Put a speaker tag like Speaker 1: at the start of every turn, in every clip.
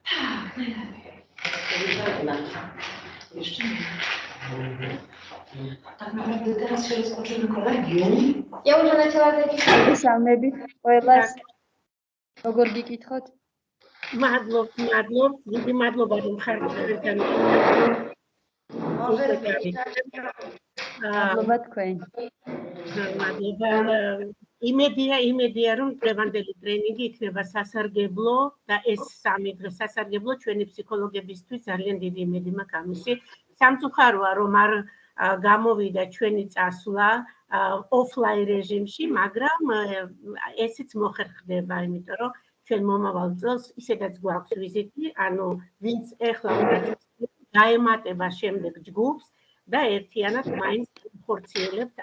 Speaker 1: Tak, najlepiej. Jeszcze nie. Tak naprawdę teraz się rozpoczyna kolegium.
Speaker 2: Ja уже начала записывать. Სამები ყველას როგორ გიკითხოთ?
Speaker 3: მადლობ, დიდი მადლობა რომ ხართ ჩვენთან.
Speaker 2: მადლობა თქვენ.
Speaker 3: მადლობა. იმედია რომ დღევანდელი ტრენინგი იქნება სასარგებლო და ეს სამი დღე სასარგებლო ჩვენი ფსიქოლოგებისთვის ძალიან დიდი იმედი მაქვს ამისი. სამწუხაროა რომ არ გამოვიდა ჩვენი წასვლა ოფლაინ რეჟიმში, მაგრამ ესეც მოხერხდება, იმიტომ რომ ჩვენ მომავალ წელს ისედაც გვაქვს ვიზიტი, ანუ ვინც ეხლა უნდა დაემატება შემდეგ ჯგუფს და ერთიანად მაინც ხორციელებთ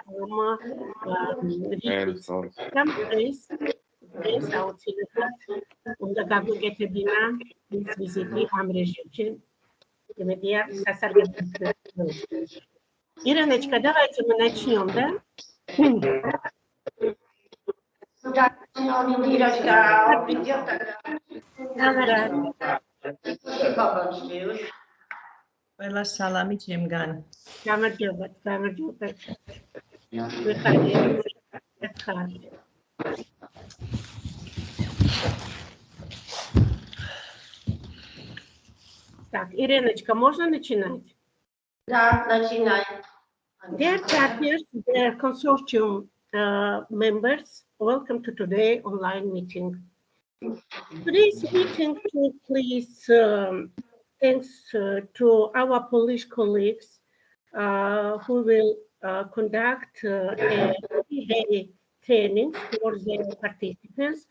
Speaker 3: ამ ვიზიტს. ეს აუცილებლად უნდა გაგვეკეთებინა ეს ვიზიტი ამ რეჟიმში. იმედია სასარგებლოა. Ириночка, давайте мы начнем, да?
Speaker 4: Ყველა სალამი ჩემგან.
Speaker 3: გამარჯობა. Так, Ириночка, можно начинать?
Speaker 5: Да, начинай.
Speaker 3: Dear partners, dear consortium members, welcome to today's online meeting. Today's meeting took place thanks to our Polish colleagues who will conduct a 3-day training for the participants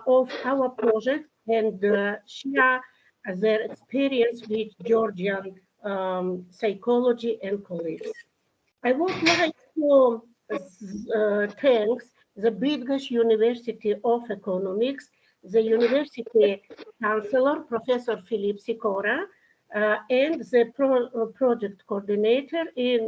Speaker 3: of our project and share their experience with Georgian psychology and colleagues. I would like to thank the Bydgoszcz University of Economics, the University Chancellor, Professor Filip Sikora, and the project coordinator in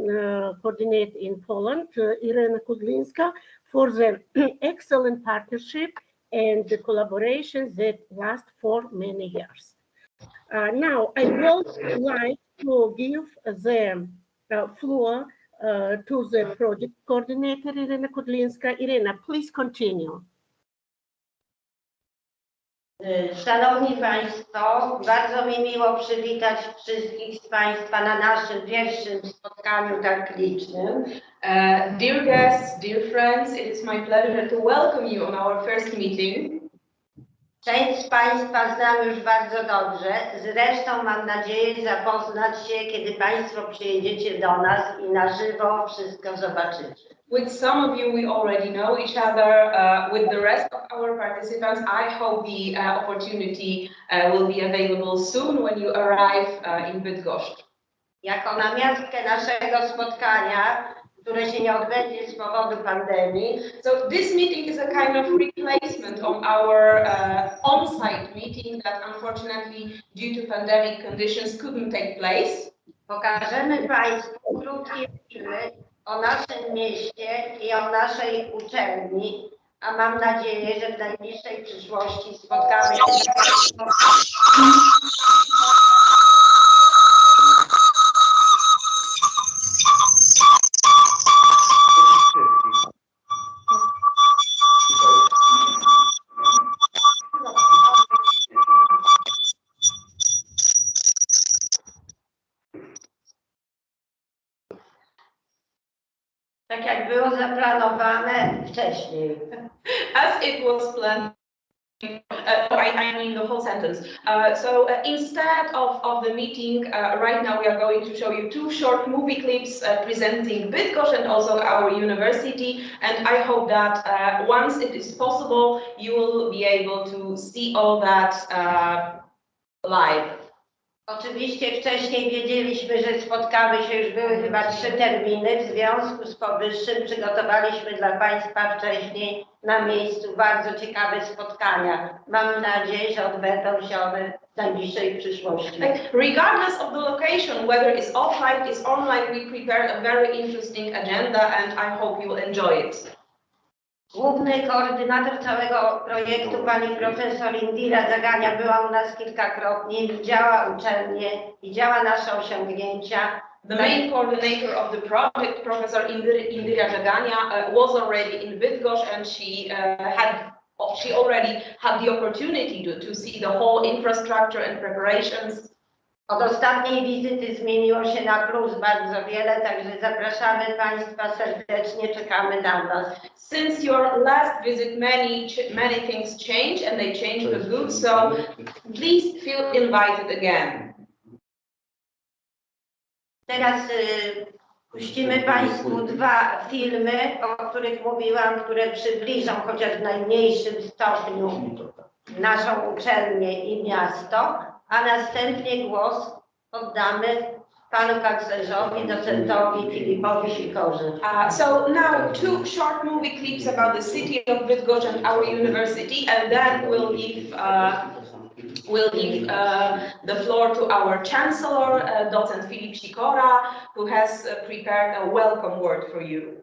Speaker 3: Poland, Irena Kudlinska, for the excellent partnership and the collaboration that last for many years. Now, I would like to give the floor to the project coordinator, Irena Kudlinska. Irena, please continue.
Speaker 5: Szanowni Państwo, bardzo mi miło przywitać wszystkich z Państwa na naszym pierwszym spotkaniu tak licznym.
Speaker 1: Dear guests, dear friends, it is my pleasure to welcome you on our first meeting.
Speaker 5: Część z Państwa znam już bardzo dobrze, zresztą mam nadzieję zapoznać się, kiedy Państwo przyjedziecie do nas i na żywo wszystko zobaczycie.
Speaker 1: With some of you, we already know each other. With the rest of our participants, I hope the opportunity will be available soon when you arrive in Bydgoszcz.
Speaker 5: Jako namiastkę naszego spotkania, które się nie odbędzie z powodu pandemii.
Speaker 1: So this meeting is a kind of replacement on our on-site meeting that unfortunately, due to pandemic conditions, couldn't take place.
Speaker 5: Pokażemy Państwu krótkie filmy o naszym mieście i o naszej uczelni, a mam nadzieję, że w najbliższej przyszłości spotkamy się. Tak jak było zaplanowane wcześniej.
Speaker 1: As it was planned, I mean the whole sentence. Instead of the meeting, right now we are going to show you 2 short movie clips presenting Bydgoszcz and also our university. And I hope that once it is possible, you will be able to see all that live.
Speaker 5: Oczywiście wcześniej wiedzieliśmy, że spotkamy się, już były chyba 3 terminy, w związku z powyższym przygotowaliśmy dla Państwa wcześniej na miejscu bardzo ciekawe spotkania. Mam nadzieję, że odbędą się one w najbliższej przyszłości.
Speaker 1: Regardless of the location, whether it's offline, it's online, we prepared a very interesting agenda and I hope you will enjoy it.
Speaker 5: Główny koordynator całego projektu, pani profesor Indira Zagania, była u nas kilkakrotnie, widziała uczelnię, widziała nasze osiągnięcia.
Speaker 1: The main coordinator of the project, Professor Indira Zagania, was already in Bydgoszcz, and she already had the opportunity to see the whole infrastructure and preparations.
Speaker 5: Od ostatniej wizyty zmieniło się na plus bardzo wiele, także zapraszamy Państwa serdecznie, czekamy na Was.
Speaker 1: Since your last visit, many things changed, and they changed for good, so please feel invited again.
Speaker 5: Teraz puścimy Państwu dwa filmy, o których mówiłam, które przybliżą chociaż w najmniejszym stopniu naszą uczelnię i miasto, a następnie głos oddamy panu kanclerzowi, docentowi Filipowi Sikorze.
Speaker 1: So now 2 short movie clips about the city of Bydgoszcz and our university, and then we'll give the floor to our chancellor, Docent Filip Sikora, who has prepared a welcome word for you.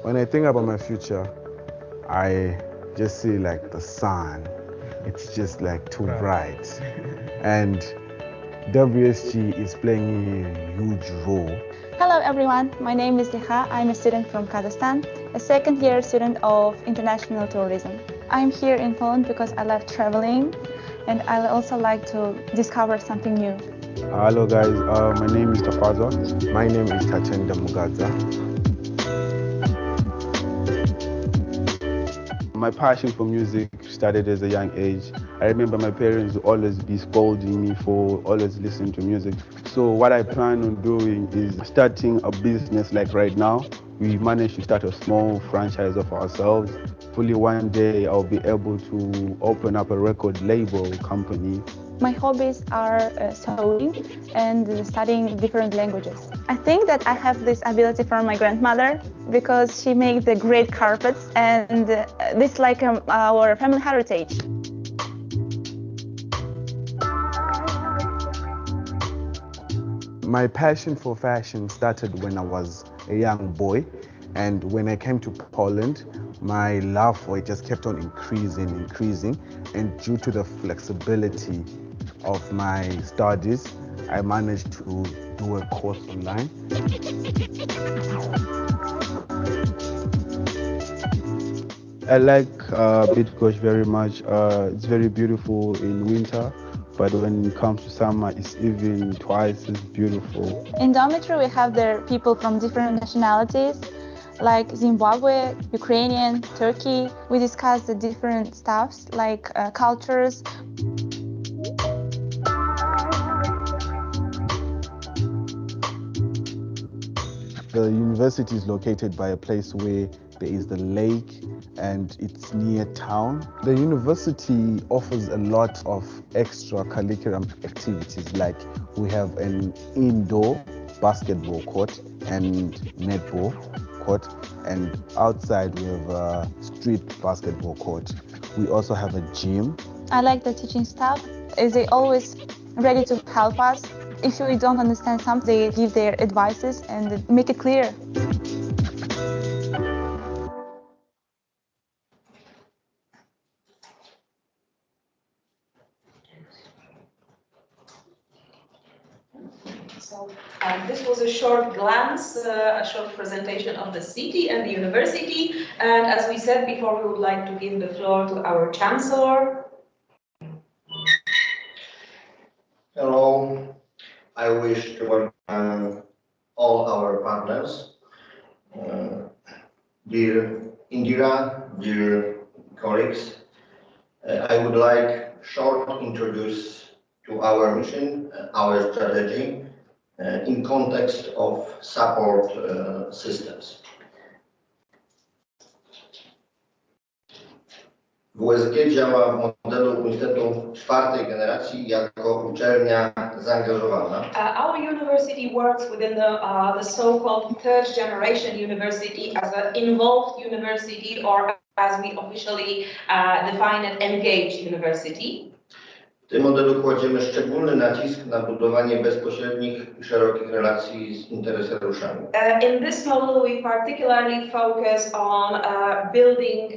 Speaker 6: When I think about my future, I just see like the sun. It's just like too bright. And WSG is playing a huge role.
Speaker 2: Hello everyone, my name is Liha. I'm a student from Kazakhstan, a second-year student of international tourism. I'm here in Poland because I love traveling and I also like to discover something new.
Speaker 6: Hello guys, my name is Tafaza. My name is Tachenda Mugadza. My passion for music started as a young age. I remember my parents would always be scolding me for always listening to music. So what I plan on doing is starting a business. Like right now, we managed to start a small franchise of ourselves. Hopefully one day I'll be able to open up a record label company.
Speaker 2: My hobbies are sewing and studying different languages. I think that I have this ability from my grandmother because she makes the great carpets, and this is like our family heritage.
Speaker 6: My passion for fashion started when I was a young boy, and when I came to Poland, my love for it just kept on increasing, and due to the flexibility of my studies, I managed to do a course online. I like Bydgoszcz very much. It's very beautiful in winter, but when it comes to summer, it's even twice as beautiful.
Speaker 2: In dormitory, we have there people from different nationalities, like Zimbabwe, Ukrainian, Turkey. We discuss the different stuffs, like cultures.
Speaker 6: The university is located by a place where there is the lake and it's near town. The university offers a lot of extracurricular activities, like we have an indoor basketball court and netball court, and outside we have a street basketball court. We also have a gym.
Speaker 2: I like the teaching staff, as they always ready to help us. If we don't understand something, they give their advices and make it clear.
Speaker 1: So this was a short glance, a short presentation of the city and the university. And as we said before, we would like to give the floor to our chancellor.
Speaker 7: Hello. I wish to welcome all our partners. Dear Indira, dear colleagues, I would like short introduce to our mission, our strategy in context of support systems. WSG działa w modelu Uniwersytetu czwartej generacji jako uczelnia zaangażowana.
Speaker 1: Our university works within the so-called third generation university as an involved university, or as we officially define it, engaged university.
Speaker 7: W tym modelu kładziemy szczególny nacisk na budowanie bezpośrednich i szerokich relacji z interesariuszami.
Speaker 1: In this model, we particularly focus on building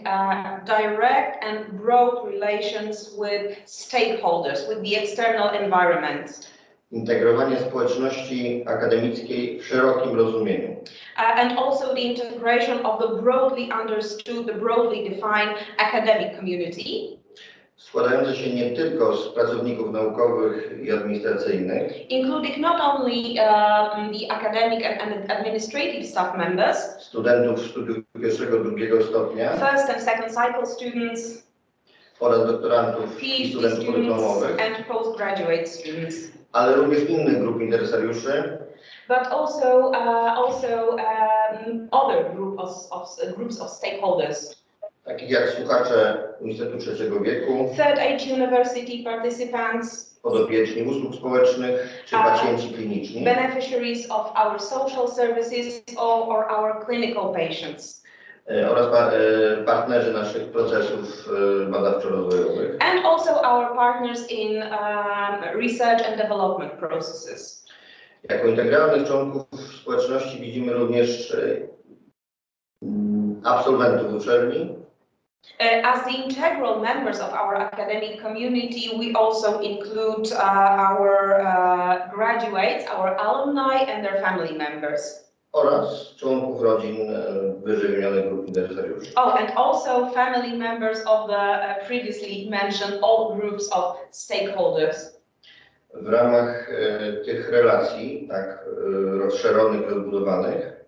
Speaker 1: direct and broad relations with stakeholders, with the external environment.
Speaker 7: Integrowanie społeczności akademickiej w szerokim rozumieniu.
Speaker 1: And also the integration of the broadly understood, the broadly defined academic community.
Speaker 7: Składające się nie tylko z pracowników naukowych i administracyjnych,
Speaker 1: including not only the academic and administrative staff members,
Speaker 7: studentów studiów pierwszego, drugiego stopnia,
Speaker 1: first and second cycle students,
Speaker 7: oraz doktorantów i
Speaker 1: PhD
Speaker 7: studentów podyplomowych,
Speaker 1: and postgraduate students,
Speaker 7: ale również innych grup interesariuszy,
Speaker 1: but also other groups of stakeholders.
Speaker 7: Takich jak słuchacze Uniwersytetu Trzeciego Wieku,
Speaker 1: Third Age University participants,
Speaker 7: podopieczni usług społecznych czy pacjenci kliniczni,
Speaker 1: beneficiaries of our social services or our clinical patients.
Speaker 7: Oraz partnerzy naszych procesów badawczo-rozwojowych.
Speaker 1: And also our partners in research and development processes.
Speaker 7: Jako integralnych członków społeczności widzimy również absolwentów uczelni.
Speaker 1: As the integral members of our academic community, we also include our graduates, our alumni and their family members.
Speaker 7: Oraz członków rodzin wyżej wymienionych grup interesariuszy.
Speaker 1: Oh, and also family members of the previously mentioned all groups of stakeholders.
Speaker 7: W ramach tych relacji, tak rozszerzonych, rozbudowanych,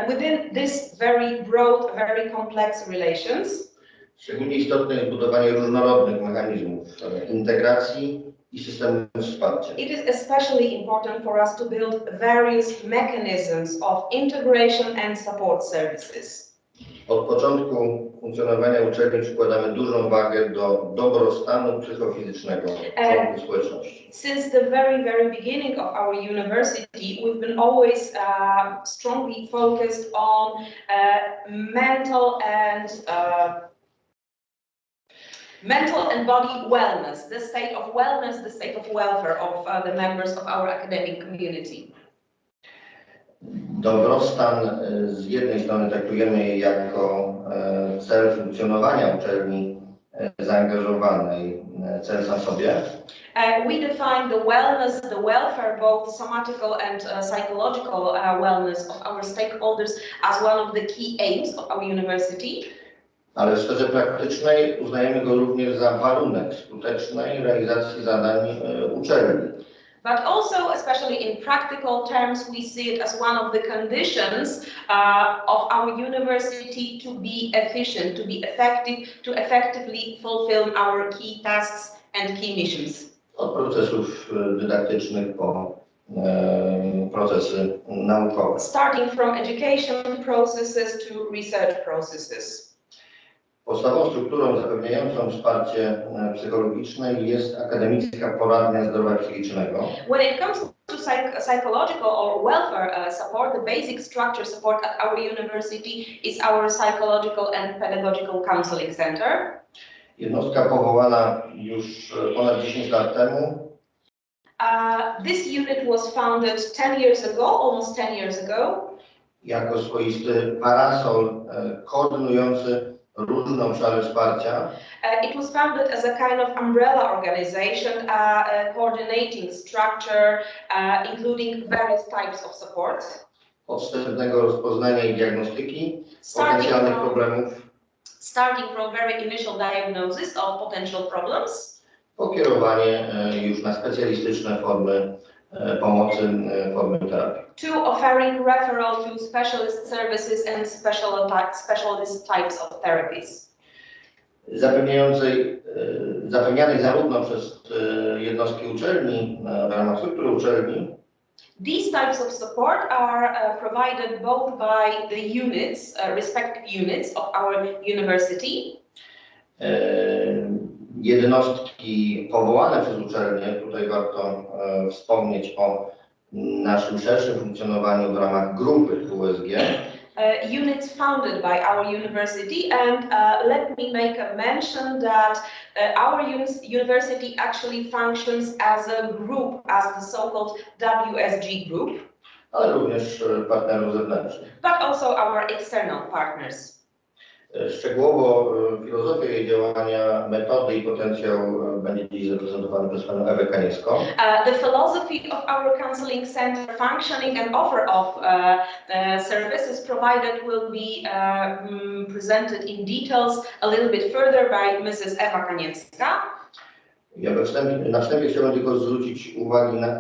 Speaker 1: within this very broad, very complex relations,
Speaker 7: szczególnie istotne jest budowanie różnorodnych mechanizmów integracji i systemy wsparcia.
Speaker 1: It is especially important for us to build various mechanisms of integration and support services.
Speaker 7: Od początku funkcjonowania uczelni przykładamy dużą wagę do dobrostanu psychofizycznego członków społeczności.
Speaker 1: Since the very beginning of our university, we've been always strongly focused on mental and body wellness, the state of wellness, the state of welfare of the members of our academic community.
Speaker 7: Dobrostan z jednej strony traktujemy jako cel funkcjonowania uczelni zaangażowanej, cel sam sobie.
Speaker 1: We define the wellness, the welfare, both somatical and psychological wellness of our stakeholders as one of the key aims of our university.
Speaker 7: Ale w sferze praktycznej uznajemy go również za warunek skutecznej realizacji zadań uczelni.
Speaker 1: But also, especially in practical terms, we see it as one of the conditions of our university to be efficient, to be effective, to effectively fulfill our key tasks and key missions.
Speaker 7: Od procesów dydaktycznych po procesy naukowe.
Speaker 1: Starting from education processes to research processes.
Speaker 7: Podstawową strukturą zapewniającą wsparcie psychologiczne jest akademicka poradnia zdrowia psychicznego.
Speaker 1: When it comes to psychological or welfare support, the basic structure support at our university is our psychological and pedagogical counseling center.
Speaker 7: Jednostka powołana już ponad 10 lat temu.
Speaker 1: This unit was founded 10 years ago, almost 10 years ago.
Speaker 7: Jako swoisty parasol koordynujący różne obszary wsparcia.
Speaker 1: It was founded as a kind of umbrella organization, coordinating structure, including various types of support.
Speaker 7: Od wstępnego rozpoznania i diagnostyki potencjalnych problemów.
Speaker 1: Starting from very initial diagnosis of potential problems.
Speaker 7: Pokierowanie już na specjalistyczne formy pomocy, formy terapii.
Speaker 1: To offering referral to specialist services and specialist types of therapies.
Speaker 7: Zapewnianej zarówno przez jednostki uczelni w ramach struktury uczelni.
Speaker 1: These types of support are provided both by the units, respective units of our university.
Speaker 7: Jednostki powołane przez uczelnię, tutaj warto wspomnieć o naszym szerszym funkcjonowaniu w ramach grupy WSG.
Speaker 1: Units founded by our university, and let me make a mention that our university actually functions as a group, as the so-called WSG group.
Speaker 7: Ale również partnerów zewnętrznych.
Speaker 1: But also our external partners.
Speaker 7: Szczegółowo filozofię jej działania, metody i potencjał będzie dziś zaprezentowany przez panią Ewę Kaniewską.
Speaker 1: The philosophy of our counseling center functioning and offer of services provided will be presented in details a little bit further by Mrs. Ewa Kaniewska.
Speaker 7: Ja na wstępie chciałbym tylko zwrócić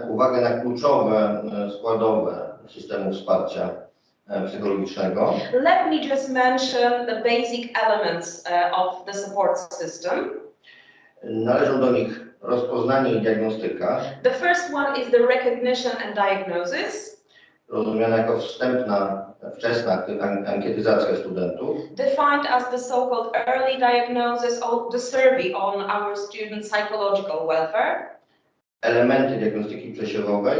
Speaker 7: uwagę na kluczowe składowe systemu wsparcia psychologicznego.
Speaker 1: Let me just mention the basic elements of the support system.
Speaker 7: Należą do nich rozpoznanie i diagnostyka.
Speaker 1: The first one is the recognition and diagnosis.
Speaker 7: Rozumiana jako wczesna ankietyzacja studentów.
Speaker 1: Defined as the so-called early diagnosis or the survey on our student psychological welfare.
Speaker 7: Elementy diagnostyki przesiewowej.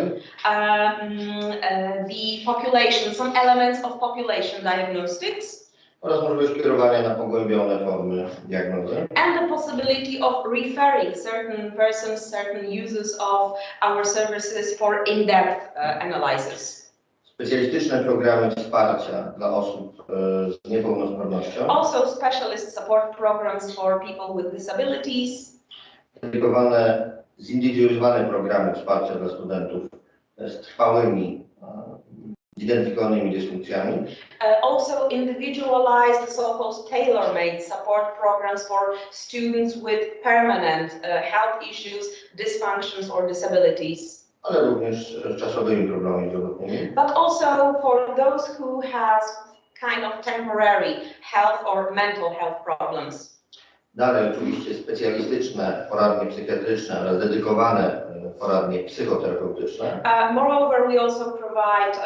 Speaker 1: The population, some elements of population diagnostics.
Speaker 7: Oraz możliwość kierowania na pogłębione formy diagnozy.
Speaker 1: And the possibility of referring certain persons, certain users of our services for in-depth analysis.
Speaker 7: Specjalistyczne programy wsparcia dla osób z niepełnosprawnością.
Speaker 1: Also specialist support programs for people with disabilities.
Speaker 7: Zindywidualizowane programy wsparcia dla studentów z trwałymi, zidentyfikowanymi dysfunkcjami.
Speaker 1: Also individualized, so-called tailor-made support programs for students with permanent health issues, dysfunctions or disabilities.
Speaker 7: Ale również z czasowymi problemami zdrowotnymi.
Speaker 1: But also for those who has kind of temporary health or mental health problems.
Speaker 7: Dalej oczywiście specjalistyczne poradnie psychiatryczne oraz dedykowane poradnie psychoterapeutyczne.
Speaker 1: Moreover, we also provide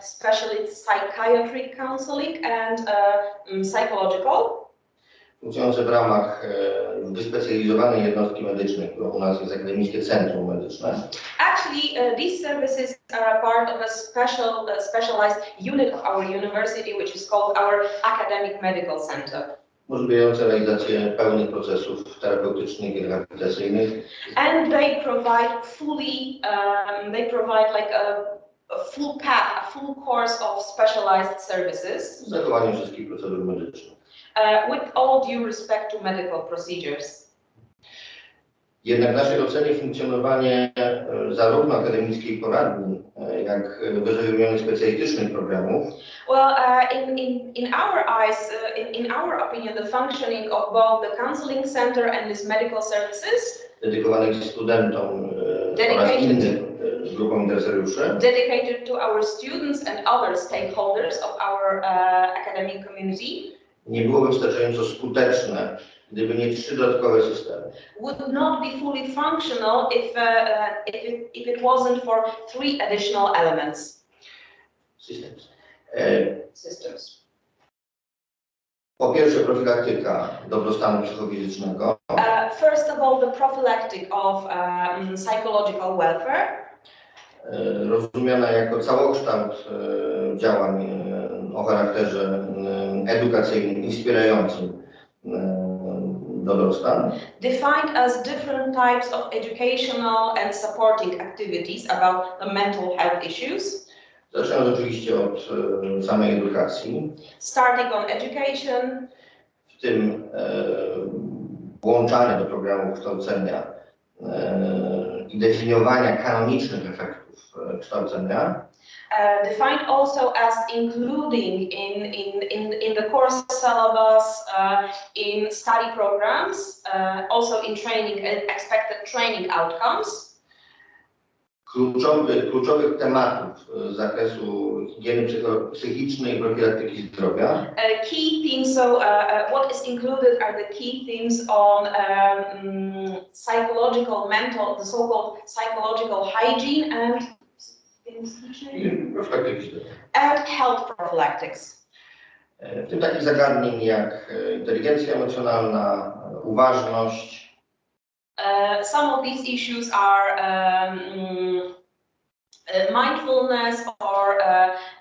Speaker 1: specialist psychiatric counseling and psychological.
Speaker 7: Funkcjonujące w ramach wyspecjalizowanej jednostki medycznej, którą u nas jest Akademickie Centrum Medyczne.
Speaker 1: Actually, these services are part of a specialized unit of our university, which is called our Academic Medical Center.
Speaker 7: Umożliwiające realizację pełnych procesów terapeutycznych i rehabilitacyjnych.
Speaker 1: And they provide like a full path, a full course of specialized services.
Speaker 7: Z zachowaniem wszystkich procedur medycznych.
Speaker 1: With all due respect to medical procedures.
Speaker 7: Jednak w naszej ocenie funkcjonowanie zarówno akademickiej poradni, jak wyżej wymienionych specjalistycznych programów.
Speaker 1: Well, in our eyes, in our opinion, the functioning of both the counseling center and these medical services
Speaker 7: Dedykowanych studentom oraz innym grupom interesariuszy.
Speaker 1: Dedicated to our students and other stakeholders of our academic community.
Speaker 7: Nie byłoby wystarczająco skuteczne, gdyby nie 3 dodatkowe systemy.
Speaker 1: Would not be fully functional if it wasn't for 3 additional elements. Systems.
Speaker 7: Po pierwsze profilaktyka dobrostanu psychofizycznego.
Speaker 1: First of all, the prophylactic of psychological welfare.
Speaker 7: Rozumiana jako całokształt działań o charakterze edukacyjnym i wspierającym dobrostan.
Speaker 1: Defined as different types of educational and supporting activities about the mental health issues.
Speaker 7: Zaczynając oczywiście od samej edukacji.
Speaker 1: Starting on education.
Speaker 7: W tym włączanie do programu kształcenia i definiowania kanonicznych efektów kształcenia.
Speaker 1: Defined also as including in the course syllabus, in study programs, also in training and expected training outcomes.
Speaker 7: Kluczowych tematów z zakresu higieny psychicznej i profilaktyki zdrowia.
Speaker 1: Key themes, so what is included are the key themes on psychological, mental, the so-called psychological hygiene and health prophylactics.
Speaker 7: W tym takich zagadnień jak inteligencja emocjonalna, uważność.
Speaker 1: Some of these issues are mindfulness or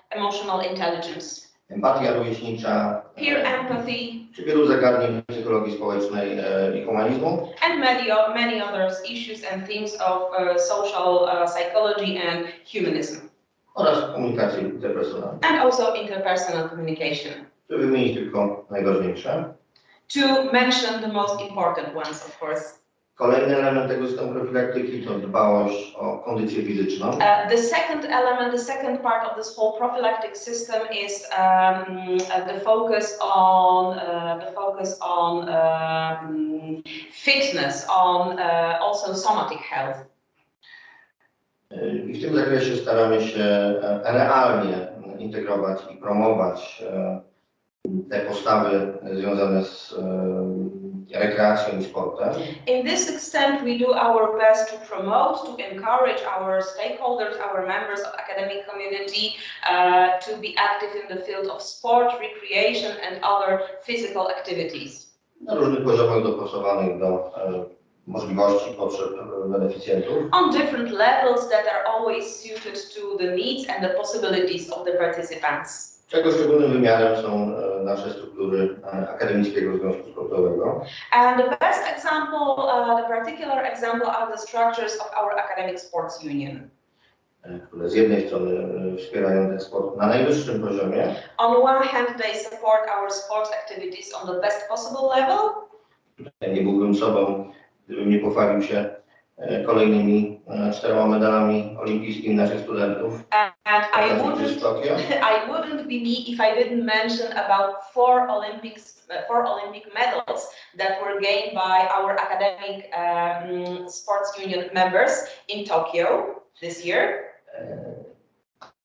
Speaker 1: emotional intelligence.
Speaker 7: Empatia rówieśnicza.
Speaker 1: Peer empathy.
Speaker 7: Czy wielu zagadnień psychologii społecznej i humanizmu.
Speaker 1: And many others issues and themes of social psychology and humanism.
Speaker 7: Oraz komunikacji interpersonalnej.
Speaker 1: And also interpersonal communication.
Speaker 7: Żeby wymienić tylko najważniejsze.
Speaker 1: To mention the most important ones, of course.
Speaker 7: Kolejny element tego systemu profilaktyki to dbałość o kondycję fizyczną.
Speaker 1: The second element, the second part of this whole prophylactic system is the focus on fitness, on also somatic health.
Speaker 7: I w tym zakresie staramy się realnie integrować i promować te postawy związane z rekreacją i sportem.
Speaker 1: In this extent, we do our best to promote, to encourage our stakeholders, our members of academic community to be active in the field of sport, recreation and other physical activities.
Speaker 7: Na różnych poziomach dopasowanych do możliwości i potrzeb beneficjentów.
Speaker 1: On different levels that are always suited to the needs and the possibilities of the participants.
Speaker 7: Czego szczególnym wymiarem są nasze struktury Akademickiego Związku Sportowego.
Speaker 1: And the best example, the particular example are the structures of our Academic Sports Union.
Speaker 7: Które z jednej strony wspierają ten sport na najwyższym poziomie.
Speaker 1: On one hand, they support our sports activities on the best possible level.
Speaker 7: Nie byłbym sobą, gdybym nie pochwalił się kolejnymi 4 medalami olimpijskimi naszych studentów.
Speaker 1: And I wouldn't be me if I didn't mention about 4 Olympic medals that were gained by our academic sports union members in Tokyo this year.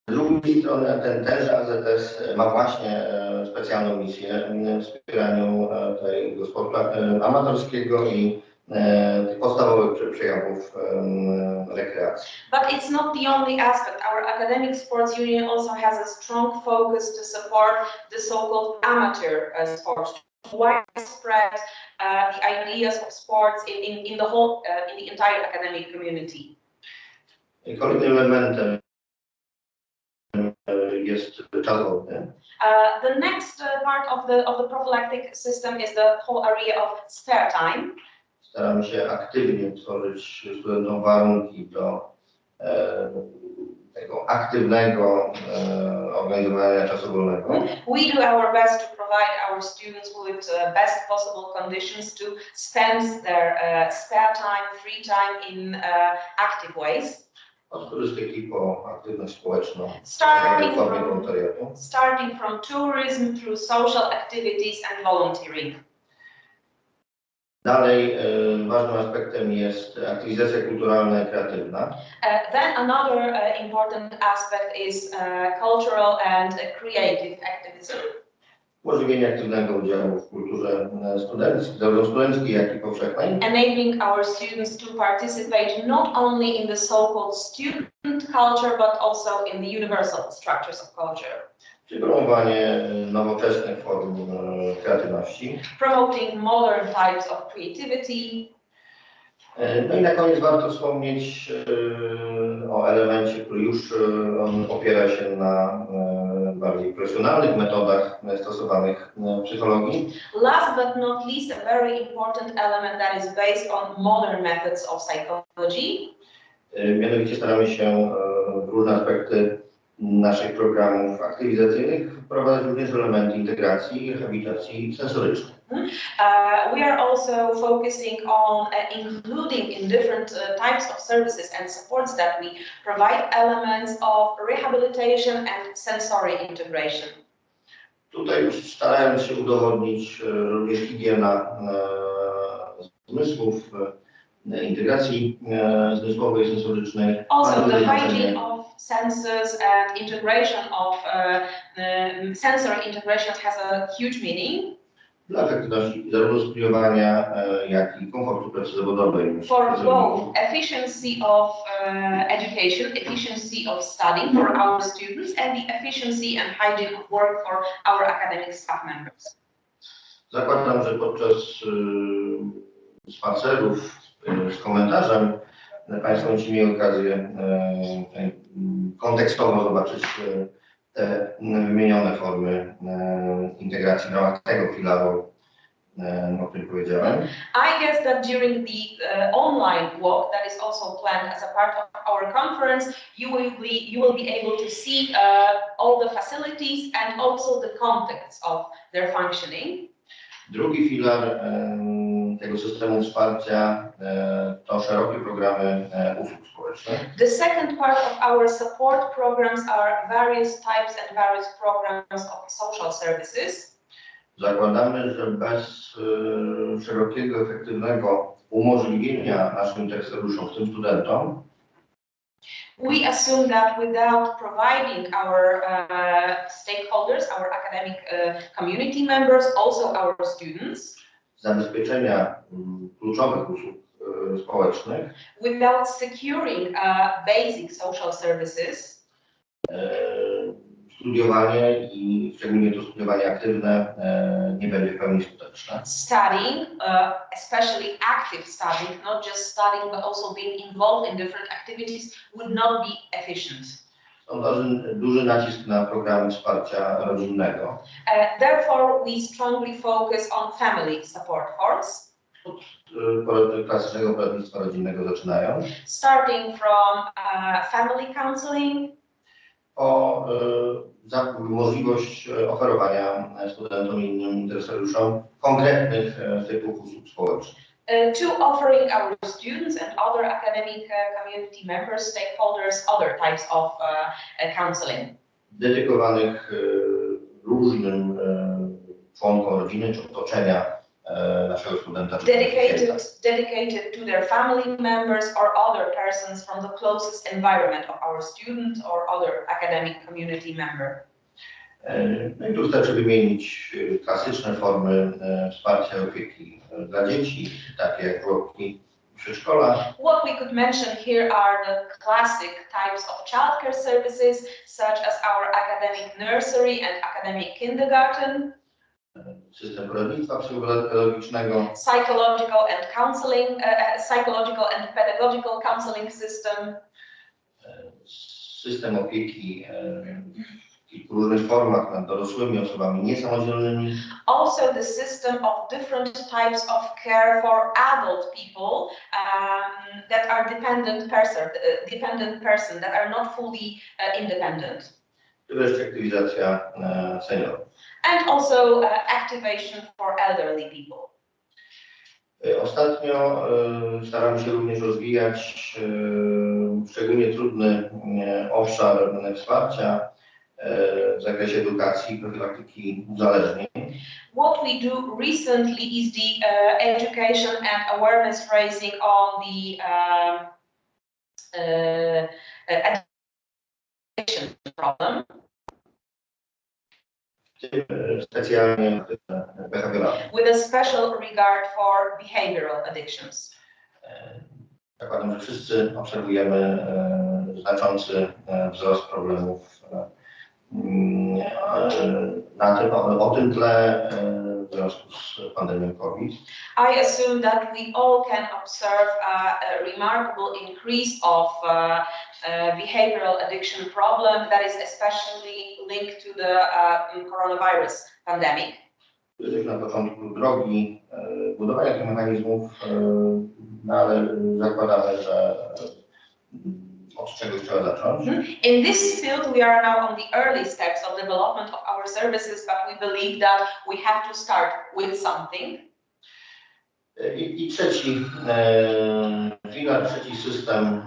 Speaker 7: Z drugiej strony tenże AZS ma właśnie specjalną misję w wspieraniu tego sportu amatorskiego i tych podstawowych przejawów rekreacji.
Speaker 1: But it's not the only aspect. Our academic sports union also has a strong focus to support the so-called amateur sports, widespread the ideas of sports in the whole, in the entire academic community.
Speaker 7: Kolejnym elementem jest czas wolny.
Speaker 1: The next part of the prophylactic system is the whole area of spare time.
Speaker 7: Staramy się aktywnie tworzyć studentom warunki do tego aktywnego organizowania czasu wolnego.
Speaker 1: We do our best to provide our students with best possible conditions to spend their spare time, free time in active ways.
Speaker 7: Od turystyki po aktywność społeczną,
Speaker 1: starting from tourism through social activities and volunteering.
Speaker 7: Dalej ważnym aspektem jest aktywizacja kulturalna i kreatywna.
Speaker 1: Then another important aspect is cultural and creative activism.
Speaker 7: Umożliwienie aktywnego udziału w kulturze studenckiej, zarówno studenckiej, jak i powszechnej.
Speaker 1: Enabling our students to participate not only in the so-called student culture, but also in the universal structures of culture.
Speaker 7: Czyli promowanie nowoczesnych form kreatywności.
Speaker 1: Promoting modern types of creativity.
Speaker 7: No i na koniec warto wspomnieć o elemencie, który już opiera się na bardziej profesjonalnych metodach stosowanych w psychologii.
Speaker 1: Last but not least, a very important element that is based on modern methods of psychology.
Speaker 7: Mianowicie staramy się w różne aspekty naszych programów aktywizacyjnych wprowadzać również elementy integracji i rehabilitacji sensorycznej.
Speaker 1: We are also focusing on including in different types of services and supports that we provide elements of rehabilitation and sensory integration.
Speaker 7: Tutaj już starając się udowodnić również higiena zmysłów, integracji zmysłowej, sensorycznej.
Speaker 1: Also the hygiene of senses and integration of sensory integration has a huge meaning.
Speaker 7: Dla efektywności zarówno studiowania, jak i komfortu pracy zawodowej.
Speaker 1: For both efficiency of education, efficiency of studying for our students, and the efficiency and hygiene of work for our academic staff members.
Speaker 7: Zakładam, że podczas spacerów z komentarzem Państwo będziecie mieli okazję kontekstowo zobaczyć te wymienione formy integracji w ramach tego filaru, o którym powiedziałem.
Speaker 1: I guess that during the online walk that is also planned as a part of our conference, you will be able to see all the facilities and also the context of their functioning.
Speaker 7: Drugi filar tego systemu wsparcia to szerokie programy usług społecznych.
Speaker 1: The second part of our support programs are various types and various programs of social services.
Speaker 7: Zakładamy, że bez szerokiego, efektywnego umożliwienia naszym interesariuszom, w tym studentom,
Speaker 1: we assume that without providing our stakeholders, our academic community members, also our students,
Speaker 7: zabezpieczenia kluczowych usług społecznych,
Speaker 1: without securing basic social services,
Speaker 7: studiowanie i szczególnie to studiowanie aktywne nie będzie w pełni skuteczne.
Speaker 1: Studying, especially active studying, not just studying but also being involved in different activities, would not be efficient.
Speaker 7: Stąd duży nacisk na programy wsparcia rodzinnego.
Speaker 1: Therefore, we strongly focus on family support forms.
Speaker 7: Od klasycznego poradnictwa rodzinnego zaczynając.
Speaker 1: Starting from family counseling.
Speaker 7: Za możliwość oferowania studentom i innym interesariuszom konkretnych typów usług społecznych.
Speaker 1: To offering our students and other academic community members, stakeholders, other types of counseling.
Speaker 7: Dedykowanych różnym członkom rodziny czy otoczenia naszego studenta.
Speaker 1: Dedicated to their family members or other persons from the closest environment of our student or other academic community member.
Speaker 7: No i tu wystarczy wymienić klasyczne formy wsparcia i opieki dla dzieci, takie jak żłobki w przedszkolach.
Speaker 1: What we could mention here are the classic types of childcare services, such as our academic nursery and academic kindergarten.
Speaker 7: System poradnictwa psychopedagogicznego.
Speaker 1: Psychological and pedagogical counseling system.
Speaker 7: System opieki w kilku różnych formach nad dorosłymi osobami niesamodzielnymi.
Speaker 1: Also the system of different types of care for adult people that are dependent person that are not fully independent.
Speaker 7: I wreszcie aktywizacja seniorów.
Speaker 1: And also activation for elderly people.
Speaker 7: Ostatnio staramy się również rozwijać szczególnie trudny obszar wsparcia w zakresie edukacji i profilaktyki uzależnień.
Speaker 1: What we do recently is the education and awareness raising on the addiction problem.
Speaker 7: Specjalnie
Speaker 1: with a special regard for behavioral addictions.
Speaker 7: Zakładam, że wszyscy obserwujemy znaczący wzrost problemów o tym tle w związku z pandemią COVID.
Speaker 1: I assume that we all can observe a remarkable increase of behavioral addiction problem that is especially linked to the coronavirus pandemic.
Speaker 7: Jesteśmy na początku drogi budowania tych mechanizmów, ale zakładamy, że od czegoś trzeba zacząć.
Speaker 1: In this field, we are now on the early steps of development of our services, but we believe that we have to start with something.
Speaker 7: I trzeci filar, trzeci system,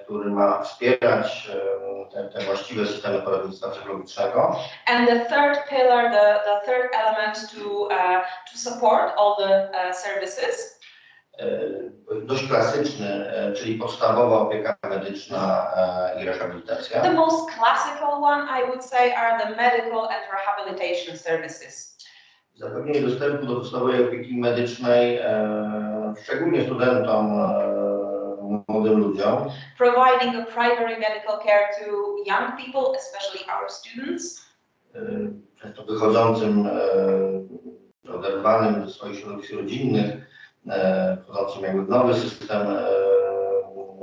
Speaker 7: który ma wspierać te właściwe systemy poradnictwa psychologicznego.
Speaker 1: And the third pillar, the third element to support all the services.
Speaker 7: Dość klasyczny, czyli podstawowa opieka medyczna i rehabilitacja.
Speaker 1: The most classical one, I would say, are the medical and rehabilitation services.
Speaker 7: Zapewnienie dostępu do podstawowej opieki medycznej, szczególnie studentom, młodym ludziom.
Speaker 1: Providing a primary medical care to young people, especially our students.
Speaker 7: Często wychodzącym, oderwanym ze swoich środowisk rodzinnych, wchodzącym jakby w nowy system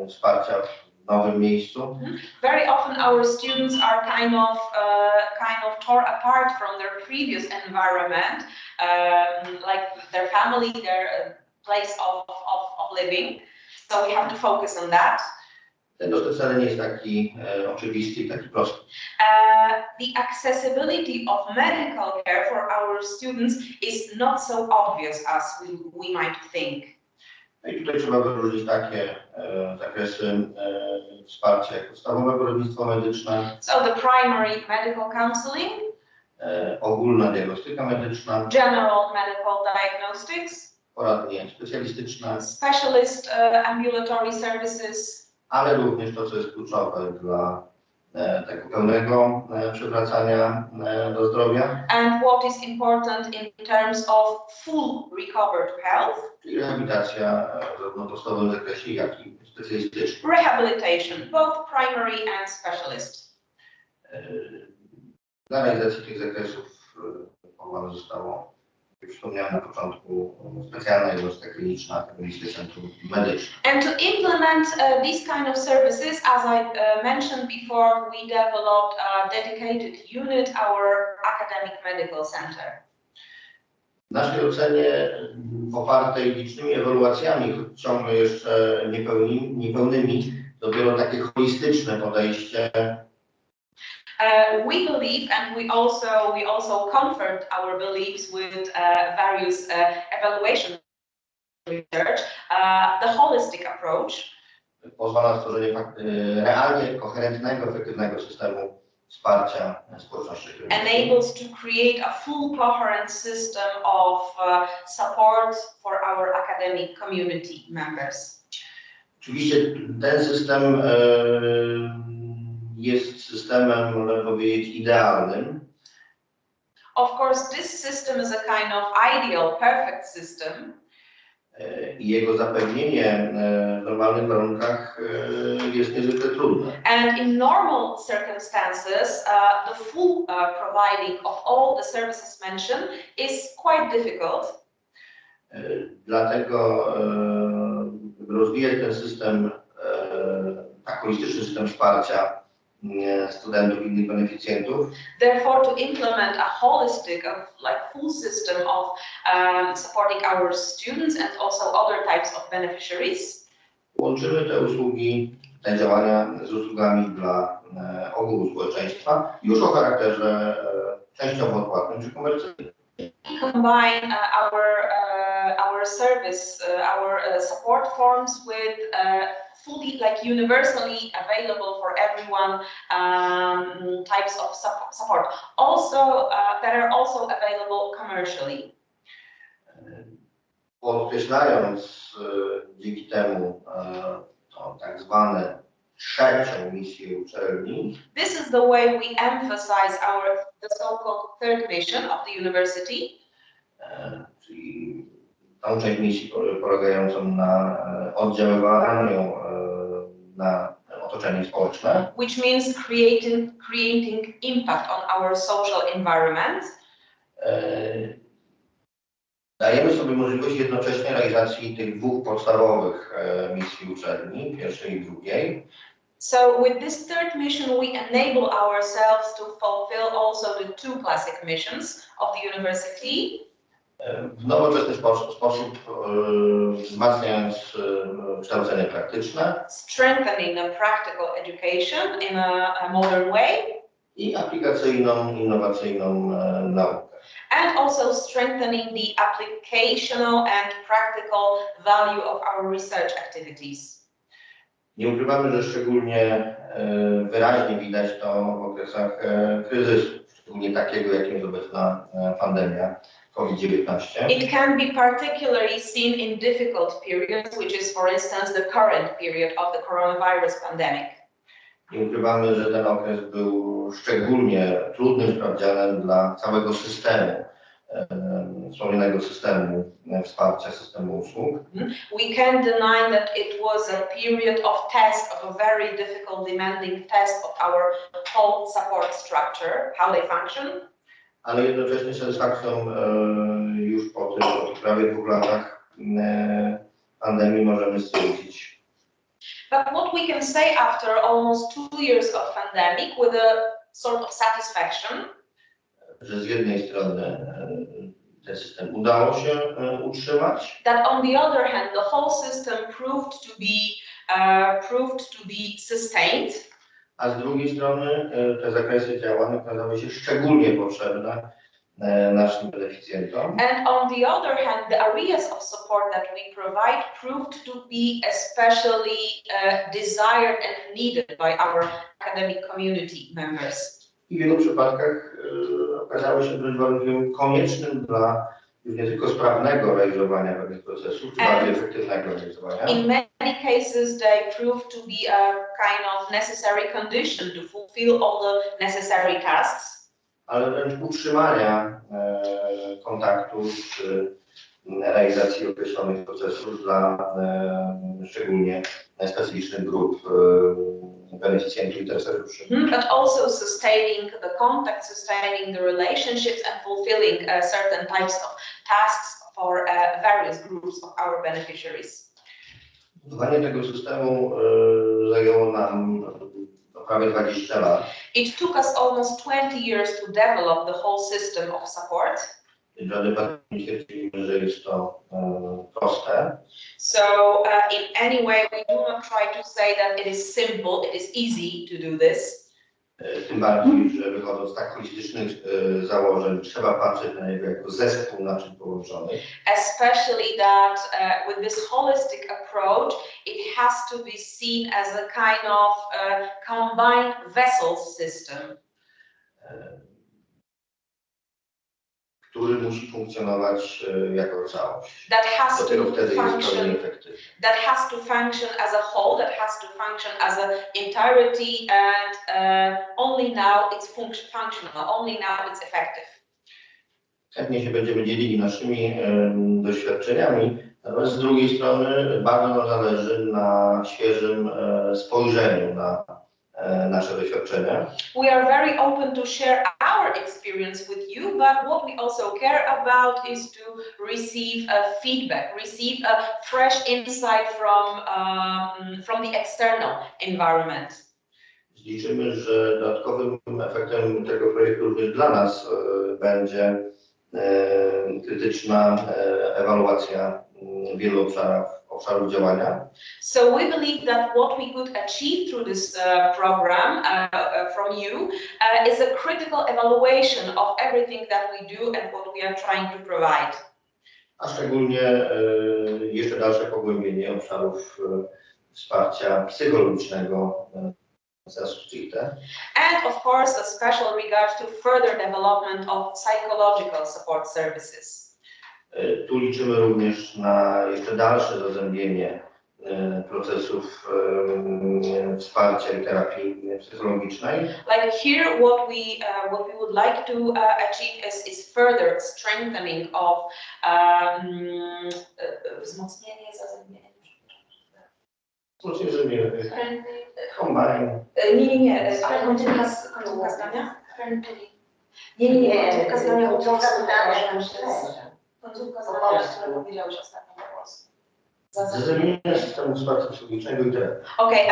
Speaker 7: wsparcia w nowym miejscu.
Speaker 1: Very often our students are kind of torn apart from their previous environment, like their family, their place of living. So we have to focus on that.
Speaker 7: Ten dostęp wcale nie jest taki oczywisty i taki prosty.
Speaker 1: The accessibility of medical care for our students is not so obvious as we might think.
Speaker 7: No i tutaj trzeba wyróżnić takie zakresy wsparcia jak podstawowe poradnictwo medyczne.
Speaker 1: So the primary medical counseling.
Speaker 7: Ogólna diagnostyka medyczna.
Speaker 1: General medical diagnostics.
Speaker 7: Poradnie specjalistyczne.
Speaker 1: Specialist ambulatory services.
Speaker 7: Ale również to, co jest kluczowe dla tego pełnego przywracania do zdrowia.
Speaker 1: And what is important in terms of full recovery to health.
Speaker 7: Czyli rehabilitacja zarówno w podstawowym zakresie, jak i specjalistycznym.
Speaker 1: Rehabilitation, both primary and specialist.
Speaker 7: Dla realizacji tych zakresów powołane zostało, jak wspomniałem na początku, specjalna jednostka kliniczna Akademickie Centrum Medyczne.
Speaker 1: And to implement these kind of services, as I mentioned before, we developed a dedicated unit, our Academic Medical Center.
Speaker 7: W naszej ocenie, popartej licznymi ewaluacjami, choć ciągle jeszcze niepełnymi, dopiero takie holistyczne podejście.
Speaker 1: We believe, and we also comfort our beliefs with various evaluation research, the holistic approach.
Speaker 7: Pozwala na stworzenie realnie koherentnego, efektywnego systemu wsparcia społeczności akademickiej.
Speaker 1: Enables to create a full coherent system of support for our academic community members.
Speaker 7: Oczywiście ten system jest systemem, można powiedzieć, idealnym.
Speaker 1: Of course, this system is a kind of ideal, perfect system.
Speaker 7: I jego zapewnienie w normalnych warunkach jest niezwykle trudne.
Speaker 1: And in normal circumstances, the full providing of all the services mentioned is quite difficult.
Speaker 7: Dlatego rozwijać ten system, tak holistyczny system wsparcia studentów i innych beneficjentów.
Speaker 1: Therefore, to implement a holistic, full system of supporting our students and also other types of beneficiaries.
Speaker 7: Łączymy te usługi, te działania z usługami dla ogółu społeczeństwa już o charakterze częściowo odpłatnym czy komercyjnym.
Speaker 1: Combine our service, our support forms with fully, universally available for everyone types of support. Also, that are also available commercially.
Speaker 7: Podkreślając dzięki temu tak zwane trzecią misję uczelni.
Speaker 1: This is the way we emphasize the so-called third mission of the university.
Speaker 7: Czyli tą część misji polegającą na oddziaływaniu na otoczenie społeczne.
Speaker 1: Which means creating impact on our social environment.
Speaker 7: Dajemy sobie możliwość jednocześnie realizacji tych dwóch podstawowych misji uczelni, pierwszej i drugiej.
Speaker 1: So with this third mission, we enable ourselves to fulfill also the two classic missions of the university.
Speaker 7: W nowoczesny sposób wzmacniając kształcenie praktyczne.
Speaker 1: Strengthening the practical education in a modern way.
Speaker 7: I aplikacyjną, innowacyjną naukę.
Speaker 1: And also strengthening the applicational and practical value of our research activities.
Speaker 7: Nie ukrywamy, że szczególnie wyraźnie widać to w okresach kryzysu, szczególnie takiego, jakim jest obecna pandemia COVID-19.
Speaker 1: It can be particularly seen in difficult periods, which is, for instance, the current period of the coronavirus pandemic.
Speaker 7: Nie ukrywamy, że ten okres był szczególnie trudnym sprawdzianem dla całego systemu, wspomnianego systemu wsparcia, systemu usług.
Speaker 1: We can't deny that it was a period of test, of a very difficult, demanding test of our whole support structure, how they function.
Speaker 7: Ale jednocześnie z satysfakcją już po tych prawie 2 latach pandemii możemy stwierdzić.
Speaker 1: But what we can say after almost 2 years of pandemic with a sort of satisfaction,
Speaker 7: że z jednej strony ten system udało się utrzymać,
Speaker 1: that on the other hand the whole system proved to be sustained,
Speaker 7: a z drugiej strony te zakresy działań okazały się szczególnie potrzebne naszym beneficjentom.
Speaker 1: And on the other hand, the areas of support that we provide proved to be especially desired and needed by our academic community members.
Speaker 7: I w wielu przypadkach okazały się być warunkiem koniecznym dla już nie tylko sprawnego realizowania pewnych procesów, czy bardziej efektywnego realizowania.
Speaker 1: In many cases, they proved to be a kind of necessary condition to fulfill all the necessary tasks.
Speaker 7: Ale wręcz utrzymania kontaktu czy realizacji określonych procesów dla szczególnie specyficznych grup beneficjentów i interesariuszy.
Speaker 1: But also sustaining the contact, sustaining the relationships and fulfilling certain types of tasks for various groups of our beneficiaries.
Speaker 7: Budowanie tego systemu zajęło nam prawie 20 lat.
Speaker 1: It took us almost 20 years to develop the whole system of support.
Speaker 7: Żaden pan nie twierdzi, że jest to proste.
Speaker 1: So in any way we do not try to say that it is simple, it is easy to do this.
Speaker 7: Tym bardziej, że wychodząc z tak holistycznych założeń, trzeba patrzeć na niego jako zespół naczyń połączonych.
Speaker 1: Especially that with this holistic approach, it has to be seen as a kind of combined vessel system.
Speaker 7: który musi funkcjonować jako całość.
Speaker 1: That has
Speaker 7: Dopiero
Speaker 1: to
Speaker 7: wtedy jest pełni
Speaker 1: function.
Speaker 7: efektywny.
Speaker 1: That has to function as a whole. That has to function as an entirety, and only now it's functional. Only now it's effective.
Speaker 7: Chętnie się będziemy dzielili naszymi doświadczeniami, natomiast z drugiej strony bardzo nam zależy na świeżym spojrzeniu na nasze doświadczenia.
Speaker 1: We are very open to share our experience with you, but what we also care about is to receive feedback, receive a fresh insight from the external environment.
Speaker 7: Liczymy, że dodatkowym efektem tego projektu również dla nas będzie krytyczna ewaluacja wielu obszarów działania.
Speaker 1: So we believe that what we could achieve through this program from you is a critical evaluation of everything that we do and what we are trying to provide.
Speaker 7: A szczególnie jeszcze dalsze pogłębienie obszarów wsparcia psychologicznego.
Speaker 1: And of course, a special regard to further development of psychological support services.
Speaker 7: Tu liczymy również na jeszcze dalsze zazębienie procesów wsparcia i terapii psychologicznej.
Speaker 1: Like here, what we would like to achieve is further strengthening of wzmocnienie zazębienia.
Speaker 7: Combine.
Speaker 1: Nie, ale końcówka zdania? Nie, końcówka zdania końcówka zdania, które powiedziałeś ostatnio po polsku.
Speaker 7: Zazębienie systemu wsparcia psychologicznego i terapii.
Speaker 1: Okay,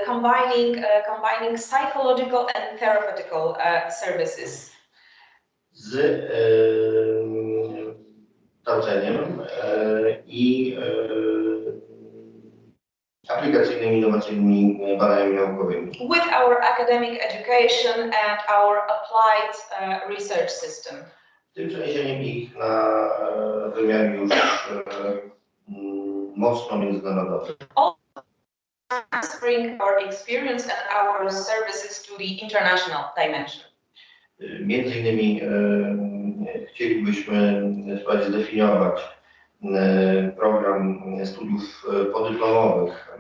Speaker 1: combining psychological and therapeutical services.
Speaker 7: Z kształceniem i aplikacyjnymi, innowacyjnymi badaniami naukowymi.
Speaker 1: With our academic education and our applied research system.
Speaker 7: Tym przeniesieniem ich na wymiar już mocno międzynarodowy.
Speaker 1: Transferring our experience and our services to the international dimension.
Speaker 7: Między innymi chcielibyśmy zdefiniować program studiów podyplomowych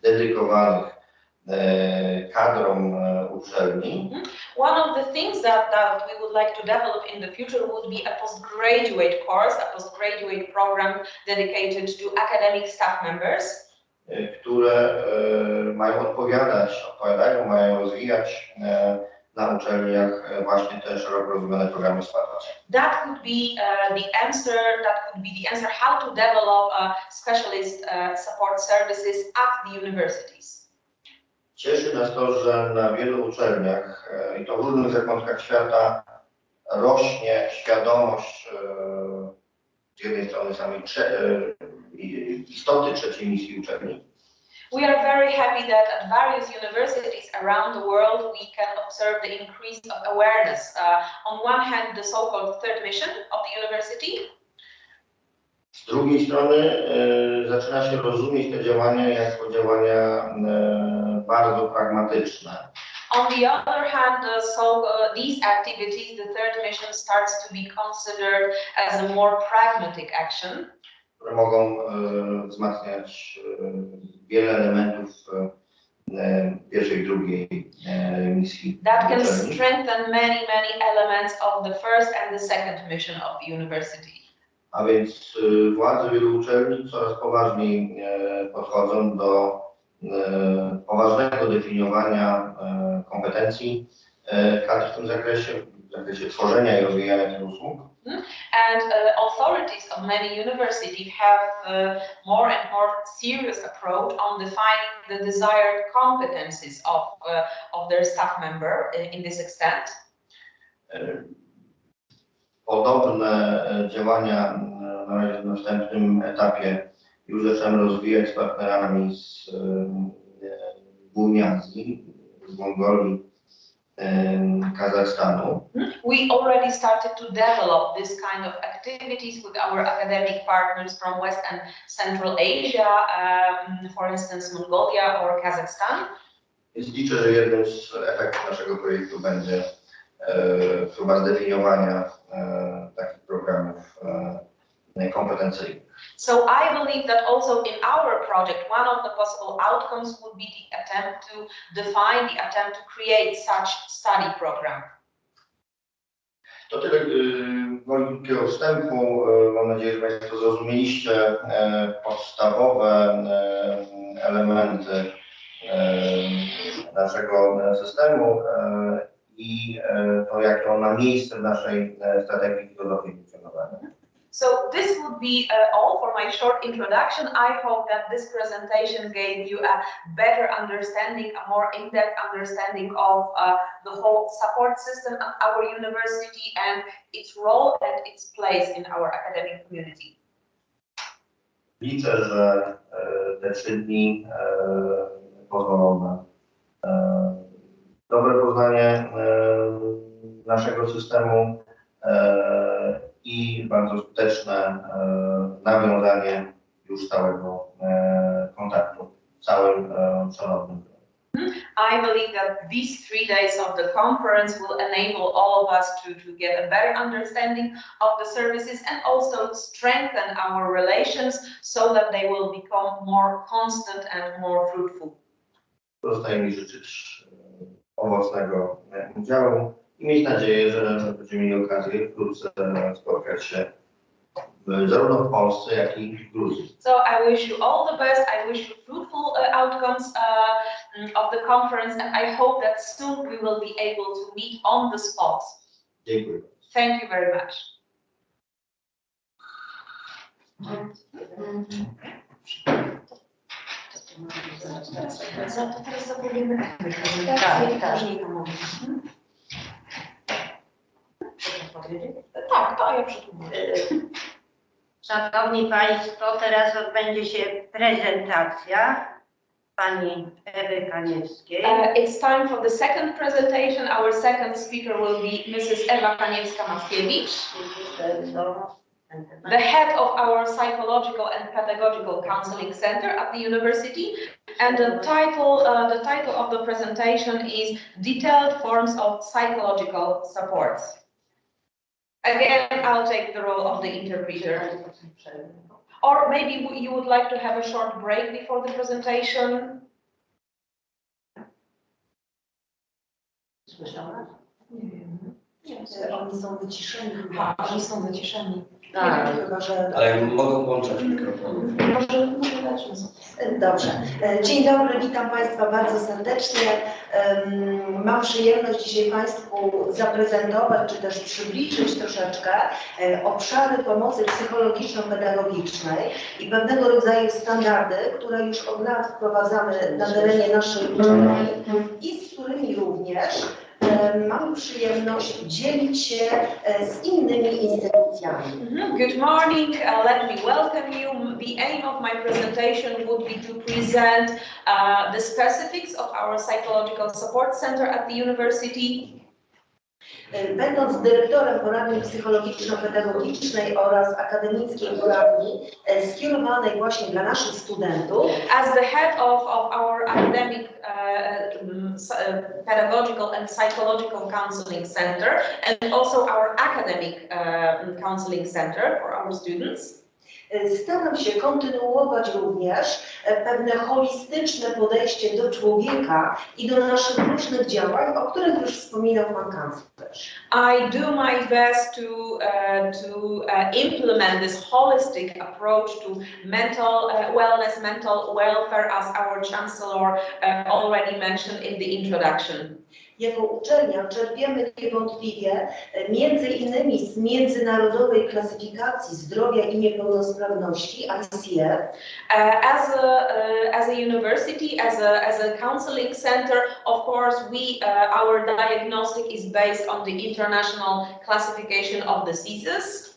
Speaker 7: dedykowanych kadrom uczelni.
Speaker 1: One of the things that we would like to develop in the future would be a postgraduate course, a postgraduate program dedicated to academic staff members,
Speaker 7: które mają rozwijać na uczelniach właśnie te szeroko rozumiane programy wsparcia.
Speaker 1: That could be the answer how to develop specialist support services at the universities.
Speaker 7: Cieszy nas to, że na wielu uczelniach i to w różnych zakątkach świata rośnie świadomość z jednej strony samej istoty trzeciej misji uczelni.
Speaker 1: We are very happy that at various universities around the world we can observe the increase of awareness. On one hand, the so-called third mission of the university.
Speaker 7: Z drugiej strony zaczyna się rozumieć te działania jako działania bardzo pragmatyczne.
Speaker 1: On the other hand, these activities, the third mission, starts to be considered as a more pragmatic action.
Speaker 7: Które mogą wzmacniać wiele elementów pierwszej i drugiej misji.
Speaker 1: That can strengthen many elements of the first and the second mission of the university.
Speaker 7: A więc władze wielu uczelni coraz poważniej podchodzą do poważnego definiowania kompetencji kadr w tym zakresie, w zakresie tworzenia i rozwijania tych usług.
Speaker 1: And authorities of many universities have more and more serious approach on defining the desired competencies of their staff member in this extent.
Speaker 7: Podobne działania na razie na wstępnym etapie już zaczynamy rozwijać z partnerami z Azji, z Mongolii, Kazachstanu.
Speaker 1: We already started to develop this kind of activities with our academic partners from West and Central Asia, for instance Mongolia or Kazakhstan.
Speaker 7: Więc liczę, że jednym z efektów naszego projektu będzie próba zdefiniowania takich programów kompetencyjnych.
Speaker 1: So I believe that also in our project, one of the possible outcomes would be the attempt to define, the attempt to create such study program.
Speaker 7: To tyle woli krótkiego wstępu. Mam nadzieję, że Państwo zrozumieliście podstawowe elementy naszego systemu i to, jakie on ma miejsce w naszej strategii filozofii funkcjonowania.
Speaker 1: So this would be all for my short introduction. I hope that this presentation gave you a better understanding, a more in-depth understanding of the whole support system at our university and its role and its place in our academic community.
Speaker 7: Liczę, że te 3 dni pozwolą na dobre poznanie naszego systemu i bardzo skuteczne nawiązanie już stałego kontaktu z całym szanownym.
Speaker 1: I believe that these 3 days of the conference will enable all of us to get a better understanding of the services and also strengthen our relations so that they will become more constant and more fruitful.
Speaker 7: Pozostaje mi życzyć owocnego udziału i mieć nadzieję, że będziemy mieli okazję wkrótce spotkać się zarówno w Polsce, jak i w Gruzji.
Speaker 1: So I wish you all the best. I wish you fruitful outcomes of the conference, and I hope that soon we will be able to meet on the spot.
Speaker 7: Dziękuję.
Speaker 1: Thank you very much. Tak, to ja przetłumaczę.
Speaker 5: Szanowni Państwo, teraz odbędzie się prezentacja pani Ewy Kaniewskiej.
Speaker 1: It's time for the second presentation. Our second speaker will be Mrs. Ewa Kaniewska-Mackiewicz, the head of our Psychological and Pedagogical Counseling Center at the university. And the title of the presentation is Detailed Forms of Psychological Supports. Again, I'll take the role of the interpreter. Or maybe you would like to have a short break before the presentation.
Speaker 8: Oni są wyciszeni. Oni są wyciszeni.
Speaker 9: Chyba, że... Ale mogą włączać mikrofon.
Speaker 8: Dobrze. Dzień dobry, witam Państwa bardzo serdecznie. Mam przyjemność dzisiaj Państwu zaprezentować, czy też przybliżyć troszeczkę obszary pomocy psychologiczno-pedagogicznej i pewnego rodzaju standardy, które już od lat wprowadzamy na terenie naszej uczelni i z którymi również mam przyjemność dzielić się z innymi instytucjami.
Speaker 1: Good morning. Let me welcome you. The aim of my presentation would be to present the specifics of our Psychological Support Center at the university.
Speaker 8: Będąc dyrektorem poradni psychologiczno-pedagogicznej oraz akademickiej poradni skierowanej właśnie dla naszych studentów.
Speaker 1: As the head of our academic pedagogical and psychological counseling center and also our academic counseling center for our students.
Speaker 8: Staram się kontynuować również pewne holistyczne podejście do człowieka i do naszych różnych działań, o których już wspominał pan kanclerz.
Speaker 1: I do my best to implement this holistic approach to mental wellness, mental welfare, as our chancellor already mentioned in the introduction.
Speaker 8: Jako uczelnia czerpiemy niewątpliwie między innymi z międzynarodowej klasyfikacji zdrowia i niepełnosprawności ICF. As a university, as a counseling center, of course, our diagnostic is based on the international classification of diseases.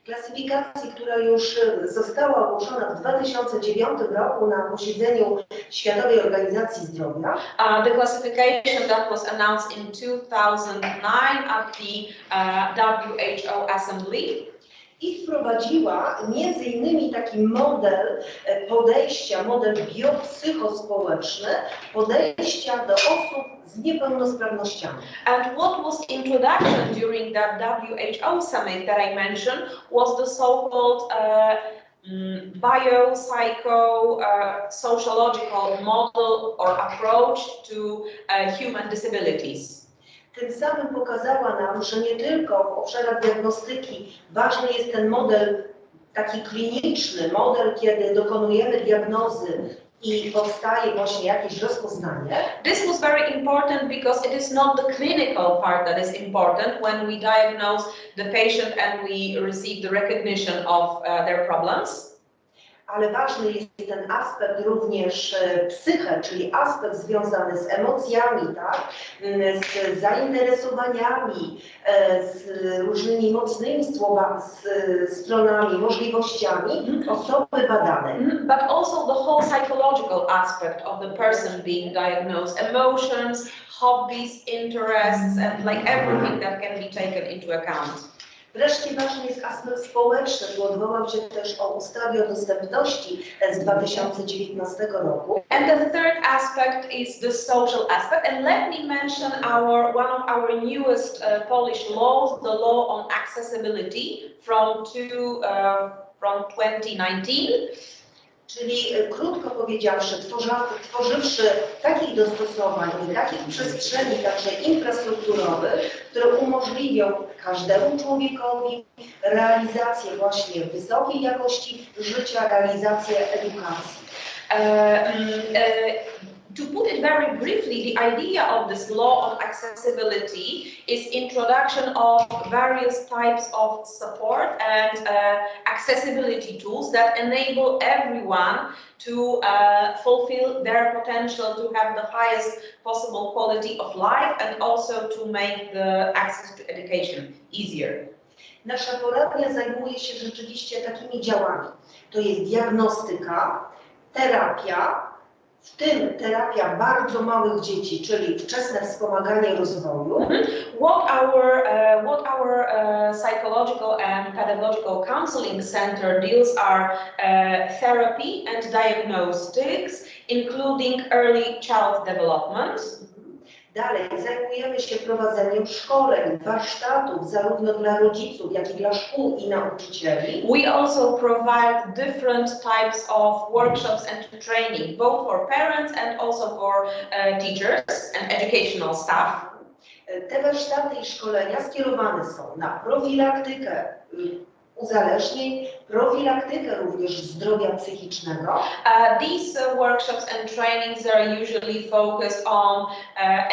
Speaker 8: Klasyfikacji, która już została ogłoszona w 2009 roku na posiedzeniu Światowej Organizacji Zdrowia. The classification that was announced in 2009 at the WHO Assembly. I wprowadziła między innymi taki model podejścia, model biopsychospołeczny, podejścia do osób z niepełnosprawnościami.
Speaker 1: And what was introduction during that WHO summit that I mentioned was the so-called biopsycho-sociological model or approach to human disabilities.
Speaker 8: Tym samym pokazała nam, że nie tylko w obszarach diagnostyki ważny jest ten model taki kliniczny, model, kiedy dokonujemy diagnozy i powstaje właśnie jakieś rozpoznanie.
Speaker 1: This was very important because it is not the clinical part that is important when we diagnose the patient and we receive the recognition of their problems.
Speaker 8: Ale ważny jest ten aspekt również psyche, czyli aspekt związany z emocjami, tak? Z zainteresowaniami, z różnymi mocnymi stronami, możliwościami osoby badanej.
Speaker 1: But also the whole psychological aspect of the person being diagnosed, emotions, hobbies, interests, and like everything that can be taken into account.
Speaker 8: Wreszcie ważny jest aspekt społeczny, bo odwołam się też o ustawie o dostępności z 2019 roku.
Speaker 1: And the third aspect is the social aspect. And let me mention one of our newest Polish laws, the law on accessibility from 2019.
Speaker 8: Czyli krótko powiedziawszy, tworzywszy takich dostosowań, takich przestrzeni, także infrastrukturowych, które umożliwią każdemu człowiekowi realizację właśnie wysokiej jakości życia, realizację edukacji.
Speaker 1: To put it very briefly, the idea of this law of accessibility is introduction of various types of support and accessibility tools that enable everyone to fulfill their potential to have the highest possible quality of life and also to make the access to education easier.
Speaker 8: Nasza poradnia zajmuje się rzeczywiście takimi działami. To jest diagnostyka, terapia, w tym terapia bardzo małych dzieci, czyli wczesne wspomaganie rozwoju.
Speaker 1: What our psychological and pedagogical counseling center deals are therapy and diagnostics, including early child development.
Speaker 8: Dalej zajmujemy się prowadzeniem szkoleń, warsztatów, zarówno dla rodziców, jak i dla szkół i nauczycieli.
Speaker 1: We also provide different types of workshops and training, both for parents and also for teachers and educational staff.
Speaker 8: Te warsztaty i szkolenia skierowane są na profilaktykę uzależnień, profilaktykę również zdrowia psychicznego.
Speaker 1: These workshops and trainings are usually focused on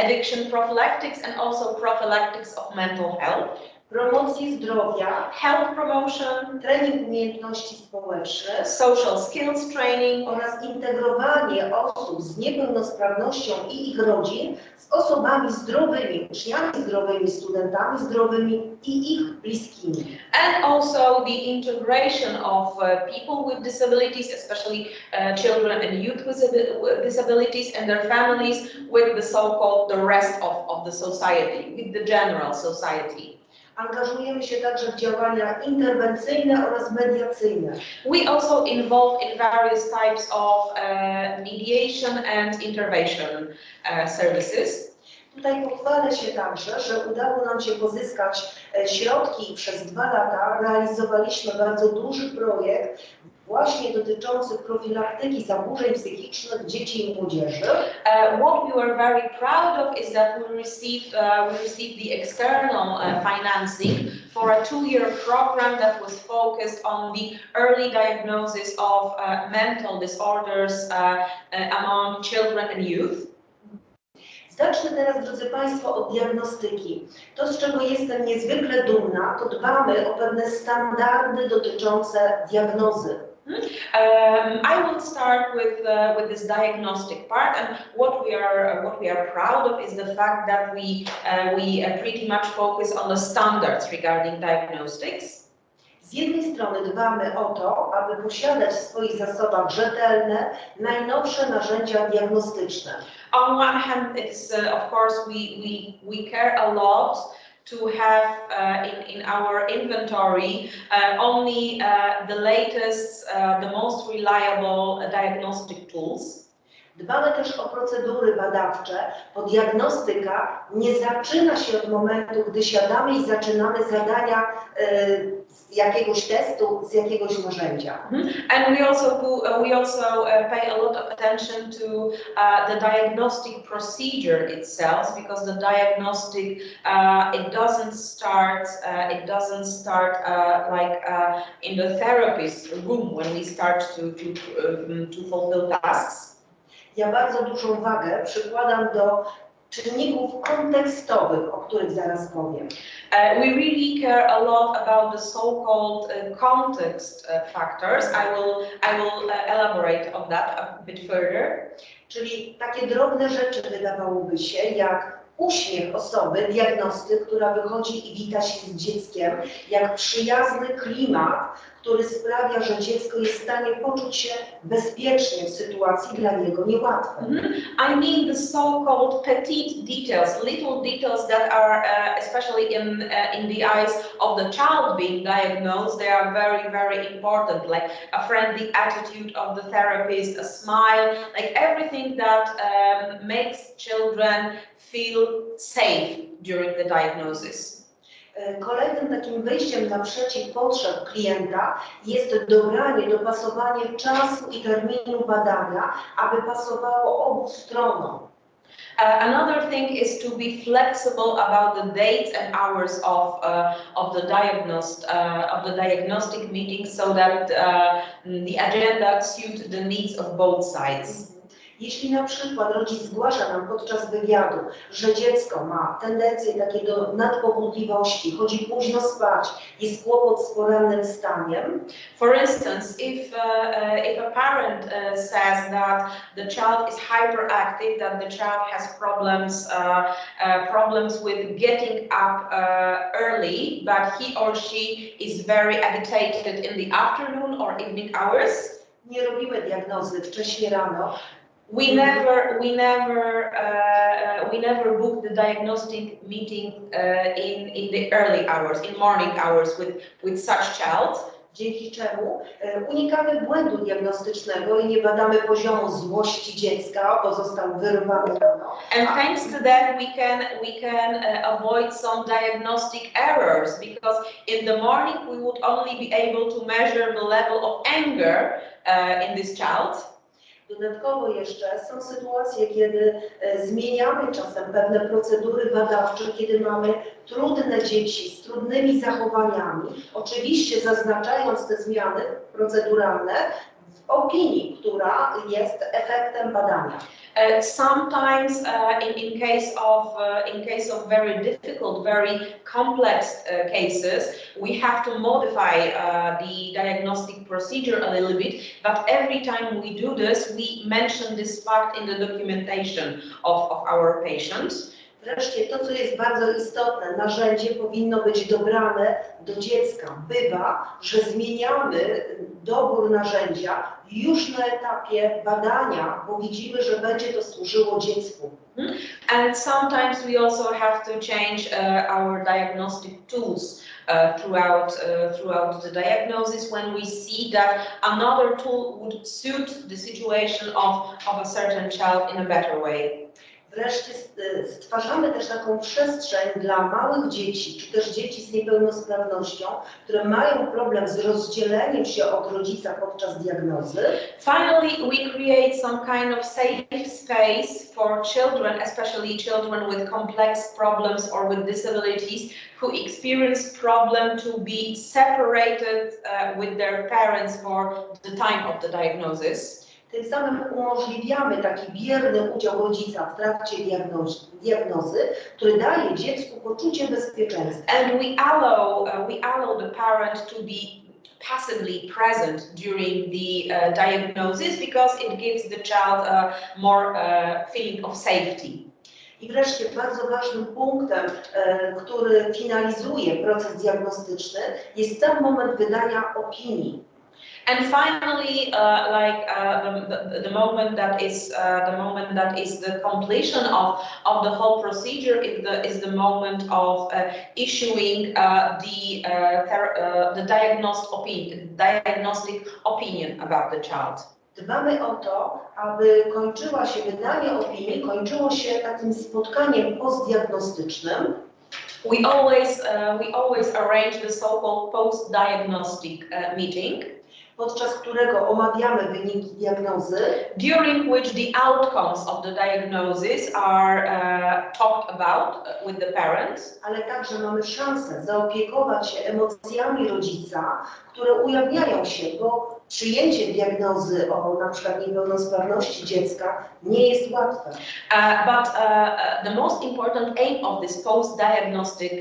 Speaker 1: addiction prophylaxis and also prophylactics of mental health.
Speaker 8: Promocję zdrowia,
Speaker 1: health promotion,
Speaker 8: trening umiejętności społecznych,
Speaker 1: social skills training
Speaker 8: oraz integrowanie osób z niepełnosprawnością i ich rodzin z osobami zdrowymi, uczniami zdrowymi, studentami zdrowymi i ich bliskimi.
Speaker 1: And also the integration of people with disabilities, especially children and youth with disabilities and their families with the so-called the rest of the society, with the general society.
Speaker 8: Angażujemy się także w działania interwencyjne oraz mediacyjne.
Speaker 1: We also involve in various types of mediation and intervention services.
Speaker 8: Tutaj pochwalę się także, że udało nam się pozyskać środki i przez 2 lata realizowaliśmy bardzo duży projekt właśnie dotyczący profilaktyki zaburzeń psychicznych dzieci i młodzieży.
Speaker 1: What we were very proud of is that we received the external financing for a 2-year program that was focused on the early diagnosis of mental disorders among children and youth.
Speaker 8: Zacznę teraz, drodzy Państwo, od diagnostyki. To, z czego jestem niezwykle dumna, to dbamy o pewne standardy dotyczące diagnozy.
Speaker 1: I will start with this diagnostic part, and what we are proud of is the fact that we pretty much focus on the standards regarding diagnostics.
Speaker 8: Z jednej strony dbamy o to, aby posiadać w swoich zasobach rzetelne, najnowsze narzędzia diagnostyczne.
Speaker 1: On one hand, it's of course we care a lot to have in our inventory only the latest, the most reliable diagnostic tools.
Speaker 8: Dbamy też o procedury badawcze, bo diagnostyka nie zaczyna się od momentu, gdy siadamy i zaczynamy zadania z jakiegoś testu, z jakiegoś narzędzia.
Speaker 1: And we also pay a lot of attention to the diagnostic procedure itself, because the diagnostic it doesn't start like in the therapist room when we start to fulfill tasks.
Speaker 8: Ja bardzo dużą wagę przykładam do czynników kontekstowych, o których zaraz powiem.
Speaker 1: We really care a lot about the so-called context factors. I will elaborate on that a bit further.
Speaker 8: Czyli takie drobne rzeczy wydawałoby się, jak uśmiech osoby, diagnosty, która wychodzi i wita się z dzieckiem, jak przyjazny klimat, który sprawia, że dziecko jest w stanie poczuć się bezpiecznie w sytuacji dla niego niełatwej.
Speaker 1: I mean the so-called petite details, little details that are especially in the eyes of the child being diagnosed, they are very, very important, like a friendly attitude of the therapist, a smile, like everything that makes children feel safe during the diagnosis.
Speaker 8: Kolejnym takim wyjściem naprzeciw potrzeb klienta jest dobranie, dopasowanie czasu i terminu badania, aby pasowało obu stronom.
Speaker 1: Another thing is to be flexible about the dates and hours of the diagnostic meeting, so that the agenda suit the needs of both sides.
Speaker 8: Jeśli na przykład rodzic zgłasza nam podczas wywiadu, że dziecko ma tendencję takie do nadpobudliwości, chodzi późno spać, jest kłopot z porannym wstaniem.
Speaker 1: For instance, if a parent says that the child is hyperactive, that the child has problems with getting up early, but he or she is very agitated in the afternoon or evening hours.
Speaker 8: Nie robimy diagnozy wcześniej rano.
Speaker 1: We never book the diagnostic meeting in the early hours, in morning hours with such child.
Speaker 8: Dzięki czemu unikamy błędu diagnostycznego i nie badamy poziomu złości dziecka, bo został wyrwany rano.
Speaker 1: And thanks to that we can avoid some diagnostic errors, because in the morning we would only be able to measure the level of anger in this child.
Speaker 8: Dodatkowo jeszcze są sytuacje, kiedy zmieniamy czasem pewne procedury badawcze, kiedy mamy trudne dzieci z trudnymi zachowaniami, oczywiście zaznaczając te zmiany proceduralne w opinii, która jest efektem badania.
Speaker 1: Sometimes in case of very difficult, very complex cases, we have to modify the diagnostic procedure a little bit, but every time we do this, we mention this fact in the documentation of our patients.
Speaker 8: Wreszcie to, co jest bardzo istotne, narzędzie powinno być dobrane do dziecka. Bywa, że zmieniamy dobór narzędzia już na etapie badania, bo widzimy, że będzie to służyło dziecku.
Speaker 1: And sometimes we also have to change our diagnostic tools throughout the diagnosis when we see that another tool would suit the situation of a certain child in a better way.
Speaker 8: Wreszcie stwarzamy też taką przestrzeń dla małych dzieci, czy też dzieci z niepełnosprawnością, które mają problem z rozdzieleniem się od rodzica podczas diagnozy.
Speaker 1: Finally, we create some kind of safe space for children, especially children with complex problems or with disabilities, who experience problem to be separated with their parents for the time of the diagnosis.
Speaker 8: Tym samym umożliwiamy taki bierny udział rodzica w trakcie diagnozy, który daje dziecku poczucie bezpieczeństwa.
Speaker 1: And we allow the parent to be passively present during the diagnosis, because it gives the child a more feeling of safety.
Speaker 8: I wreszcie bardzo ważnym punktem, który finalizuje proces diagnostyczny, jest sam moment wydania opinii.
Speaker 1: And finally, the moment that is the completion of the whole procedure is the moment of issuing the diagnostic opinion about the child.
Speaker 8: Dbamy o to, aby wydanie opinii kończyło się takim spotkaniem postdiagnostycznym.
Speaker 1: We always arrange the so-called post-diagnostic meeting,
Speaker 8: podczas którego omawiamy wyniki diagnozy,
Speaker 1: during which the outcomes of the diagnosis are talked about with the parents.
Speaker 8: Ale także mamy szansę zaopiekować się emocjami rodzica, które ujawniają się, bo przyjęcie diagnozy o na przykład niepełnosprawności dziecka nie jest łatwe.
Speaker 1: But the most important aim of this post-diagnostic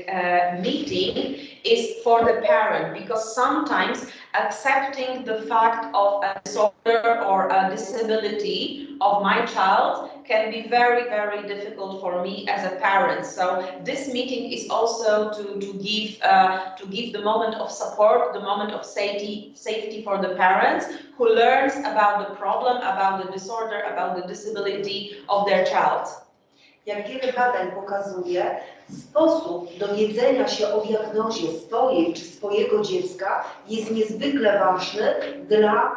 Speaker 1: meeting is for the parent, because sometimes accepting the fact of a disorder or a disability of my child can be very, very difficult for me as a parent. So this meeting is also to give the moment of support, the moment of safety for the parents who learns about the problem, about the disorder, about the disability of their child.
Speaker 8: Jak wiele badań pokazuje, sposób dowiedzenia się o diagnozie swojej czy swojego dziecka jest niezwykle ważny dla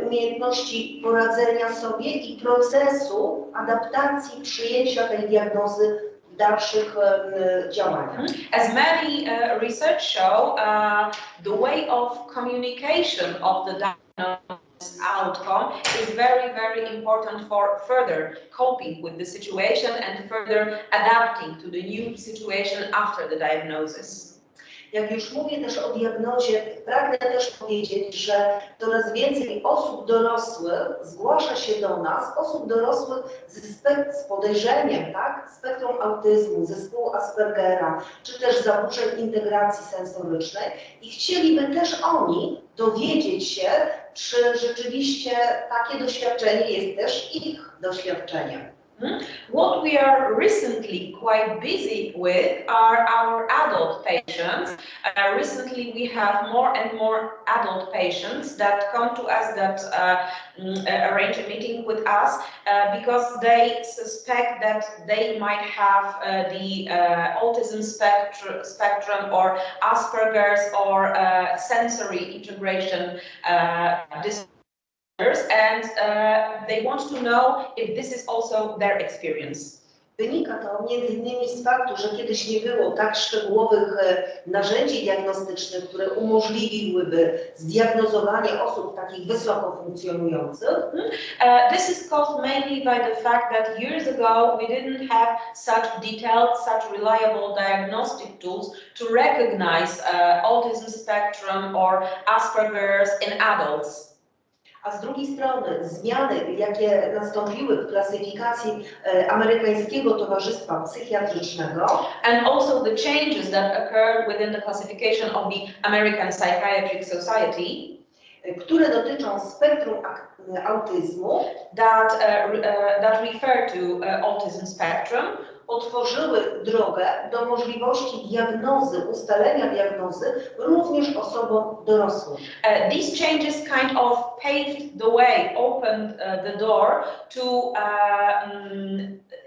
Speaker 8: umiejętności poradzenia sobie i procesu adaptacji przyjęcia tej diagnozy w dalszych działaniach.
Speaker 1: As many research show, the way of communication of the diagnosis outcome is very, very important for further coping with the situation and further adapting to the new situation after the diagnosis.
Speaker 8: Jak już mówię też o diagnozie, pragnę też powiedzieć, że coraz więcej osób dorosłych zgłasza się do nas, osób dorosłych z podejrzeniem, tak, spektrum autyzmu, zespołu Aspergera, czy też zaburzeń integracji sensorycznej i chcieliby też oni dowiedzieć się, czy rzeczywiście takie doświadczenie jest też ich doświadczeniem.
Speaker 1: What we are recently quite busy with are our adult patients. Recently we have more and more adult patients that come to us, that arrange a meeting with us because they suspect that they might have the autism spectrum or Asperger's or sensory integration disorders. And they want to know if this is also their experience.
Speaker 8: Wynika to między innymi z faktu, że kiedyś nie było tak szczegółowych narzędzi diagnostycznych, które umożliwiłyby zdiagnozowanie osób takich wysoko funkcjonujących.
Speaker 1: This is caused mainly by the fact that years ago we didn't have such detailed, such reliable diagnostic tools to recognize autism spectrum or Asperger's in adults.
Speaker 8: A z drugiej strony zmiany, jakie nastąpiły w klasyfikacji Amerykańskiego Towarzystwa Psychiatrycznego,
Speaker 1: and also the changes that occurred within the classification of the American Psychiatric Society,
Speaker 8: które dotyczą spektrum autyzmu,
Speaker 1: that refer to autism spectrum,
Speaker 8: otworzyły drogę do możliwości diagnozy, ustalenia diagnozy również osobom dorosłym.
Speaker 1: These changes kind of paved the way, opened the door to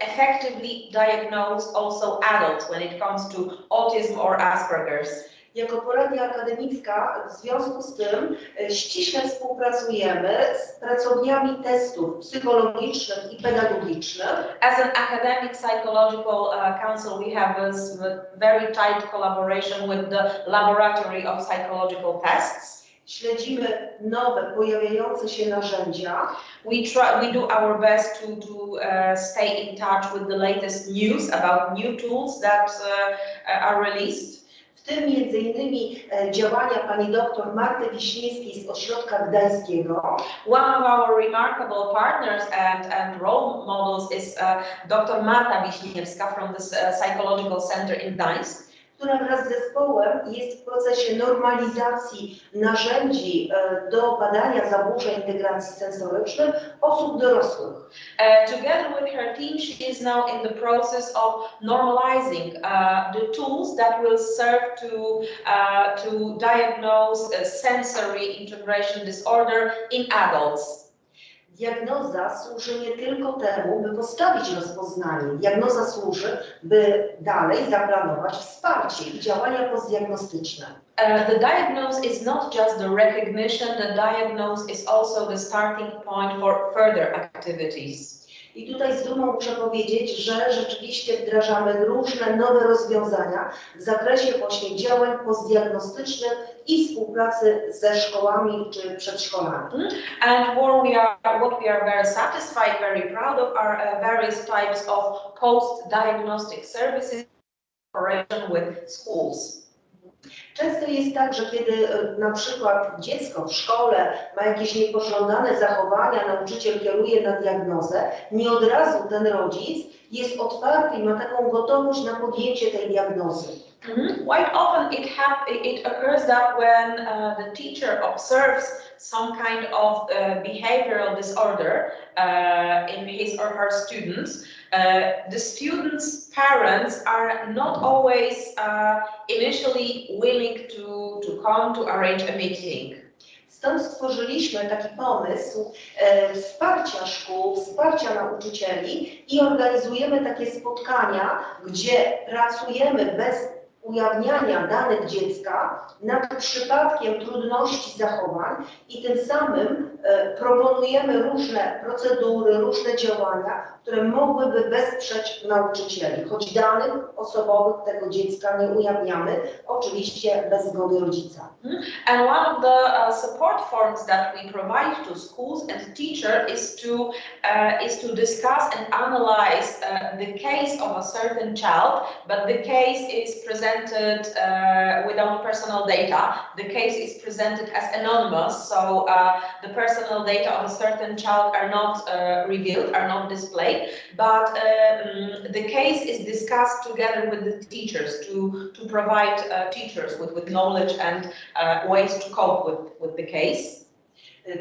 Speaker 1: effectively diagnose also adults when it comes to autism or Asperger's.
Speaker 8: Jako poradnia akademicka w związku z tym ściśle współpracujemy z pracowniami testów psychologicznych i pedagogicznych.
Speaker 1: As an academic psychological council, we have a very tight collaboration with the laboratory of psychological tests.
Speaker 8: Śledzimy nowe, pojawiające się narzędzia.
Speaker 1: We do our best to stay in touch with the latest news about new tools that are released.
Speaker 8: W tym między innymi działania pani dr Marty Wiśniewskiej z Ośrodka Gdańskiego.
Speaker 1: One of our remarkable partners and role models is Dr. Marta Wiśniewska from the Psychological Center in Gdańsk.
Speaker 8: która wraz z zespołem jest w procesie normalizacji narzędzi do badania zaburzeń integracji sensorycznej osób dorosłych.
Speaker 1: Together with her team, she is now in the process of normalizing the tools that will serve to diagnose sensory integration disorder in adults.
Speaker 8: Diagnoza służy nie tylko temu, by postawić rozpoznanie. Diagnoza służy, by dalej zaplanować wsparcie i działania postdiagnostyczne.
Speaker 1: The diagnosis is not just the recognition, the diagnosis is also the starting point for further activities.
Speaker 8: I tutaj z dumą muszę powiedzieć, że rzeczywiście wdrażamy różne nowe rozwiązania w zakresie właśnie działań postdiagnostycznych i współpracy ze szkołami czy przedszkolami.
Speaker 1: And what we are very satisfied, very proud of are various types of post-diagnostic services in cooperation with schools.
Speaker 8: Często jest tak, że kiedy na przykład dziecko w szkole ma jakieś niepożądane zachowania, nauczyciel kieruje na diagnozę, nie od razu ten rodzic jest otwarty i ma taką gotowość na podjęcie tej diagnozy.
Speaker 1: Quite often it occurs that when the teacher observes some kind of behavioral disorder in his or her students, the students' parents are not always initially willing to come to arrange a meeting.
Speaker 8: Stąd stworzyliśmy taki pomysł wsparcia szkół, wsparcia nauczycieli i organizujemy takie spotkania, gdzie pracujemy bez ujawniania danych dziecka nad przypadkiem trudności zachowań i tym samym proponujemy różne procedury, różne działania, które mogłyby wesprzeć nauczycieli, choć danych osobowych tego dziecka nie ujawniamy, oczywiście bez zgody rodzica.
Speaker 1: And one of the support forms that we provide to schools and teachers is to discuss and analyze the case of a certain child, but the case is presented without personal data. The case is presented as anonymous, so the personal data of a certain child are not revealed, are not displayed, but the case is discussed together with the teachers to provide teachers with knowledge and ways to cope with the case.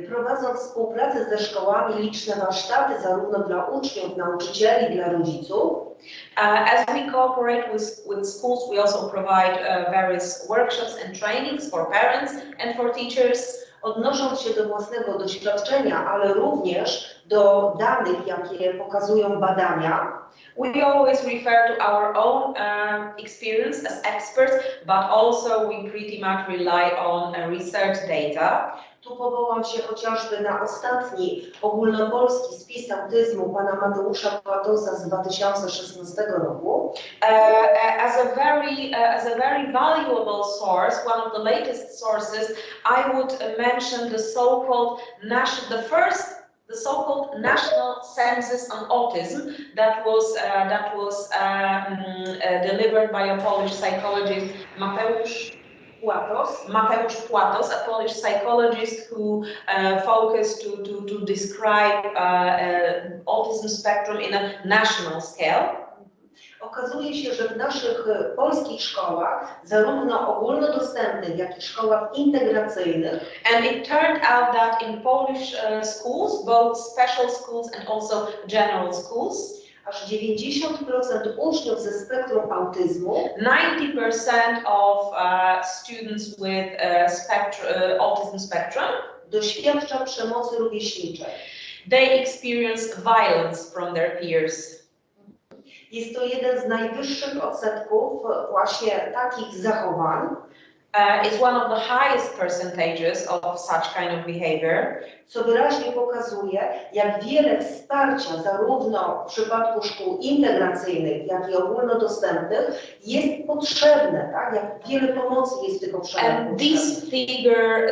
Speaker 8: Prowadząc współpracę ze szkołami, liczne warsztaty zarówno dla uczniów, nauczycieli, dla rodziców.
Speaker 1: As we cooperate with schools, we also provide various workshops and trainings for parents and for teachers.
Speaker 8: Odnosząc się do własnego doświadczenia, ale również do danych, jakie pokazują badania.
Speaker 1: We always refer to our own experience as experts, but also we pretty much rely on research data.
Speaker 8: Tu powołam się chociażby na ostatni ogólnopolski spis autyzmu pana Mateusza Płatosa z 2016 roku.
Speaker 1: As a very valuable source, one of the latest sources, I would mention the so-called national census on autism that was delivered by a Polish psychologist, Mateusz Płatos, a Polish psychologist who focused to describe autism spectrum in a national scale.
Speaker 8: Okazuje się, że w naszych polskich szkołach, zarówno ogólnodostępnych, jak i szkołach integracyjnych,
Speaker 1: and it turned out that in Polish schools, both special schools and also general schools,
Speaker 8: aż 90% uczniów ze spektrum autyzmu,
Speaker 1: 90% of students with autism spectrum,
Speaker 8: doświadcza przemocy rówieśniczej.
Speaker 1: They experience violence from their peers.
Speaker 8: Jest to jeden z najwyższych odsetków właśnie takich zachowań.
Speaker 1: It's one of the highest percentages of such kind of behavior.
Speaker 8: Co wyraźnie pokazuje, jak wiele wsparcia zarówno w przypadku szkół integracyjnych, jak i ogólnodostępnych jest potrzebne, tak? Jak wiele pomocy jest w tych obszarach.
Speaker 1: And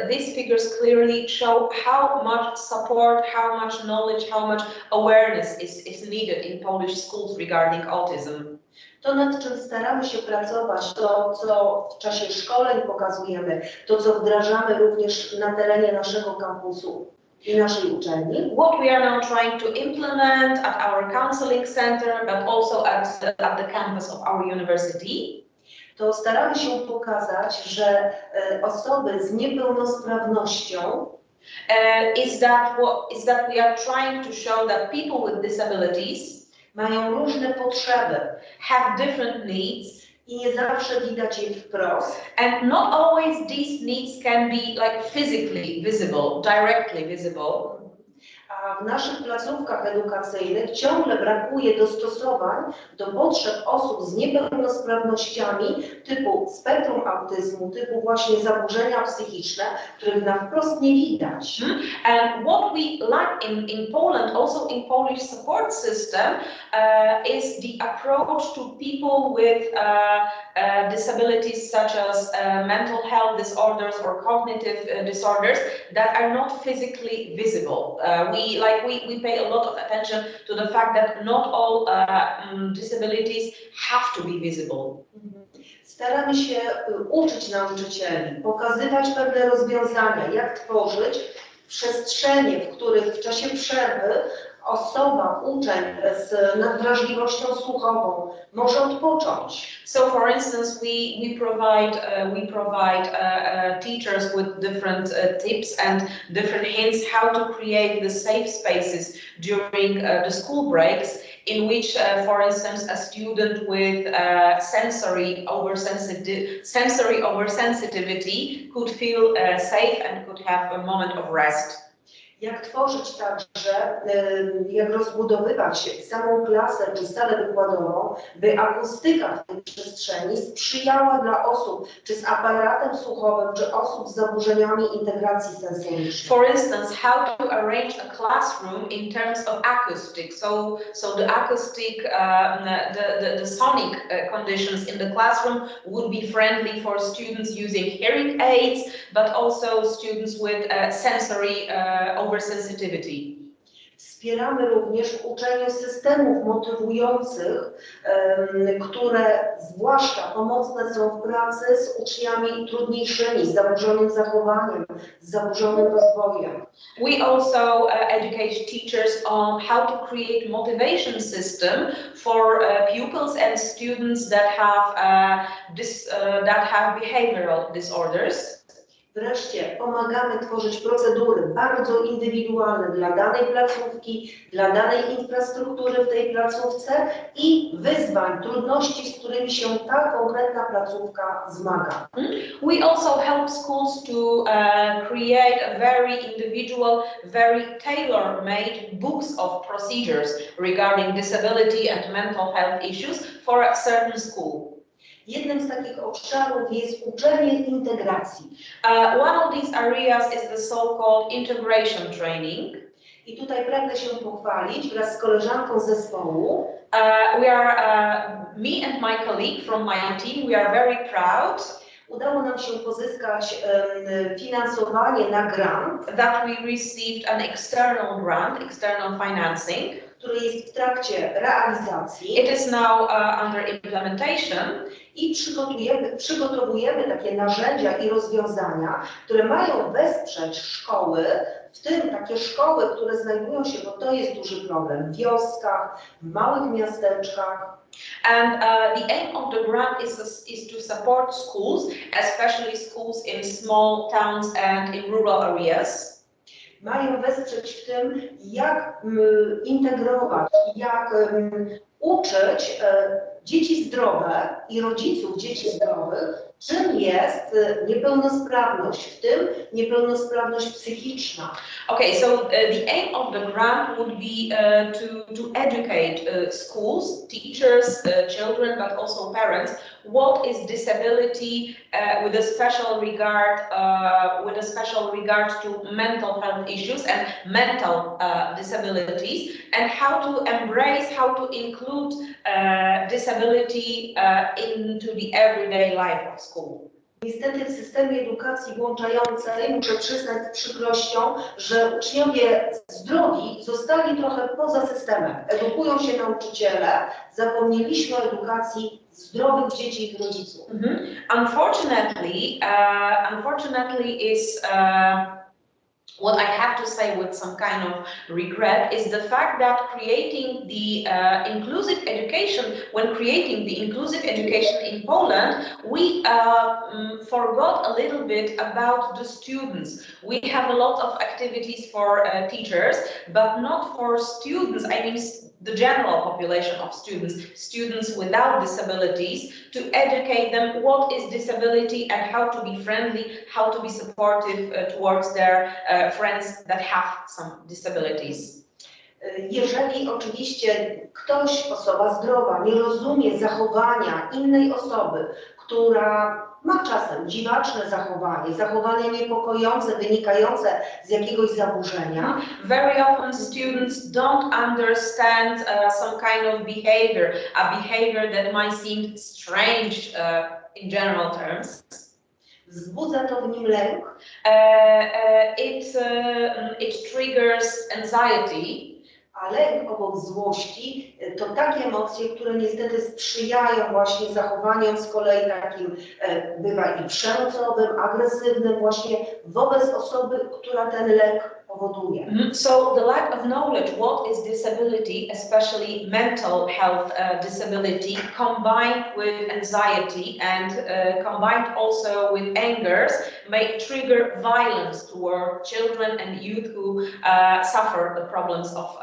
Speaker 1: these figures clearly show how much support, how much knowledge, how much awareness is needed in Polish schools regarding autism.
Speaker 8: To, nad czym staramy się pracować, to, co w czasie szkoleń pokazujemy, to, co wdrażamy również na terenie naszego kampusu i naszej uczelni.
Speaker 1: What we are now trying to implement at our counseling center, but also at the campus of our university.
Speaker 8: to staramy się pokazać, że osoby z niepełnosprawnością
Speaker 1: is that we are trying to show that people with disabilities
Speaker 8: mają różne potrzeby,
Speaker 1: have different needs,
Speaker 8: i nie zawsze widać je wprost.
Speaker 1: and not always these needs can be like physically visible, directly visible.
Speaker 8: A w naszych placówkach edukacyjnych ciągle brakuje dostosowań do potrzeb osób z niepełnosprawnościami typu spektrum autyzmu, typu właśnie zaburzenia psychiczne, których na wprost nie widać.
Speaker 1: And what we lack in Poland, also in Polish support system, is the approach to people with disabilities such as mental health disorders or cognitive disorders that are not physically visible. We pay a lot of attention to the fact that not all disabilities have to be visible.
Speaker 8: Staramy się uczyć nauczycieli, pokazywać pewne rozwiązania, jak tworzyć przestrzenie, w których w czasie przerwy osoba, uczeń z nadwrażliwością słuchową może odpocząć.
Speaker 1: So, for instance, we provide teachers with different tips and different hints how to create the safe spaces during the school breaks, in which, for instance, a student with sensory oversensitivity could feel safe and could have a moment of rest.
Speaker 8: Jak tworzyć także, jak rozbudowywać samą klasę czy salę wykładową, by akustyka w tej przestrzeni sprzyjała dla osób czy z aparatem słuchowym, czy osób z zaburzeniami integracji sensorycznej.
Speaker 1: For instance, how to arrange a classroom in terms of acoustics. So the acoustic, the sonic conditions in the classroom would be friendly for students using hearing aids, but also students with sensory oversensitivity.
Speaker 8: Wspieramy również w uczeniu systemów motywujących, które zwłaszcza pomocne są w pracy z uczniami trudniejszymi, z zaburzonym zachowaniem, z zaburzonym rozwojem.
Speaker 1: We also educate teachers on how to create motivation system for pupils and students that have behavioral disorders.
Speaker 8: Wreszcie pomagamy tworzyć procedury bardzo indywidualne dla danej placówki, dla danej infrastruktury w tej placówce i wyzwań, trudności, z którymi się ta konkretna placówka zmaga.
Speaker 1: We also help schools to create a very individual, very tailor-made books of procedures regarding disability and mental health issues for a certain school.
Speaker 8: Jednym z takich obszarów jest uczenie integracji.
Speaker 1: One of these areas is the so-called integration training.
Speaker 8: I tutaj pragnę się pochwalić wraz z koleżanką z zespołu.
Speaker 1: Me and my colleague from my team, we are very proud.
Speaker 8: Udało nam się pozyskać finansowanie na grant.
Speaker 1: That we received an external grant, external financing.
Speaker 8: Który jest w trakcie realizacji.
Speaker 1: It is now under implementation.
Speaker 8: I przygotowujemy takie narzędzia i rozwiązania, które mają wesprzeć szkoły, w tym takie szkoły, które znajdują się, bo to jest duży problem, w wioskach, w małych miasteczkach.
Speaker 1: And the aim of the grant is to support schools, especially schools in small towns and in rural areas.
Speaker 8: Mają wesprzeć w tym, jak integrować, jak uczyć dzieci zdrowe i rodziców dzieci zdrowych, czym jest niepełnosprawność, w tym niepełnosprawność psychiczna.
Speaker 1: Okay, so the aim of the grant would be to educate schools, teachers, children, but also parents, what is disability with a special regard to mental health issues and mental disabilities, and how to embrace, how to include disability into the everyday life of school.
Speaker 8: Niestety w systemie edukacji włączającej muszę przyznać z przykrością, że uczniowie zdrowi zostali trochę poza systemem. Edukują się nauczyciele, zapomnieliśmy o edukacji zdrowych dzieci i ich rodziców.
Speaker 1: what I have to say with some kind of regret is the fact that creating the inclusive education, when creating the inclusive education in Poland, we forgot a little bit about the students. We have a lot of activities for teachers, but not for students. I mean, the general population of students without disabilities, to educate them what is disability and how to be friendly, how to be supportive towards their friends that have some disabilities.
Speaker 8: Jeżeli oczywiście ktoś, osoba zdrowa, nie rozumie zachowania innej osoby, która ma czasem dziwaczne zachowanie niepokojące, wynikające z jakiegoś zaburzenia.
Speaker 1: Very often students don't understand some kind of behavior, a behavior that might seem strange in general terms.
Speaker 8: Wzbudza to w nim lęk.
Speaker 1: It triggers anxiety.
Speaker 8: A lęk obok złości to takie emocje, które niestety sprzyjają właśnie zachowaniom z kolei takim bywa i przemocowym, agresywnym właśnie wobec osoby, która ten lęk powoduje.
Speaker 1: So the lack of knowledge what is disability, especially mental health disability, combined with anxiety and combined also with angers, may trigger violence toward children and youth who suffer the problems of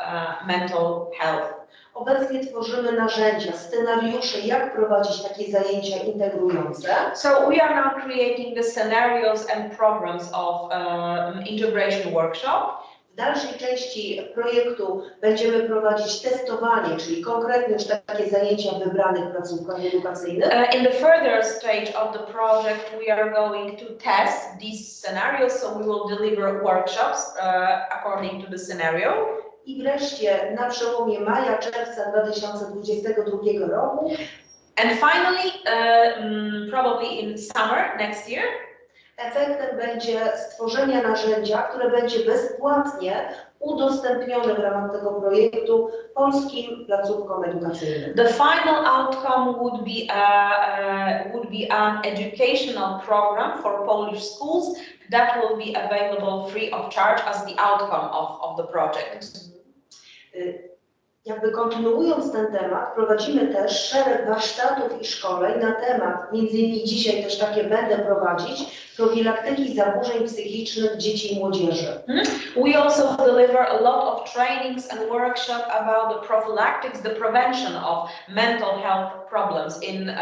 Speaker 1: mental health.
Speaker 8: Obecnie tworzymy narzędzia, scenariusze, jak prowadzić takie zajęcia integrujące.
Speaker 1: So we are now creating the scenarios and programs of integration workshop.
Speaker 8: W dalszej części projektu będziemy prowadzić testowanie, czyli konkretnie już takie zajęcia w wybranych placówkach edukacyjnych.
Speaker 1: In the further stage of the project, we are going to test these scenarios, so we will deliver workshops according to the scenario.
Speaker 8: I wreszcie na przełomie maja-czerwca 2022 roku.
Speaker 1: And finally, probably in summer next year.
Speaker 8: Efektem będzie stworzenia narzędzia, które będzie bezpłatnie udostępnione w ramach tego projektu polskim placówkom edukacyjnym.
Speaker 1: The final outcome would be an educational program for Polish schools that will be available free of charge as the outcome of the project.
Speaker 8: Jakby kontynuując ten temat, prowadzimy też szereg warsztatów i szkoleń na temat, między innymi dzisiaj też takie będę prowadzić, profilaktyki zaburzeń psychicznych dzieci i młodzieży.
Speaker 1: We also deliver a lot of trainings and workshops about the prophylactics, the prevention of mental health problems in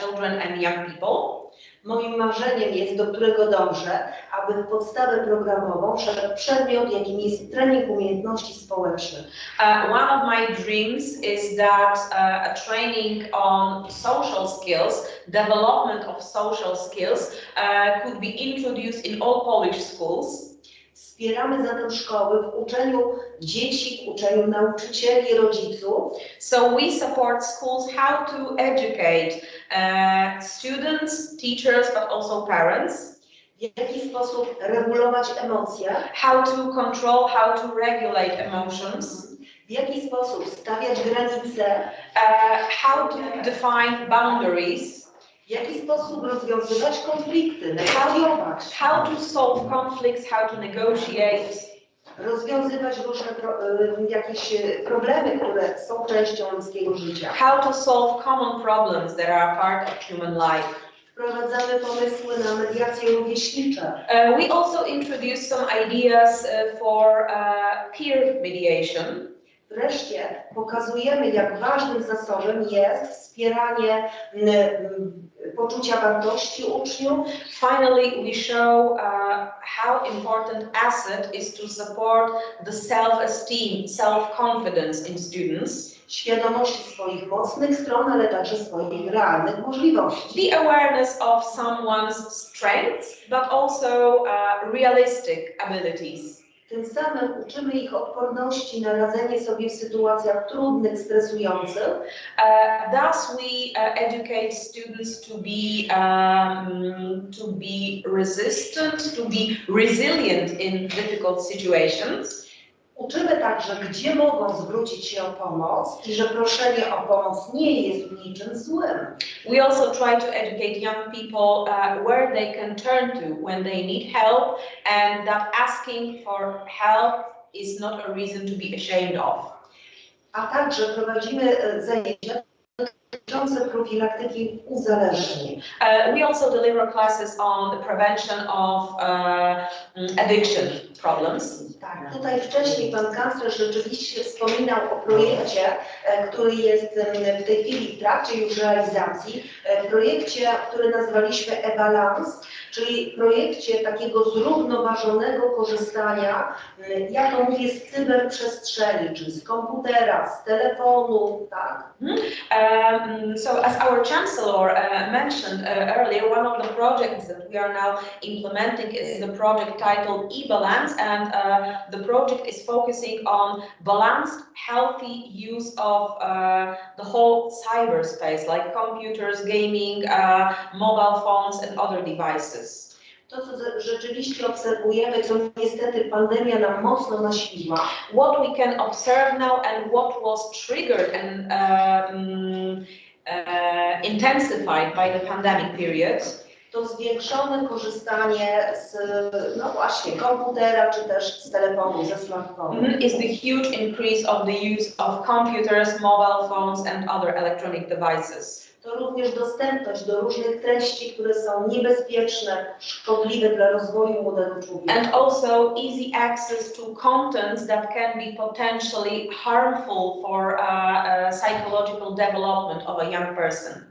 Speaker 1: children and young people.
Speaker 8: Moim marzeniem jest, do którego dążę, aby w podstawę programową wszedł przedmiot, jakim jest trening umiejętności społecznych.
Speaker 1: One of my dreams is that a training on social skills, development of social skills, could be introduced in all Polish schools.
Speaker 8: Wspieramy zatem szkoły w uczeniu dzieci, w uczeniu nauczycieli i rodziców.
Speaker 1: So we support schools how to educate students, teachers, but also parents.
Speaker 8: W jaki sposób regulować emocje.
Speaker 1: How to control, how to regulate emotions.
Speaker 8: W jaki sposób stawiać granice.
Speaker 1: How to define boundaries.
Speaker 8: W jaki sposób rozwiązywać konflikty, negocjować.
Speaker 1: How to solve conflicts, how to negotiate.
Speaker 8: Rozwiązywać różne jakieś problemy, które są częścią ludzkiego życia.
Speaker 1: How to solve common problems that are part of human life.
Speaker 8: Wprowadzamy pomysły na mediacje rówieśnicze.
Speaker 1: We also introduce some ideas for peer mediation.
Speaker 8: Wreszcie pokazujemy, jak ważnym zasobem jest wspieranie poczucia wartości uczniów.
Speaker 1: Finally, we show how important asset is to support the self-esteem, self-confidence in students.
Speaker 8: Świadomości swoich mocnych stron, ale także swoich realnych możliwości.
Speaker 1: The awareness of someone's strengths, but also realistic abilities.
Speaker 8: Tym samym uczymy ich odporności na radzenie sobie w sytuacjach trudnych, stresujących.
Speaker 1: Thus we educate students to be resistant, to be resilient in difficult situations.
Speaker 8: Uczymy także, gdzie mogą zwrócić się o pomoc i że proszenie o pomoc nie jest niczym złym.
Speaker 1: We also try to educate young people where they can turn to when they need help, and that asking for help is not a reason to be ashamed of.
Speaker 8: A także prowadzimy zajęcia dotyczące profilaktyki uzależnień.
Speaker 1: We also deliver classes on the prevention of addiction problems.
Speaker 8: Tak, tutaj wcześniej pan kanclerz rzeczywiście wspominał o projekcie, który jest w tej chwili w trakcie już realizacji, projekcie, który nazwaliśmy e-balance, czyli projekcie takiego zrównoważonego korzystania, ja to mówię, z cyberprzestrzeni, czyli z komputera, z telefonu, tak?
Speaker 1: So as our chancellor mentioned earlier, one of the projects that we are now implementing is the project titled E-Balance, and the project is focusing on balanced, healthy use of the whole cyberspace, like computers, gaming, mobile phones and other devices.
Speaker 8: To, co rzeczywiście obserwujemy, co niestety pandemia nam mocno nasiliła.
Speaker 1: What we can observe now and what was triggered and intensified by the pandemic period,
Speaker 8: to zwiększone korzystanie z, no właśnie, komputera czy też z telefonu, ze smartfonu.
Speaker 1: Is the huge increase of the use of computers, mobile phones and other electronic devices.
Speaker 8: To również dostępność do różnych treści, które są niebezpieczne, szkodliwe dla rozwoju młodego człowieka.
Speaker 1: And also easy access to contents that can be potentially harmful for psychological development of a young person.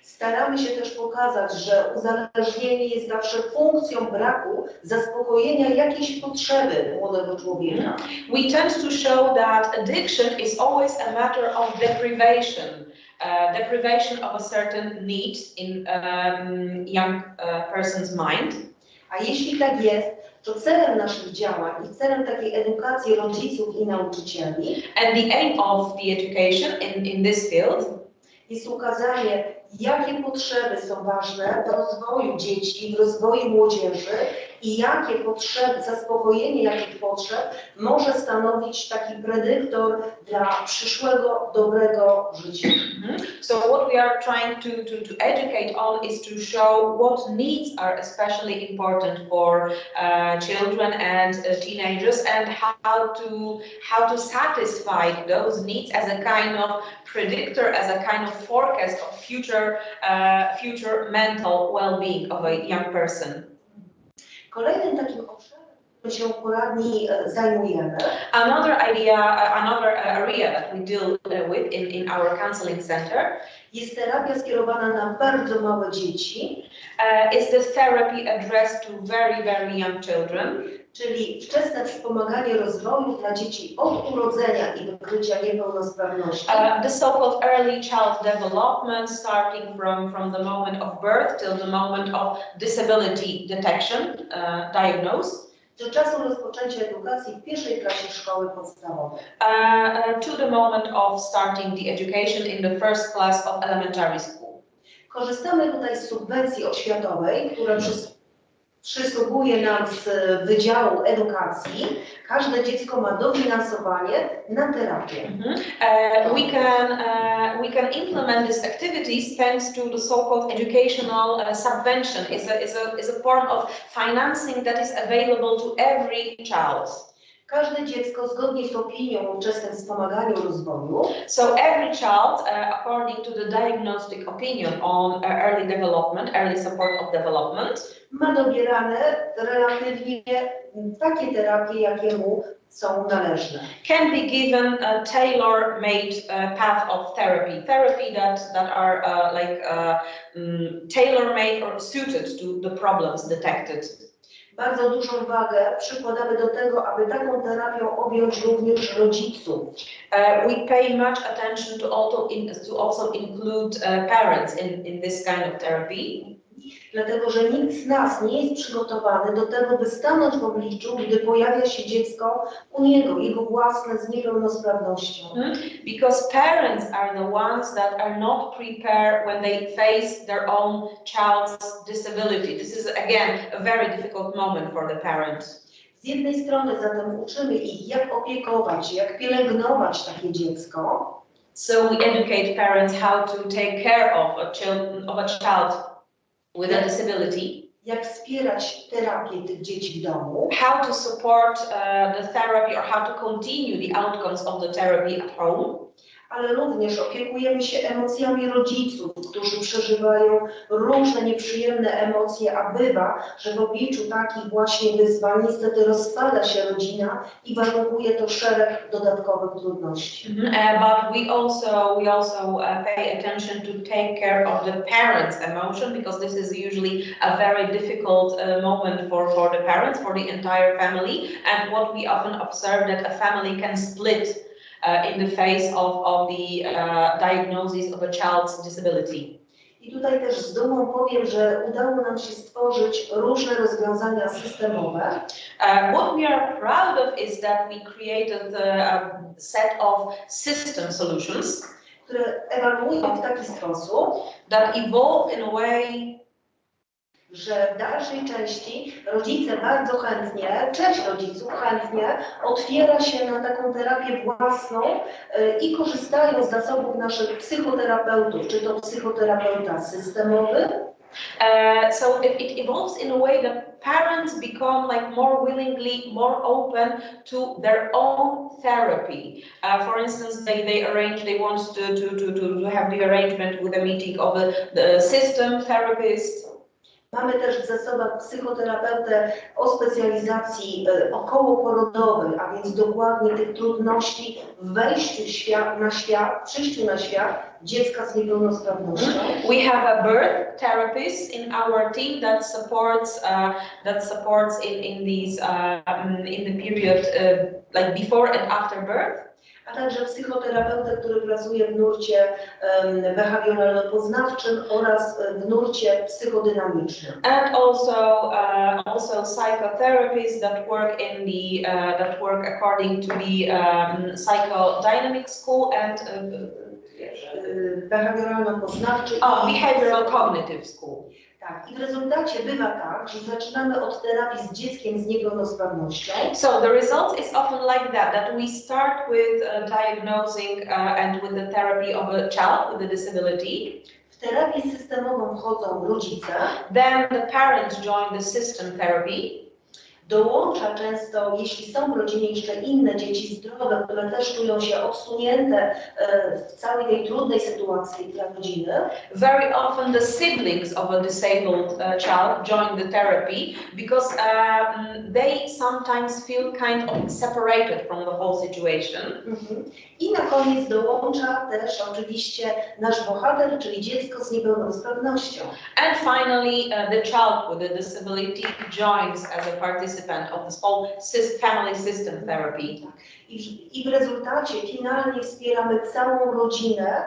Speaker 8: Staramy się też pokazać, że uzależnienie jest zawsze funkcją braku zaspokojenia jakiejś potrzeby młodego człowieka.
Speaker 1: We tend to show that addiction is always a matter of deprivation. Deprivation of a certain need in young person's mind.
Speaker 8: A jeśli tak jest, to celem naszych działań i celem takiej edukacji rodziców i nauczycieli
Speaker 1: and the aim of the education in this field
Speaker 8: jest ukazanie, jakie potrzeby są ważne w rozwoju dzieci, w rozwoju młodzieży i jakie potrzeby, zaspokojenie jakich potrzeb może stanowić taki predyktor dla przyszłego, dobrego życia.
Speaker 1: So what we are trying to educate on is to show what needs are especially important for children and teenagers, and how to satisfy those needs as a kind of predictor, as a kind of forecast of future mental well-being of a young person.
Speaker 8: Kolejnym takim obszarem, którym się poradni zajmujemy,
Speaker 1: another area that we deal with in our counseling center
Speaker 8: jest terapia skierowana na bardzo małe dzieci.
Speaker 1: Is the therapy addressed to very, very young children.
Speaker 8: Czyli wczesne wspomaganie rozwoju dla dzieci od urodzenia i wykrycia niepełnosprawności.
Speaker 1: The so-called early child development, starting from the moment of birth till the moment of disability detection, diagnosis.
Speaker 8: Do czasu rozpoczęcia edukacji w pierwszej klasie szkoły podstawowej.
Speaker 1: To the moment of starting the education in the first class of elementary school.
Speaker 8: Korzystamy tutaj z subwencji oświatowej, która przysługuje nam z Wydziału Edukacji. Każde dziecko ma dofinansowanie na terapię.
Speaker 1: We can implement these activities thanks to the so-called educational subvention. Is a form of financing that is available to every child.
Speaker 8: Każde dziecko zgodnie z opinią o wczesnym wspomaganiu rozwoju.
Speaker 1: So every child, according to the diagnostic opinion on early development, early support of development,
Speaker 8: ma dobierane relatywnie takie terapie, jakie mu są należne.
Speaker 1: Can be given a tailor-made path of therapy that are tailor-made or suited to the problems detected.
Speaker 8: Bardzo dużą wagę przykładamy do tego, aby taką terapią objąć również rodziców.
Speaker 1: We pay much attention to also include parents in this kind of therapy.
Speaker 8: Dlatego, że nikt z nas nie jest przygotowany do tego, by stanąć w obliczu, gdy pojawia się dziecko u niego, jego własne z niepełnosprawnością.
Speaker 1: Because parents are the ones that are not prepared when they face their own child's disability. This is again a very difficult moment for the parents.
Speaker 8: Z jednej strony zatem uczymy ich, jak opiekować, jak pielęgnować takie dziecko.
Speaker 1: So we educate parents how to take care of a child with a disability.
Speaker 8: Jak wspierać terapię tych dzieci w domu.
Speaker 1: How to support the therapy or how to continue the outcomes of the therapy at home.
Speaker 8: Ale również opiekujemy się emocjami rodziców, którzy przeżywają różne nieprzyjemne emocje, a bywa, że w obliczu takich właśnie wyzwań niestety rozpada się rodzina i warunkuje to szereg dodatkowych trudności.
Speaker 1: But we also pay attention to take care of the parents' emotion, because this is usually a very difficult moment for the parents, for the entire family, and what we often observe that a family can split in the face of the diagnosis of a child's disability.
Speaker 8: I tutaj też z dumą powiem, że udało nam się stworzyć różne rozwiązania systemowe.
Speaker 1: What we are proud of is that we created a set of system solutions,
Speaker 8: które ewaluują w taki sposób,
Speaker 1: that evolve in a way,
Speaker 8: że w dalszej części rodzice bardzo chętnie, część rodziców chętnie otwiera się na taką terapię własną i korzystają z zasobów naszych psychoterapeutów, czy to psychoterapeuta systemowy.
Speaker 1: So it evolves in a way that parents become like more willingly, more open to their own therapy. For instance, they want to have the arrangement with a meeting of the system therapist.
Speaker 8: Mamy też w zasobach psychoterapeutę o specjalizacji okołoporodowej, a więc dokładnie tych trudności w wejściu przyjściu na świat dziecka z niepełnosprawnością.
Speaker 1: We have a birth therapist in our team that supports in the period like before and after birth.
Speaker 8: A także psychoterapeutę, który pracuje w nurcie behawioralno-poznawczym oraz w nurcie psychodynamicznym.
Speaker 1: And also psychotherapists that work in the that work according to the psychodynamic school and
Speaker 8: behawioralno-poznawczy.
Speaker 1: Behavioral cognitive school.
Speaker 8: Tak, i w rezultacie bywa tak, że zaczynamy od terapii z dzieckiem z niepełnosprawnością.
Speaker 1: So the result is often like that we start with diagnosing and with the therapy of a child with a disability.
Speaker 8: W terapię systemową wchodzą rodzice.
Speaker 1: Then the parents join the system therapy.
Speaker 8: Dołącza często, jeśli są w rodzinie jeszcze inne dzieci zdrowe, które też czują się odsunięte w całej tej trudnej sytuacji dla rodziny.
Speaker 1: Very often the siblings of a disabled child join the therapy because they sometimes feel kind of separated from the whole situation.
Speaker 8: I na koniec dołącza też oczywiście nasz bohater, czyli dziecko z niepełnosprawnością.
Speaker 1: And finally, the child with a disability joins as a participant of this whole family system therapy.
Speaker 8: I w rezultacie finalnie wspieramy całą rodzinę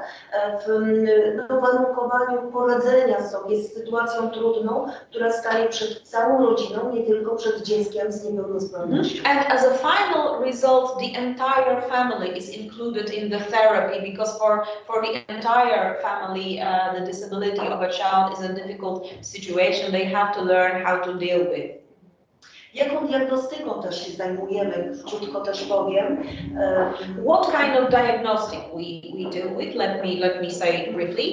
Speaker 8: w warunkowaniu poradzenia sobie z sytuacją trudną, która staje przed całą rodziną, nie tylko przed dzieckiem z niepełnosprawnością.
Speaker 1: And as a final result, the entire family is included in the therapy, because for the entire family, the disability of a child is a difficult situation they have to learn how to deal with.
Speaker 8: Jaką diagnostyką też się zajmujemy, krótko też powiem.
Speaker 1: What kind of diagnostic we deal with? Let me say briefly.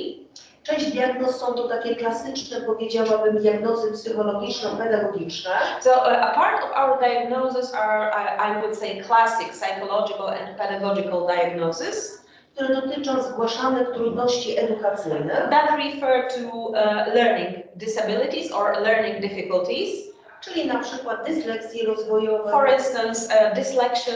Speaker 8: Część diagnoz są to takie klasyczne, powiedziałabym, diagnozy psychologiczno-pedagogiczne.
Speaker 1: So a part of our diagnoses are, I would say, classic psychological and pedagogical diagnoses,
Speaker 8: które dotyczą zgłaszanych trudności edukacyjnych.
Speaker 1: That refer to learning disabilities or learning difficulties.
Speaker 8: Czyli na przykład dysleksji rozwojowej.
Speaker 1: For instance, dyslexia.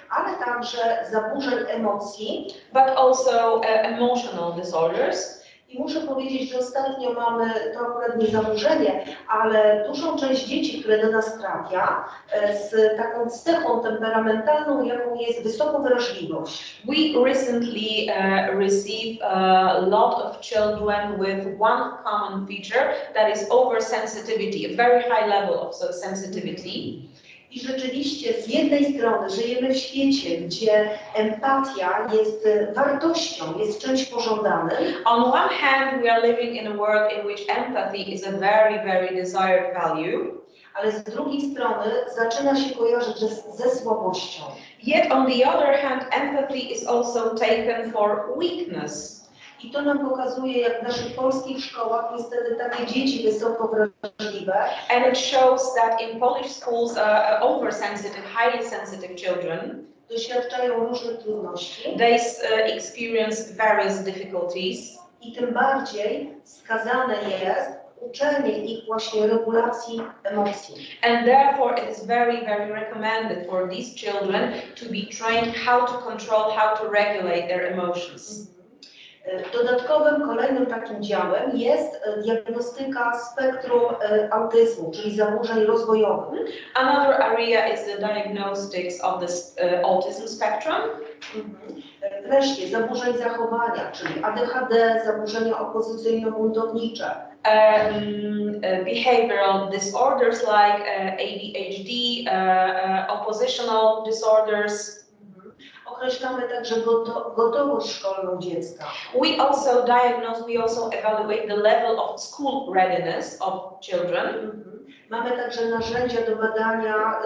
Speaker 8: Ale także zaburzeń emocji.
Speaker 1: But also emotional disorders.
Speaker 8: I muszę powiedzieć, że ostatnio mamy to akurat nie zaburzenie, ale dużą część dzieci, które do nas trafia, z taką cechą temperamentalną, jaką jest wysoką wrażliwość.
Speaker 1: We recently received a lot of children with one common feature, that is oversensitivity, a very high level of sensitivity.
Speaker 8: I rzeczywiście z jednej strony żyjemy w świecie, gdzie empatia jest wartością, jest czymś pożądanym.
Speaker 1: On one hand, we are living in a world in which empathy is a very, very desired value.
Speaker 8: ale z drugiej strony zaczyna się kojarzyć ze słabością.
Speaker 1: Yet on the other hand, empathy is also taken for weakness.
Speaker 8: I to nam pokazuje, jak w naszych polskich szkołach niestety takie dzieci wysoko wrażliwe.
Speaker 1: And it shows that in Polish schools, oversensitive, highly sensitive children
Speaker 8: doświadczają różnych trudności.
Speaker 1: They experience various difficulties.
Speaker 8: I tym bardziej skazane jest uczenie ich właśnie regulacji emocji.
Speaker 1: And therefore it is very, very recommended for these children to be trained how to control, how to regulate their emotions.
Speaker 8: Dodatkowym, kolejnym takim działem jest diagnostyka spektrum autyzmu, czyli zaburzeń rozwojowych.
Speaker 1: Another area is the diagnostics of the autism spectrum.
Speaker 8: Wreszcie zaburzeń zachowania, czyli ADHD, zaburzenia opozycyjno-buntownicze.
Speaker 1: Behavioral disorders like ADHD, oppositional disorders.
Speaker 8: Określamy także gotowość szkolną dziecka.
Speaker 1: We also evaluate the level of school readiness of children.
Speaker 8: Mamy także narzędzia do badania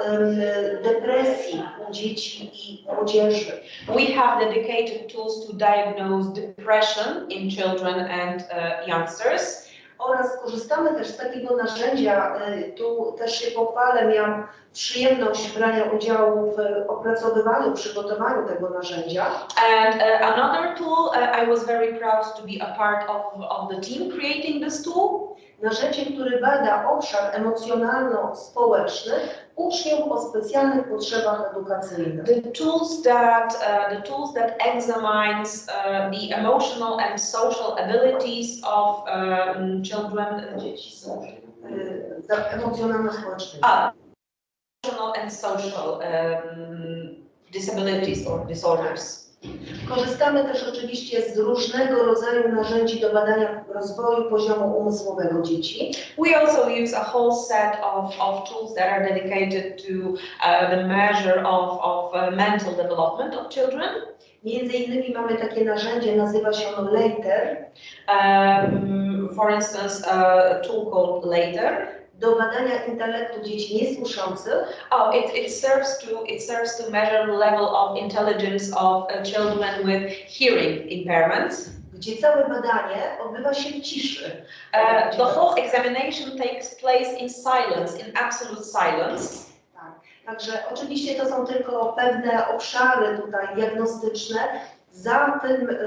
Speaker 8: depresji u dzieci i młodzieży.
Speaker 1: We have dedicated tools to diagnose depression in children and youngsters.
Speaker 8: Oraz korzystamy też z takiego narzędzia, tu też się pochwalę, miałam przyjemność brania udziału w opracowywaniu, przygotowaniu tego narzędzia.
Speaker 1: And another tool, I was very proud to be a part of the team creating this tool.
Speaker 8: Narzędzie, które bada obszar emocjonalno-społeczny uczniów o specjalnych potrzebach edukacyjnych.
Speaker 1: The tools that examines the emotional and social abilities of children,
Speaker 8: emocjonalno-społecznych.
Speaker 1: Emotional and social disabilities or disorders.
Speaker 8: Korzystamy też oczywiście z różnego rodzaju narzędzi do badania rozwoju poziomu umysłowego dzieci.
Speaker 1: We also use a whole set of tools that are dedicated to the measure of mental development of children.
Speaker 8: Między innymi mamy takie narzędzie, nazywa się ono Later.
Speaker 1: For instance, a tool called Later.
Speaker 8: Do badania intelektu dzieci niesłyszących.
Speaker 1: It serves to measure the level of intelligence of children with hearing impairments.
Speaker 8: Gdzie całe badanie odbywa się w ciszy.
Speaker 1: The whole examination takes place in silence, in absolute silence.
Speaker 8: Tak. Także oczywiście to są tylko pewne obszary tutaj diagnostyczne.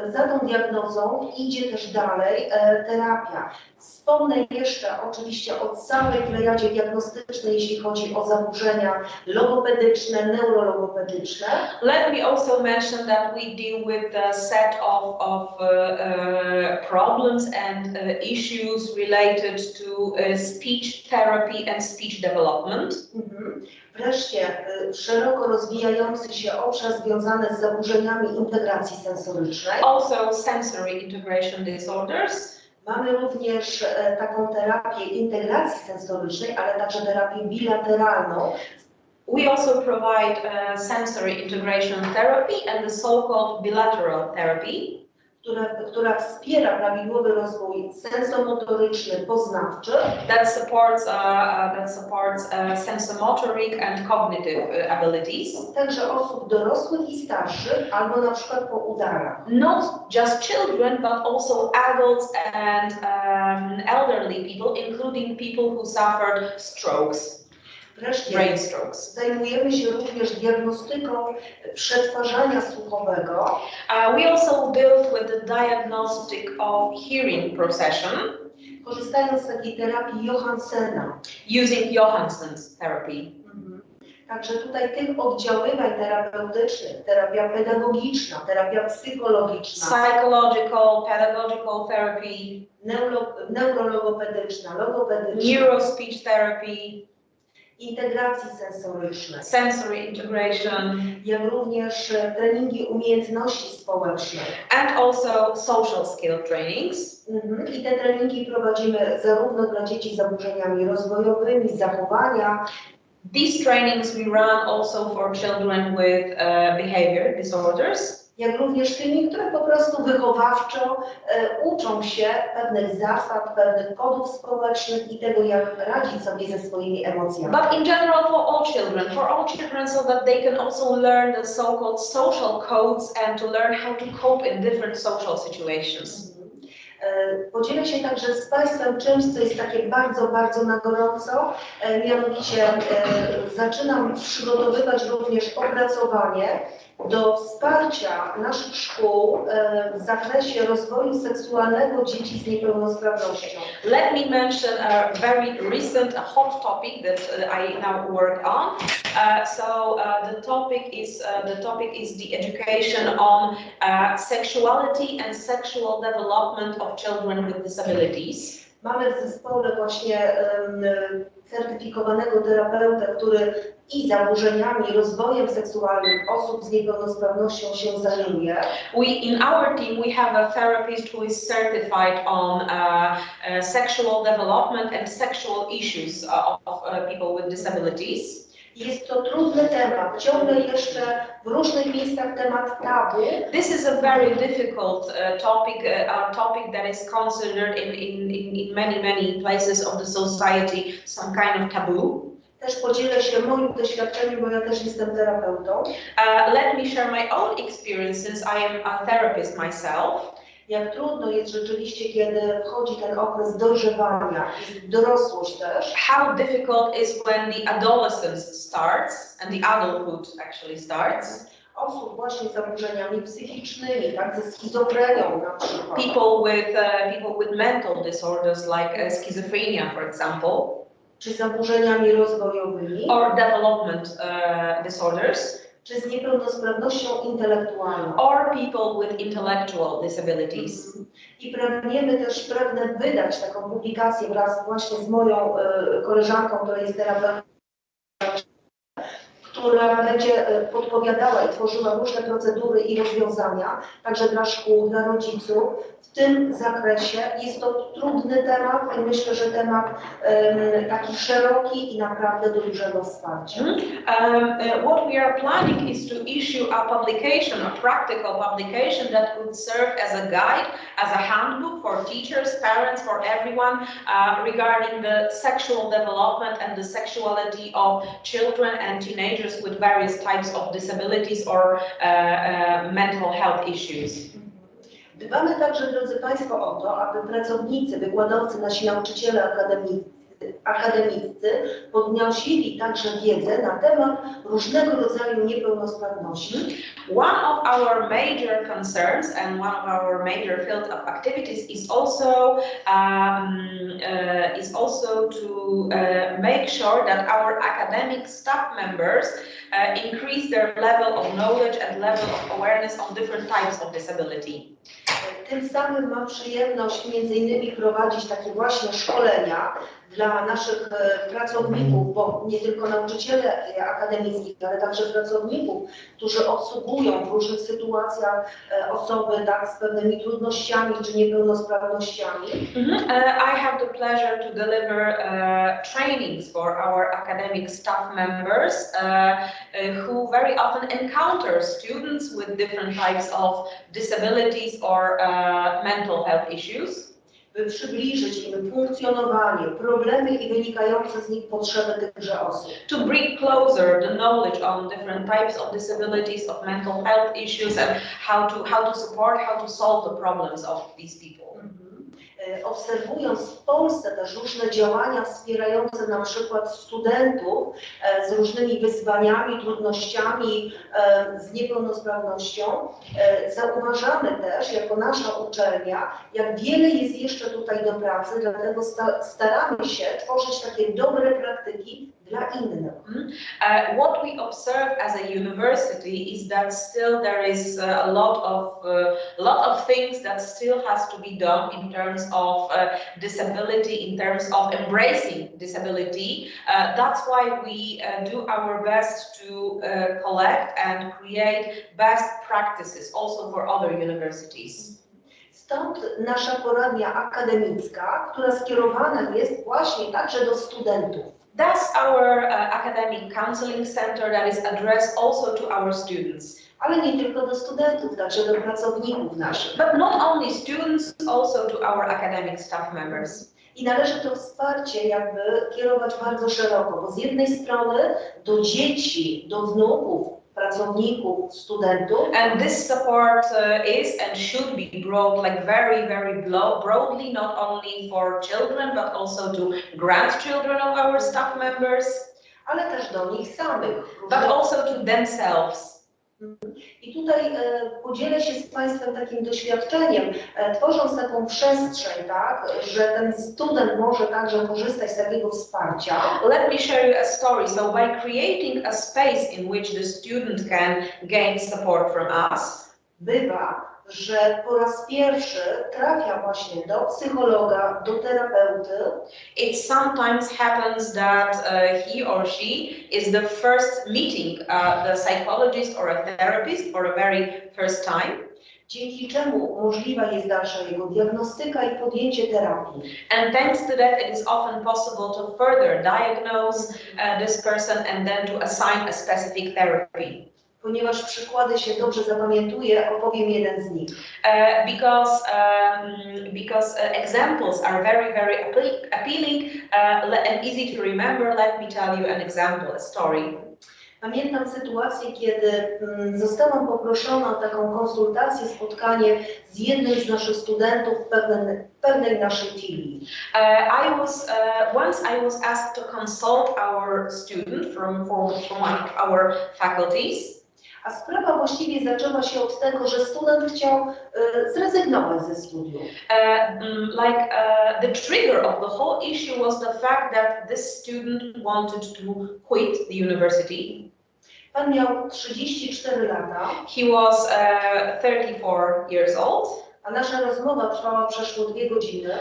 Speaker 8: Za tą diagnozą idzie też dalej terapia. Wspomnę jeszcze oczywiście o całej plejadzie diagnostycznej, jeśli chodzi o zaburzenia logopedyczne, neurologopedyczne.
Speaker 1: Let me also mention that we deal with a set of problems and issues related to speech therapy and speech development.
Speaker 8: Wreszcie szeroko rozwijający się obszar związany z zaburzeniami integracji sensorycznej.
Speaker 1: Also sensory integration disorders.
Speaker 8: Mamy również taką terapię integracji sensorycznej, ale także terapię bilateralną.
Speaker 1: We also provide sensory integration therapy and the so-called bilateral therapy.
Speaker 8: Która wspiera prawidłowy rozwój sensomotoryczny, poznawczy.
Speaker 1: That supports sensomotoric and cognitive abilities.
Speaker 8: Także osób dorosłych i starszych, albo na przykład po udarach.
Speaker 1: Not just children, but also adults and elderly people, including people who suffered strokes.
Speaker 8: Wreszcie zajmujemy się również diagnostyką przetwarzania słuchowego.
Speaker 1: We also deal with the diagnostic of hearing procession.
Speaker 8: Korzystając z takiej terapii Johansena.
Speaker 1: Using Johansen's therapy.
Speaker 8: Także tutaj tych oddziaływań terapeutycznych, terapia pedagogiczna, terapia psychologiczna.
Speaker 1: Psychological, pedagogical therapy.
Speaker 8: Neurologopedyczna, logopedyczna.
Speaker 1: Neurospeech therapy.
Speaker 8: Integracji sensorycznej.
Speaker 1: Sensory integration.
Speaker 8: Jak również treningi umiejętności społecznych.
Speaker 1: And also social skill trainings.
Speaker 8: I te treningi prowadzimy zarówno dla dzieci z zaburzeniami rozwojowymi, zachowania.
Speaker 1: These trainings we run also for children with behavior disorders.
Speaker 8: jak również tymi, które po prostu wychowawczo uczą się pewnych zasad, pewnych kodów społecznych i tego, jak radzić sobie ze swoimi emocjami.
Speaker 1: But in general for all children so that they can also learn the so-called social codes and to learn how to cope in different social situations.
Speaker 8: Podzielę się także z Państwem czymś, co jest takie bardzo, bardzo na gorąco. Mianowicie zaczynam przygotowywać również opracowanie do wsparcia naszych szkół w zakresie rozwoju seksualnego dzieci z niepełnosprawnością.
Speaker 1: Let me mention a very recent hot topic that I now work on. The topic is the education on sexuality and sexual development of children with disabilities.
Speaker 8: Mamy w zespole właśnie certyfikowanego terapeutę, który i zaburzeniami, rozwojem seksualnym osób z niepełnosprawnością się zajmuje.
Speaker 1: In our team we have a therapist who is certified on sexual development and sexual issues of people with disabilities.
Speaker 8: Jest to trudny temat, ciągle jeszcze w różnych miejscach temat tabu.
Speaker 1: This is a very difficult topic that is considered in many places of the society some kind of taboo.
Speaker 8: Też podzielę się moim doświadczeniem, bo ja też jestem terapeutą.
Speaker 1: Let me share my own experience since I am a therapist myself.
Speaker 8: Jak trudno jest rzeczywiście, kiedy wchodzi ten okres dojrzewania, dorosłość też.
Speaker 1: How difficult is when the adolescence starts and the adulthood actually starts.
Speaker 8: Osób właśnie z zaburzeniami psychicznymi, tak, ze schizofrenią na przykład.
Speaker 1: People with mental disorders like schizophrenia, for example.
Speaker 8: Czy zaburzeniami rozwojowymi.
Speaker 1: Or development disorders.
Speaker 8: Czy z niepełnosprawnością intelektualną.
Speaker 1: Or people with intellectual disabilities.
Speaker 8: I pragniemy też wydać taką publikację wraz właśnie z moją koleżanką, która jest terapeutą, która będzie podpowiadała i tworzyła różne procedury i rozwiązania, także dla szkół, dla rodziców. W tym zakresie jest to trudny temat i myślę, że temat taki szeroki i naprawdę do dużego wsparcia.
Speaker 1: What we are planning is to issue a publication, a practical publication that could serve as a guide, as a handbook for teachers, parents, for everyone regarding the sexual development and the sexuality of children and teenagers with various types of disabilities or mental health issues.
Speaker 8: Dbamy także, drodzy Państwo, o to, aby pracownicy, wykładowcy, nasi nauczyciele akademiccy podnosili także wiedzę na temat różnego rodzaju niepełnosprawności.
Speaker 1: One of our major concerns and one of our major field of activities is also to make sure that our academic staff members increase their level of knowledge and level of awareness on different types of disability.
Speaker 8: Tym samym mam przyjemność między innymi prowadzić takie właśnie szkolenia dla naszych pracowników, bo nie tylko nauczyciele akademickich, ale także pracowników, którzy obsługują w różnych sytuacjach osoby tak, z pewnymi trudnościami czy niepełnosprawnościami.
Speaker 1: I have the pleasure to deliver trainings for our academic staff members who very often encounter students with different types of disabilities or mental health issues.
Speaker 8: By przybliżyć im funkcjonowanie, problemy i wynikające z nich potrzeby tychże osób.
Speaker 1: To bring closer the knowledge on different types of disabilities, of mental health issues and how to support, how to solve the problems of these people.
Speaker 8: Obserwując w Polsce też różne działania wspierające na przykład studentów z różnymi wyzwaniami, trudnościami, z niepełnosprawnością, zauważamy też jako nasza uczelnia, jak wiele jest jeszcze tutaj do pracy, dlatego staramy się tworzyć takie dobre praktyki dla innych.
Speaker 1: What we observe as a university is that still there is a lot of things that still has to be done in terms of disability, in terms of embracing disability. That's why we do our best to collect and create best practices also for other universities.
Speaker 8: Stąd nasza poradnia akademicka, która skierowana jest właśnie także do studentów.
Speaker 1: That's our academic counseling center that is addressed also to our students.
Speaker 8: Ale nie tylko do studentów, także do pracowników naszych.
Speaker 1: But not only students, also to our academic staff members.
Speaker 8: I należy to wsparcie jakby kierować bardzo szeroko, bo z jednej strony do dzieci, do wnuków, pracowników, studentów.
Speaker 1: And this support is and should be brought like very broadly, not only for children, but also to grandchildren of our staff members.
Speaker 8: Ale też do nich samych.
Speaker 1: But also to themselves.
Speaker 8: I tutaj podzielę się z Państwem takim doświadczeniem, tworząc taką przestrzeń, tak, że ten student może także korzystać z takiego wsparcia.
Speaker 1: Let me share you a story. So by creating a space in which the student can gain support from us,
Speaker 8: bywa, że po raz pierwszy trafia właśnie do psychologa, do terapeuty.
Speaker 1: It sometimes happens that he or she is the first meeting the psychologist or a therapist for a very first time.
Speaker 8: Dzięki czemu możliwa jest dalsza jego diagnostyka i podjęcie terapii.
Speaker 1: And thanks to that, it is often possible to further diagnose this person and then to assign a specific therapy.
Speaker 8: Ponieważ przykłady się dobrze zapamiętuje, opowiem jeden z nich.
Speaker 1: Because examples are very appealing and easy to remember, let me tell you an example, a story.
Speaker 8: Pamiętam sytuację, kiedy zostałam poproszona o taką konsultację, spotkanie z jednym z naszych studentów w pewnej naszej filii.
Speaker 1: Once I was asked to consult our student from one of our faculties.
Speaker 8: A sprawa właściwie zaczęła się od tego, że student chciał zrezygnować ze studiów.
Speaker 1: The trigger of the whole issue was the fact that this student wanted to quit the university.
Speaker 8: Pan miał 34 lata.
Speaker 1: He was 34 years old.
Speaker 8: A nasza rozmowa trwała przeszło 2 godziny.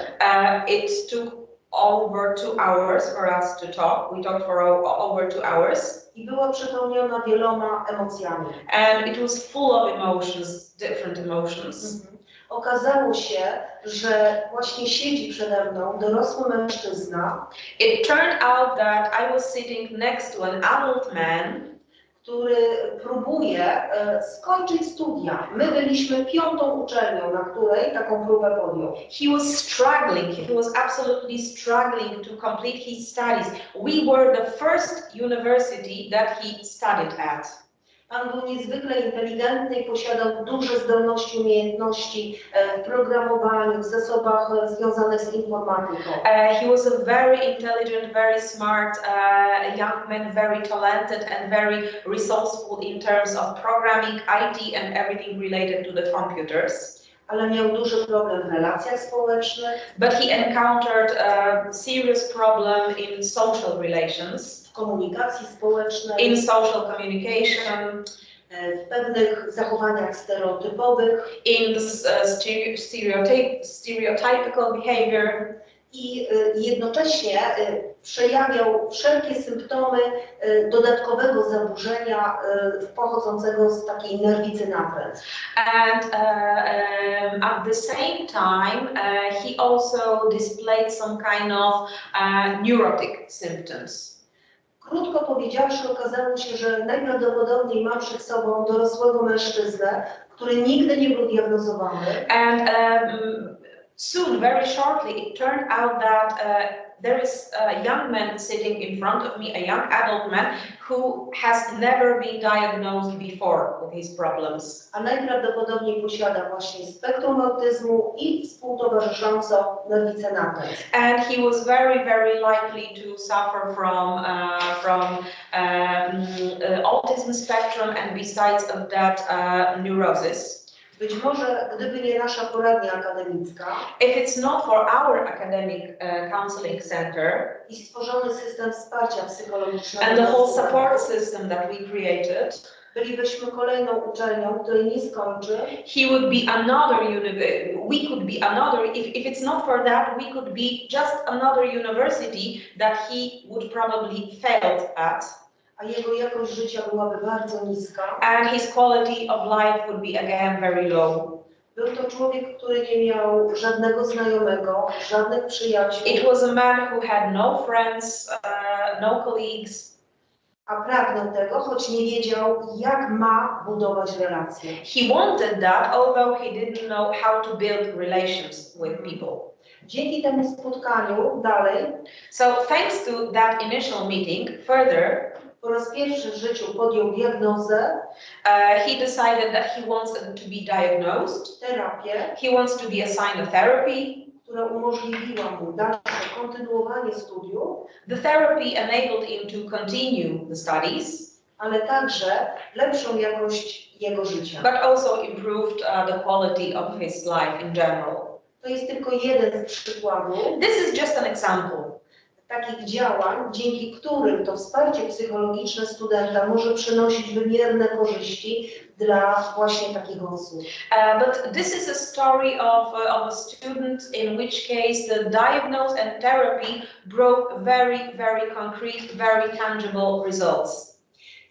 Speaker 1: It took over 2 hours for us to talk. We talked for over 2 hours.
Speaker 8: I była przepełniona wieloma emocjami.
Speaker 1: And it was full of emotions, different emotions.
Speaker 8: Okazało się, że właśnie siedzi przede mną dorosły mężczyzna.
Speaker 1: It turned out that I was sitting next to an adult man,
Speaker 8: który próbuje skończyć studia. My byliśmy 5. uczelnią, na której taką próbę podjął.
Speaker 1: He was absolutely struggling to complete his studies. We were the first university that he studied at.
Speaker 8: Pan był niezwykle inteligentny i posiadał duże zdolności, umiejętności w programowaniu, w zasobach związanych z informatyką.
Speaker 1: He was a very intelligent, very smart young man, very talented and very resourceful in terms of programming, IT and everything related to the computers.
Speaker 8: Ale miał duży problem w relacjach społecznych.
Speaker 1: But he encountered a serious problem in social relations.
Speaker 8: W komunikacji społecznej.
Speaker 1: In social communication.
Speaker 8: W pewnych zachowaniach stereotypowych.
Speaker 1: In stereotypical behavior.
Speaker 8: I jednocześnie przejawiał wszelkie symptomy dodatkowego zaburzenia pochodzącego z takiej nerwicy natręt.
Speaker 1: And at the same time, he also displayed some kind of neurotic symptoms.
Speaker 8: Krótko powiedziawszy, okazało się, że najprawdopodobniej ma przed sobą dorosłego mężczyznę, który nigdy nie był diagnozowany.
Speaker 1: And soon, very shortly, it turned out that there is a young man sitting in front of me, a young adult man who has never been diagnosed before with his problems.
Speaker 8: A najprawdopodobniej posiada właśnie spektrum autyzmu i współtowarzyszącą nerwicę natręt.
Speaker 1: And he was very likely to suffer from autism spectrum and besides of that neurosis.
Speaker 8: Być może, gdyby nie nasza poradnia akademicka,
Speaker 1: if it's not for our academic counseling center
Speaker 8: i stworzony system wsparcia psychologicznego
Speaker 1: and the whole support system that we created,
Speaker 8: bylibyśmy kolejną uczelnią, której nie skończy.
Speaker 1: He would be another we could be another, if it's not for that, we could be just another university that he would probably fail at.
Speaker 8: A jego jakość życia byłaby bardzo niska.
Speaker 1: And his quality of life would be again very low.
Speaker 8: Był to człowiek, który nie miał żadnego znajomego, żadnych przyjaciół.
Speaker 1: It was a man who had no friends, no colleagues.
Speaker 8: A pragnął tego, choć nie wiedział, jak ma budować relacje.
Speaker 1: He wanted that, although he didn't know how to build relations with people.
Speaker 8: Dzięki temu spotkaniu dalej,
Speaker 1: So thanks to that initial meeting, further,
Speaker 8: po raz pierwszy w życiu podjął diagnozę,
Speaker 1: he decided that he wants to be diagnosed.
Speaker 8: terapię,
Speaker 1: He wants to be assigned a therapy.
Speaker 8: która umożliwiła mu dalsze kontynuowanie studiów,
Speaker 1: The therapy enabled him to continue the studies,
Speaker 8: ale także lepszą jakość jego życia.
Speaker 1: but also improved the quality of his life in general.
Speaker 8: To jest tylko jeden z przykładów
Speaker 1: This is just an example
Speaker 8: takich działań, dzięki którym to wsparcie psychologiczne studenta może przynosić wymierne korzyści dla właśnie takich osób.
Speaker 1: But this is a story of a student in which case the diagnosis and therapy brought very, very concrete, very tangible results.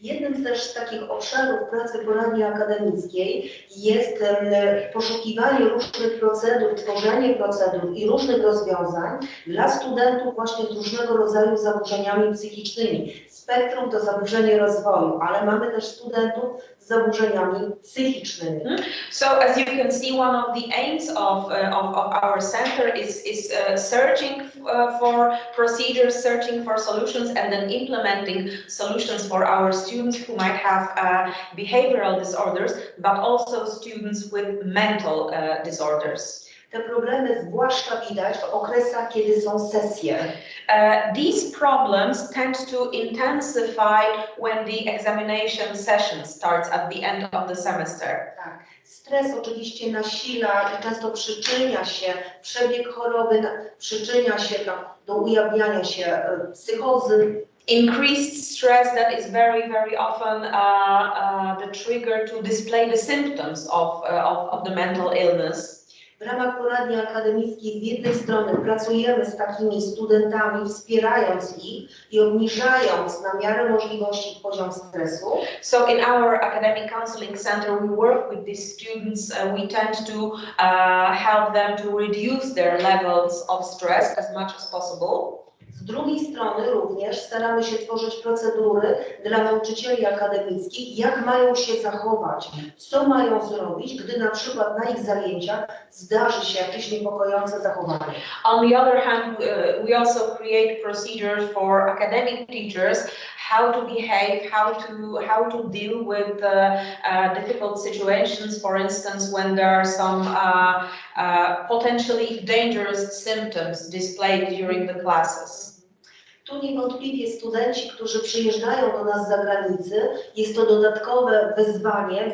Speaker 8: Jednym też z takich obszarów pracy poradni akademickiej jest poszukiwanie różnych procedur, tworzenie procedur i różnych rozwiązań dla studentów właśnie z różnego rodzaju zaburzeniami psychicznymi. Spektrum to zaburzenie rozwoju, ale mamy też studentów z zaburzeniami psychicznymi.
Speaker 1: So as you can see, one of the aims of our center is searching for procedures, searching for solutions, and then implementing solutions for our students who might have behavioral disorders, but also students with mental disorders.
Speaker 8: Te problemy zwłaszcza widać w okresach, kiedy są sesje.
Speaker 1: These problems tend to intensify when the examination session starts at the end of the semester.
Speaker 8: Tak. Stres oczywiście nasila i często przyczynia się, przebieg choroby przyczynia się do ujawniania się psychozy.
Speaker 1: Increased stress that is very, very often the trigger to display the symptoms of the mental illness.
Speaker 8: W ramach poradni akademickiej z jednej strony pracujemy z takimi studentami, wspierając ich i obniżając na miarę możliwości poziom stresu.
Speaker 1: So in our academic counseling center we work with these students. We tend to help them to reduce their levels of stress as much as possible.
Speaker 8: Z drugiej strony również staramy się tworzyć procedury dla nauczycieli akademickich, jak mają się zachować, co mają zrobić, gdy na przykład na ich zajęciach zdarzy się jakieś niepokojące zachowanie.
Speaker 1: On the other hand, we also create procedures for academic teachers, how to behave, how to deal with difficult situations, for instance, when there are some potentially dangerous symptoms displayed during the classes.
Speaker 8: Tu niewątpliwie studenci, którzy przyjeżdżają do nas z zagranicy, jest to dodatkowe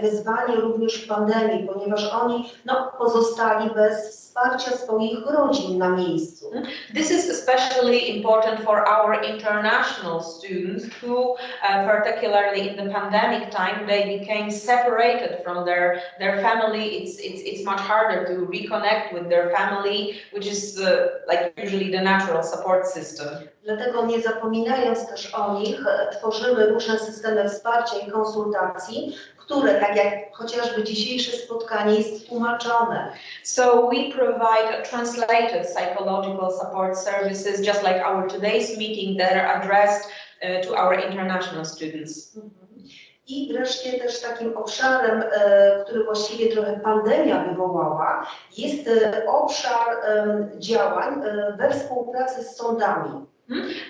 Speaker 8: wyzwanie również w pandemii, ponieważ oni pozostali bez wsparcia swoich rodzin na miejscu.
Speaker 1: This is especially important for our international students who, particularly in the pandemic time, they became separated from their family. It's much harder to reconnect with their family, which is like usually the natural support system.
Speaker 8: Dlatego nie zapominając też o nich, tworzymy różne systemy wsparcia i konsultacji, które, tak jak chociażby dzisiejsze spotkanie, jest tłumaczone.
Speaker 1: So we provide translated psychological support services, just like our today's meeting, that are addressed to our international students.
Speaker 8: I wreszcie też takim obszarem, który właściwie trochę pandemia wywołała, jest obszar działań we współpracy z sądami.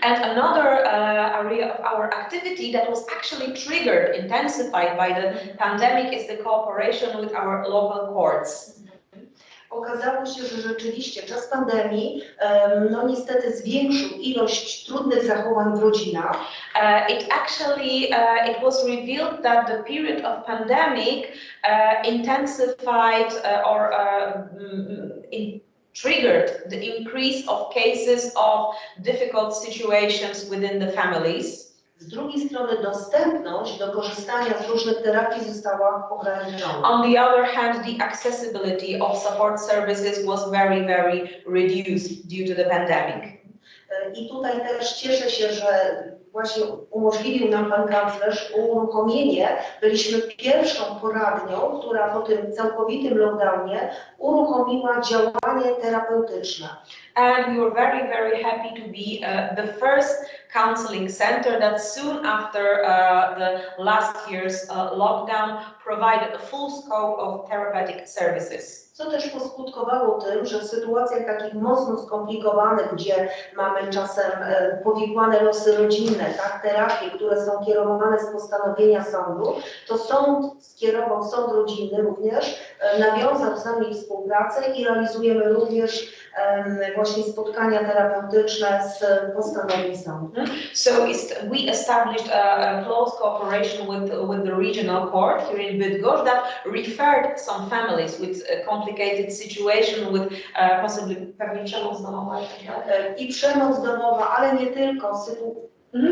Speaker 1: And another area of our activity that was actually triggered, intensified by the pandemic is the cooperation with our local courts.
Speaker 8: Okazało się, że rzeczywiście czas pandemii niestety zwiększył ilość trudnych zachowań w rodzinach.
Speaker 1: It was revealed that the period of pandemic intensified triggered the increase of cases of difficult situations within the families.
Speaker 8: Z drugiej strony dostępność do korzystania z różnych terapii została ograniczona.
Speaker 1: On the other hand, the accessibility of support services was very, very reduced due to the pandemic.
Speaker 8: I tutaj też cieszę się, że właśnie umożliwił nam pan kanclerz uruchomienie. Byliśmy pierwszą poradnią, która po tym całkowitym lockdownie uruchomiła działanie terapeutyczne.
Speaker 1: And we were very, very happy to be the first counseling center that soon after the last year's lockdown provided a full scope of therapeutic services.
Speaker 8: Co też poskutkowało tym, że w sytuacjach takich mocno skomplikowanych, gdzie mamy czasem powikłane losy rodzinne, tak, terapie, które są kierowane z postanowienia sądu, to sąd skierował, sąd rodzinny również nawiązał z nami współpracę i realizujemy również właśnie spotkania terapeutyczne z postanowień sądu.
Speaker 1: So we established a close cooperation with the regional court here in Bydgoszcz that referred some families with a complicated situation with possibly przemoc domowa.
Speaker 8: I przemoc domowa, ale nie tylko,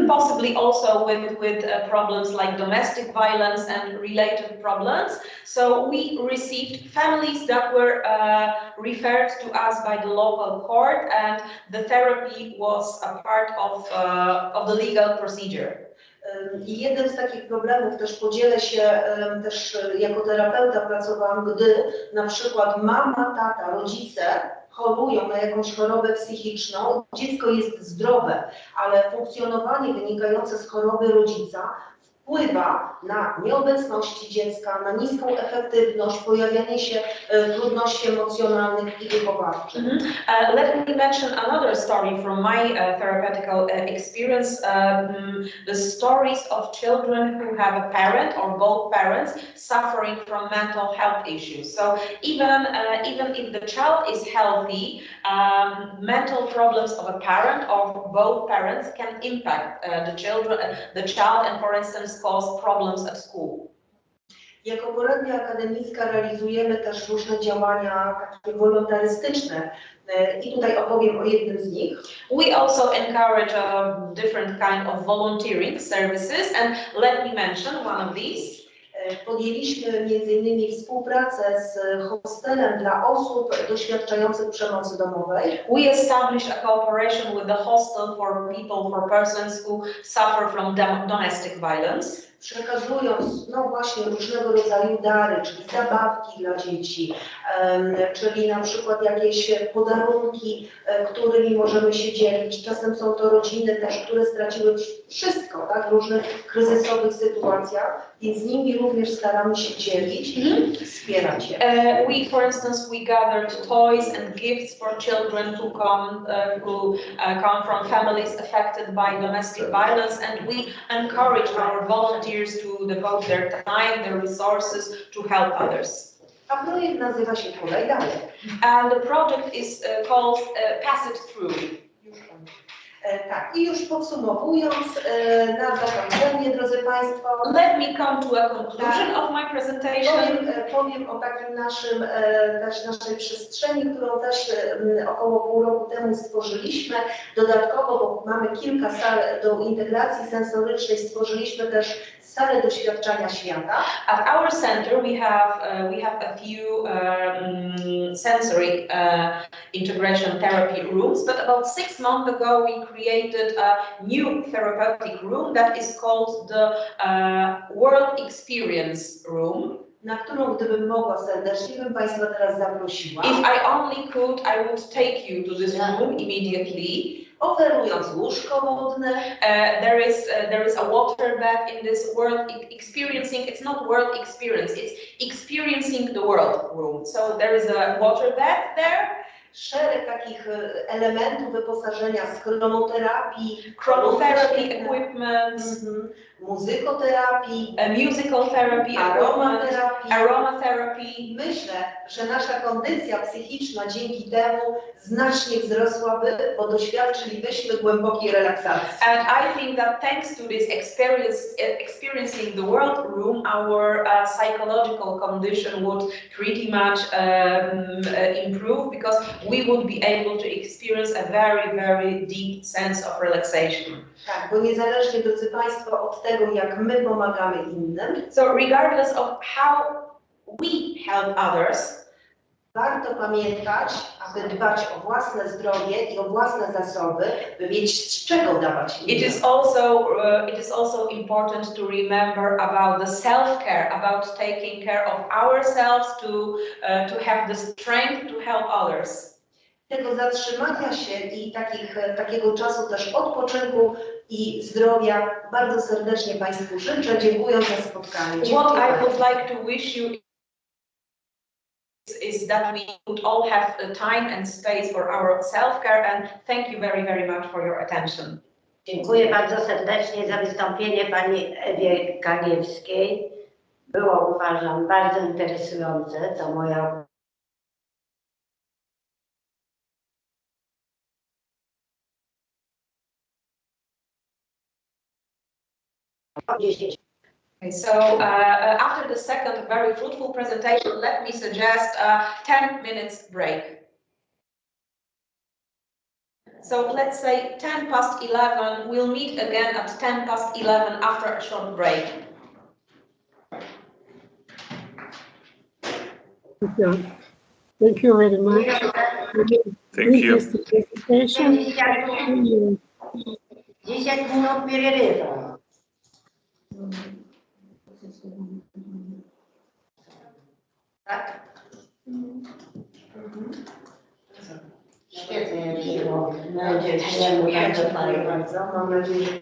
Speaker 1: possibly also with problems like domestic violence and related problems. So we received families that were referred to us by the local court, and the therapy was a part of the legal procedure.
Speaker 8: I jeden z takich problemów, też podzielę się, też jako terapeuta pracowałam, gdy na przykład mama, tata, rodzice chorują na jakąś chorobę psychiczną, dziecko jest zdrowe, ale funkcjonowanie wynikające z choroby rodzica wpływa na nieobecność dziecka, na niską efektywność, pojawianie się trudności emocjonalnych i wychowawczych.
Speaker 1: Let me mention another story from my therapeutical experience. The stories of children who have a parent or both parents suffering from mental health issues. So even if the child is healthy, mental problems of a parent or both parents can impact the child, and for instance cause problems at school.
Speaker 8: Jako poradnia akademicka realizujemy też różne działania takie wolontarystyczne i tutaj opowiem o jednym z nich.
Speaker 1: We also encourage a different kind of volunteering services, and let me mention one of these.
Speaker 8: Podjęliśmy m.in. współpracę z hostelem dla osób doświadczających przemocy domowej.
Speaker 1: We established a cooperation with the hostel for persons who suffer from domestic violence.
Speaker 8: Przekazując właśnie różnego rodzaju dary, czyli zabawki dla dzieci, czyli na przykład jakieś podarunki, którymi możemy się dzielić. Czasem są to rodziny też, które straciły wszystko, tak, w różnych kryzysowych sytuacjach, więc z nimi również staramy się dzielić i wspierać je.
Speaker 1: For instance, we gathered toys and gifts for children who come from families affected by domestic violence, and we encourage our volunteers to devote their time, their resources to help others.
Speaker 8: A projekt nazywa się Podaj dalej.
Speaker 1: And the project is called Pass It Through.
Speaker 8: Tak, i już podsumowując, na zakończenie, drodzy Państwo.
Speaker 1: Let me come to a conclusion of my presentation.
Speaker 8: Powiem o takim naszej przestrzeni, którą też około pół roku temu stworzyliśmy. Dodatkowo, bo mamy kilka sal do integracji sensorycznej, stworzyliśmy też salę doświadczenia świata.
Speaker 1: At our center we have a few sensory integration therapy rooms, but about 6 months ago we created a new therapeutic room that is called the World Experience Room.
Speaker 8: Na którą, gdybym mogła, serdecznie bym Państwa teraz zaprosiła.
Speaker 1: If I only could, I would take you to this room immediately.
Speaker 8: Oferując łóżko wodne.
Speaker 1: There is a water bath in this world experiencing. It's not world experience. It's experiencing the world room. So there is a water bath there.
Speaker 8: Szereg takich elementów wyposażenia z chromoterapii,
Speaker 1: chronotherapy equipment,
Speaker 8: muzykoterapii,
Speaker 1: musical therapy, aromatherapy.
Speaker 8: Myślę, że nasza kondycja psychiczna dzięki temu znacznie wzrosłaby, bo doświadczylibyśmy głębokiej relaksacji.
Speaker 1: And I think that thanks to this experiencing the world room, our psychological condition would pretty much improve, because we would be able to experience a very, very deep sense of relaxation.
Speaker 8: Tak, bo niezależnie, drodzy Państwo, od tego, jak my pomagamy innym,
Speaker 1: so regardless of how we help others,
Speaker 8: Warto pamiętać, aby dbać o własne zdrowie i o własne zasoby, by mieć z czego dawać innym.
Speaker 1: It is also important to remember about the self-care, about taking care of ourselves to have the strength to help others.
Speaker 8: Tego zatrzymania się i takiego czasu też odpoczynku i zdrowia bardzo serdecznie Państwu życzę. Dziękuję za spotkanie.
Speaker 1: What I would like to wish you is that we would all have time and space for our self-care, and thank you very, very much for your attention.
Speaker 5: Dziękuję bardzo serdecznie za wystąpienie pani Ewie Kaniewskiej. Było, uważam, bardzo interesujące. To moja
Speaker 1: Okay, so after the second very fruitful presentation, let me suggest a 10 minutes break. So let's say 10 past 11, we'll meet again at 10 past 11 after a short break.
Speaker 3: Thank you very much.
Speaker 10: Thank you.
Speaker 3: Presentation.
Speaker 5: Dzisiaj minut перерыва. Tak? Świetnie, dziękuję bardzo.
Speaker 8: Mam nadzieję, że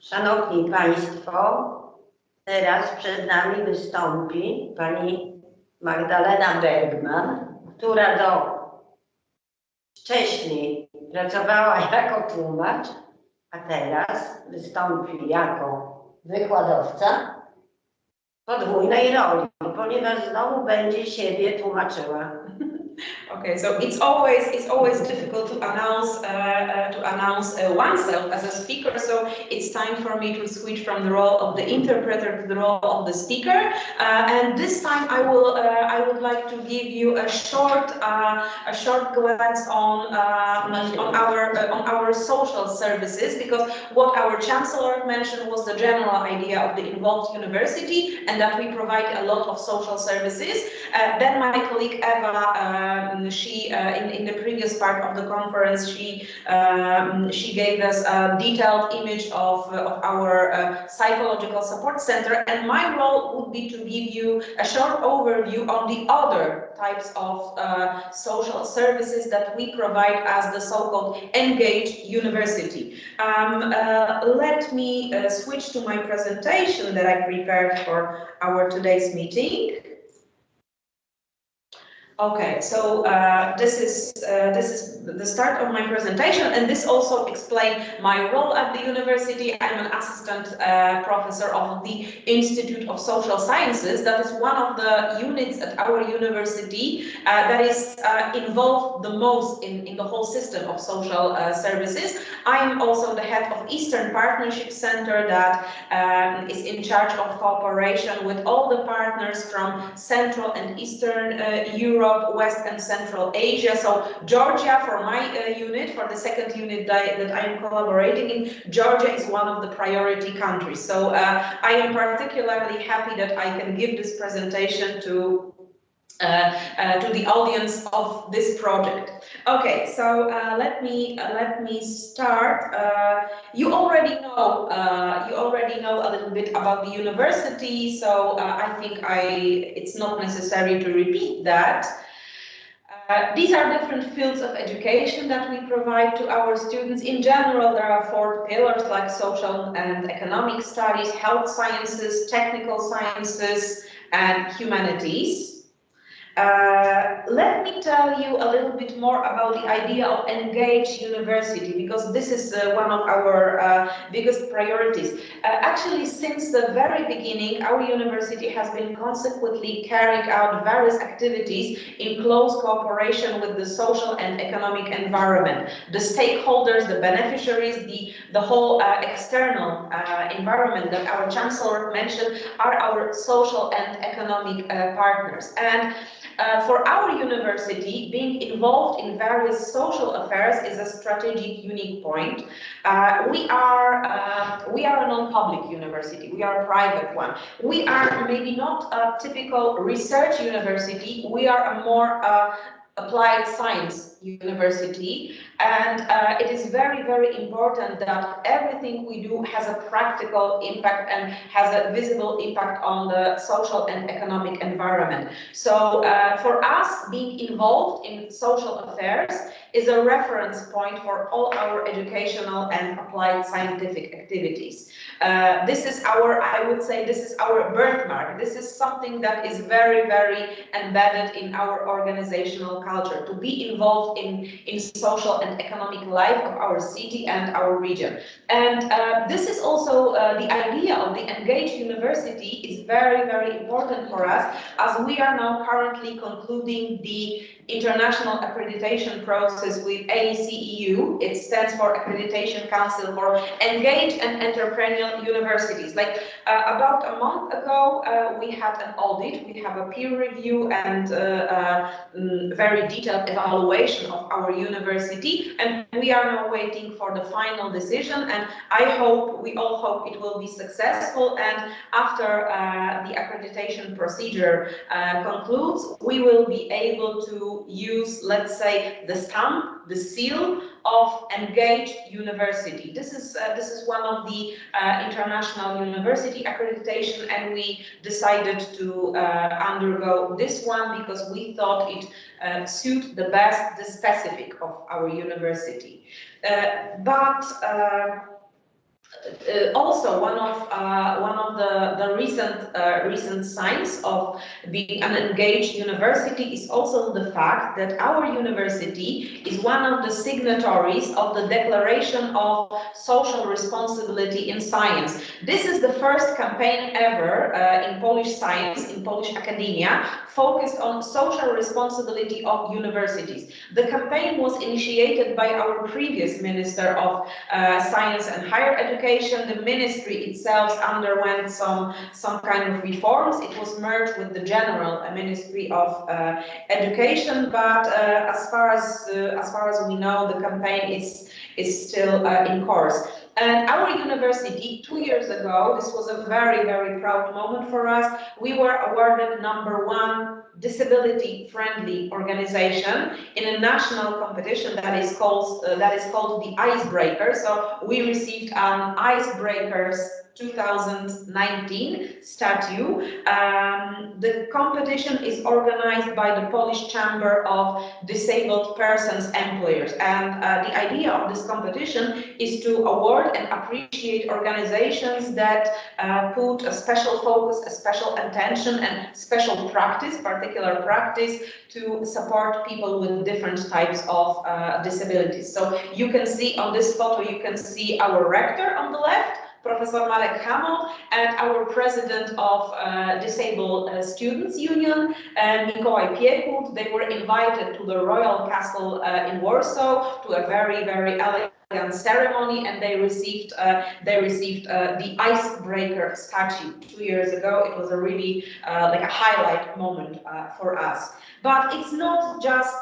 Speaker 5: Szanowni Państwo, teraz przed nami wystąpi pani Magdalena Bergman, która wcześniej pracowała jako tłumacz, a teraz wystąpi jako wykładowca w podwójnej roli, ponieważ znowu będzie siebie tłumaczyła.
Speaker 1: Okay, so it's always difficult to announce oneself as a speaker. So it's time for me to switch from the role of the interpreter to the role of the speaker. And this time I would like to give you a short glance on our social services, because what our chancellor mentioned was the general idea of the involved university and that we provide a lot of social services. Then my colleague Eva, in the previous part of the conference, she gave us a detailed image of our psychological support center, and my role would be to give you a short overview on the other types of social services that we provide as the so-called engaged university. Let me switch to my presentation that I prepared for our today's meeting. Okay, so this is the start of my presentation, and this also explains my role at the university. I'm an assistant professor of the Institute of Social Sciences. That is one of the units at our university that is involved the most in the whole system of social services. I am also the head of Eastern Partnership Center that is in charge of cooperation with all the partners from Central and Eastern Europe, West and Central Asia. So Georgia, for my unit, for the second unit that I am collaborating in, Georgia is one of the priority countries. So I am particularly happy that I can give this presentation to the audience of this project. Okay, so let me start. You already know a little bit about the university, so I think it's not necessary to repeat that. These are different fields of education that we provide to our students. In general, there are 4 pillars like social and economic studies, health sciences, technical sciences, and humanities. Let me tell you a little bit more about the idea of engaged university, because this is one of our biggest priorities. Actually, since the very beginning, our university has been consequently carrying out various activities in close cooperation with the social and economic environment. The stakeholders, the beneficiaries, the whole external environment that our chancellor mentioned are our social and economic partners. And for our university, being involved in various social affairs is a strategic unique point. We are a non-public university. We are a private one. We are maybe not a typical research university. We are a more applied science university, and it is very, very important that everything we do has a practical impact and has a visible impact on the social and economic environment. So for us, being involved in social affairs is a reference point for all our educational and applied scientific activities. This is I would say this is our birthmark. This is something that is very, very embedded in our organizational culture, to be involved in social and economic life of our city and our region. And this is also the idea of the engaged university is very, very important for us, as we are now currently concluding the international accreditation process with AEC-EU. It stands for Accreditation Council for Engaged and Entrepreneurial Universities. Like about a month ago, we had an audit. We have a peer review and very detailed evaluation of our university, and we are now waiting for the final decision. And we all hope it will be successful. And after the accreditation procedure concludes, we will be able to use, let's say, the stamp, the seal of engaged university. This is one of the international university accreditation, and we decided to undergo this one because we thought it suit the best the specific of our university. But Also, one of the recent signs of being an engaged university is also the fact that our university is one of the signatories of the Declaration of Social Responsibility in Science. This is the first campaign ever in Polish science, in Polish academia, focused on social responsibility of universities. The campaign was initiated by our previous Minister of Science and Higher Education. The ministry itself underwent some kind of reforms. It was merged with the General Ministry of Education, but as far as we know, the campaign is still in course. And our university, 2 years ago, this was a very, very proud moment for us. We were awarded #1 disability-friendly organization in a national competition that is called the Icebreaker. So we received an Icebreakers 2019 statue. The competition is organized by the Polish Chamber of Disabled Persons Employers, and the idea of this competition is to award and appreciate organizations that put a special focus, a special attention, and special practice, particular practice, to support people with different types of disabilities. So you can see on this photo, you can see our rector on the left, Professor Marek Hamel, and our president of Disabled Students Union, Mikołaj Piekut. They were invited to the Royal Castle in Warsaw to a very, very elegant ceremony, and they received the Icebreaker statue 2 years ago. It was a really like a highlight moment for us. But it's not just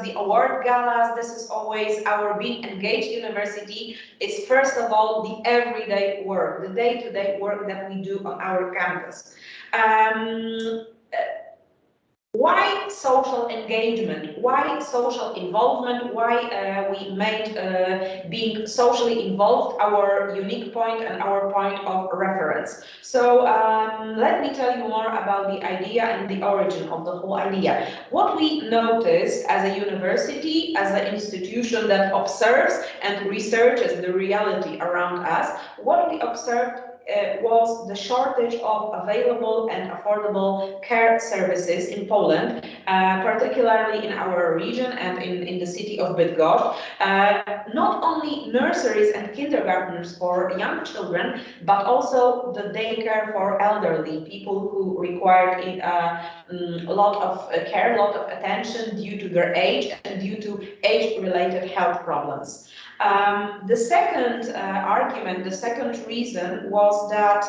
Speaker 1: the award galas. This is always our being engaged university. It's first of all the everyday work, the day-to-day work that we do on our campus. Why social engagement? Why social involvement? Why we made being socially involved our unique point and our point of reference? So let me tell you more about the idea and the origin of the whole idea. What we noticed as a university, as an institution that observes and researches the reality around us, what we observed was the shortage of available and affordable care services in Poland, particularly in our region and in the city of Bydgoszcz. Not only nurseries and kindergartens for young children, but also the daycare for elderly people who required a lot of care, a lot of attention due to their age and due to age-related health problems. The second argument, the second reason was that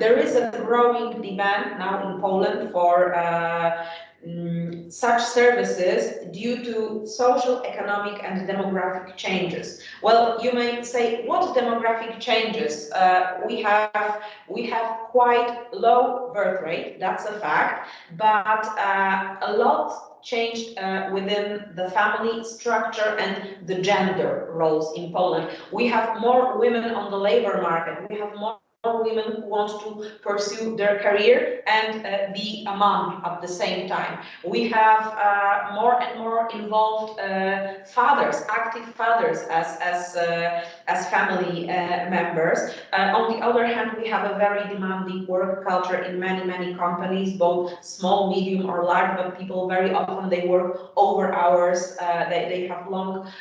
Speaker 1: there is a growing demand now in Poland for such services due to social, economic, and demographic changes. Well, you may say, what demographic changes? We have quite low birth rate, that's a fact, but a lot changed within the family structure and the gender roles in Poland. We have more women on the labor market. We have more women who want to pursue their career and be a mom at the same time. We have more and more involved fathers, active fathers as family members. On the other hand, we have a very demanding work culture in many companies, both small, medium, or large, but people very often they work over hours. They have long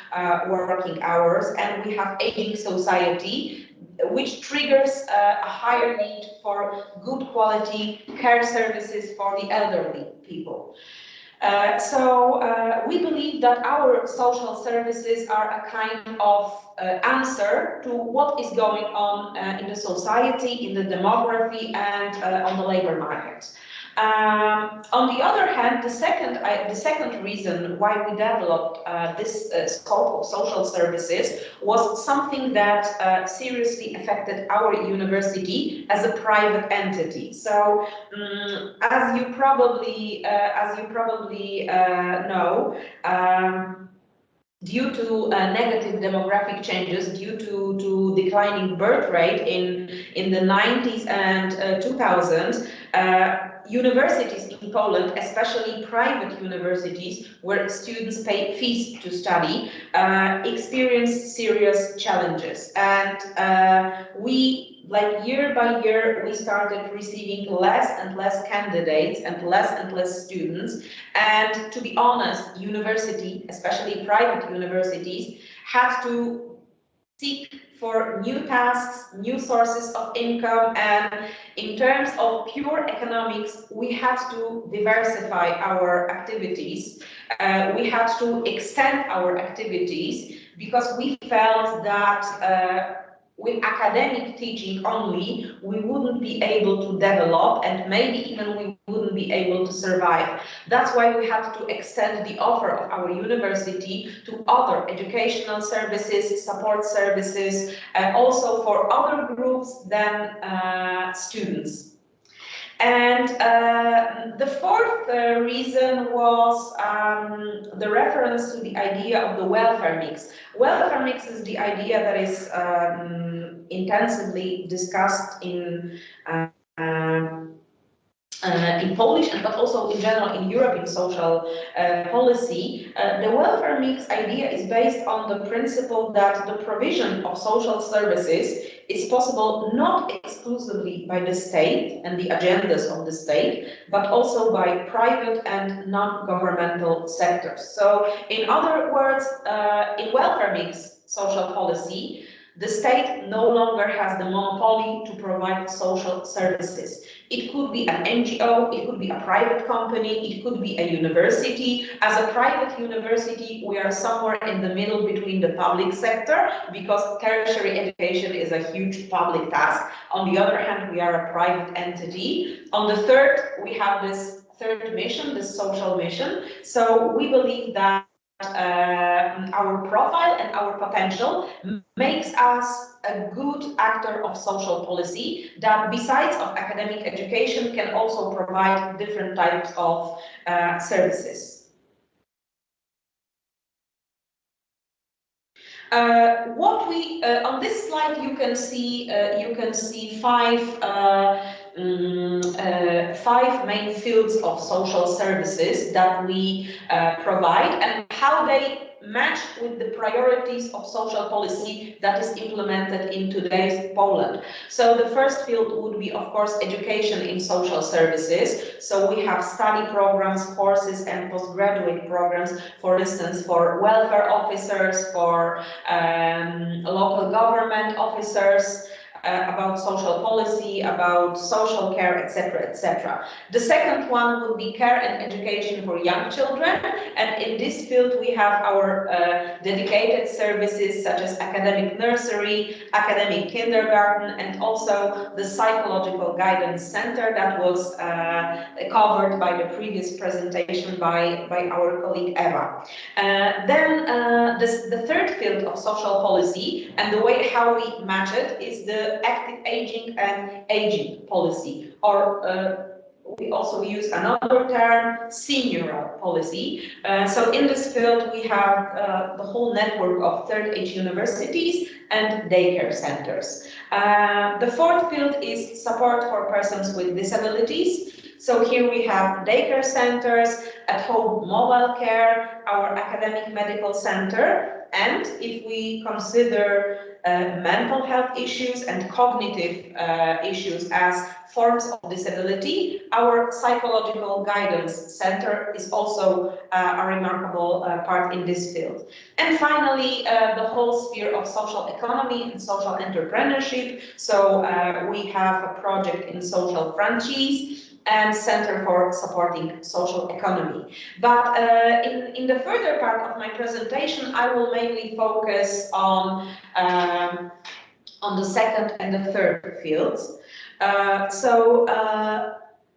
Speaker 1: working hours, and we have aging society, which triggers a higher need for good quality care services for the elderly people. So we believe that our social services are a kind of answer to what is going on in the society, in the demography, and on the labor market. On the other hand, the second reason why we developed this scope of social services was something that seriously affected our university as a private entity. So, as you probably know, due to negative demographic changes, due to declining birth rate in the 90s and 2000s, Universities in Poland, especially private universities where students pay fees to study, experience serious challenges. And year by year, we started receiving less and less candidates and less students. And to be honest, university, especially private universities, had to seek for new tasks, new sources of income, and in terms of pure economics, we had to diversify our activities. We had to extend our activities because we felt that with academic teaching only, we wouldn't be able to develop, and maybe even we wouldn't be able to survive. That's why we had to extend the offer of our university to other educational services, support services, and also for other groups than students. And the fourth reason was the reference to the idea of the welfare mix. Welfare mix is the idea that is intensively discussed in Polish, but also in general in European social policy. The welfare mix idea is based on the principle that the provision of social services is possible not exclusively by the state and the agendas of the state, but also by private and non-governmental sectors. So, in other words, in welfare mix social policy, the state no longer has the monopoly to provide social services. It could be an NGO, it could be a private company, it could be a university. As a private university, we are somewhere in the middle between the public sector, because tertiary education is a huge public task. On the other hand, we are a private entity. On the third, we have this third mission, this social mission. So we believe that our profile and our potential makes us a good actor of social policy that, besides of academic education, can also provide different types of services. What we on this slide you can see five main fields of social services that we provide and how they match with the priorities of social policy that is implemented in today's Poland. So the first field would be, of course, education in social services. So we have study programs, courses, and postgraduate programs, for instance, for welfare officers, for local government officers, about social policy, about social care, etc., etc. The second one would be care and education for young children, and in this field we have our dedicated services such as academic nursery, academic kindergarten, and also the psychological guidance center that was covered by the previous presentation by our colleague Eva. Then the third field of social policy and the way how we match it is the active aging and aging policy, or we also use another term, senior policy. So in this field we have the whole network of third age universities and daycare centers. The fourth field is support for persons with disabilities. So here we have daycare centers, at-home mobile care, our academic medical center, and if we consider mental health issues and cognitive issues as forms of disability, our psychological guidance center is also a remarkable part in this field. And finally, the whole sphere of social economy and social entrepreneurship. So we have a project in social franchise and Center for Supporting Social Economy. But in the further part of my presentation, I will mainly focus on the second and the third fields. A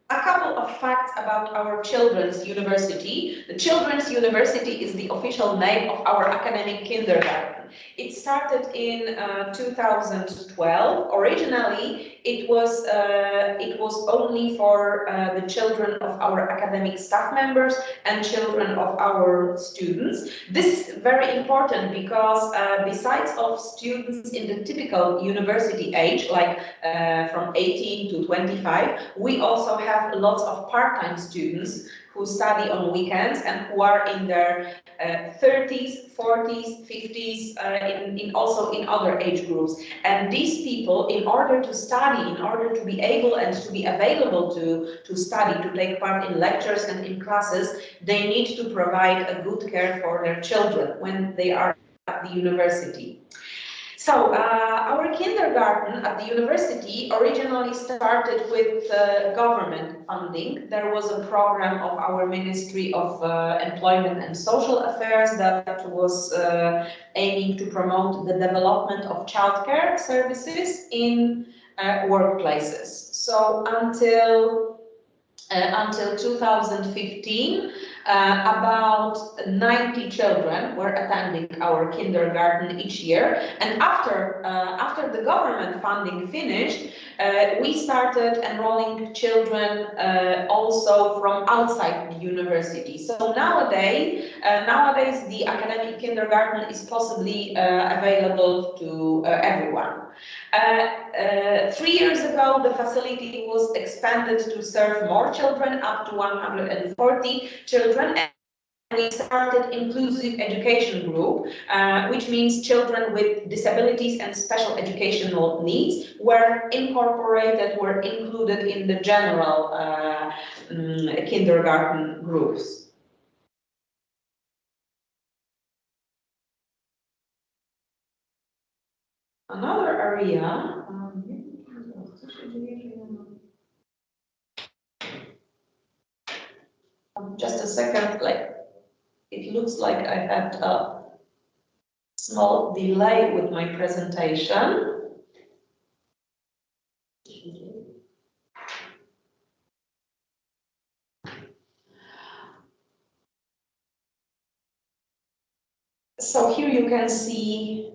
Speaker 1: couple of facts about our children's university. The children's university is the official name of our academic kindergarten. It started in 2012. Originally, it was only for the children of our academic staff members and children of our students. This is very important because besides of students in the typical university age, like from 18 to 25, we also have lots of part-time students who study on weekends and who are in their 30s, 40s, 50s, also in other age groups. And these people, in order to study, in order to be able and to be available to study, to take part in lectures and in classes, they need to provide a good care for their children when they are at the university. So our kindergarten at the university originally started with government funding. There was a program of our Ministry of Employment and Social Affairs that was aiming to promote the development of childcare services in workplaces. So until 2015, about 90 children were attending our kindergarten each year. And after the government funding finished, we started enrolling children also from outside the university. So nowadays the academic kindergarten is possibly available to everyone. 3 years ago, the facility was expanded to serve more children, up to 140 children. And we started inclusive education group, which means children with disabilities and special educational needs were included in the general kindergarten groups. Another area, just a second, it looks like I had a small delay with my presentation. So here you can see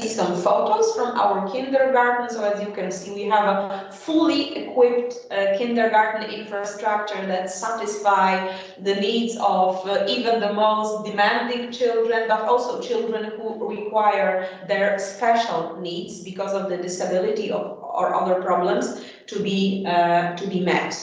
Speaker 1: some photos from our kindergarten. So as you can see, we have a fully equipped kindergarten infrastructure that satisfies the needs of even the most demanding children, but also children who require their special needs because of the disability or other problems to be met.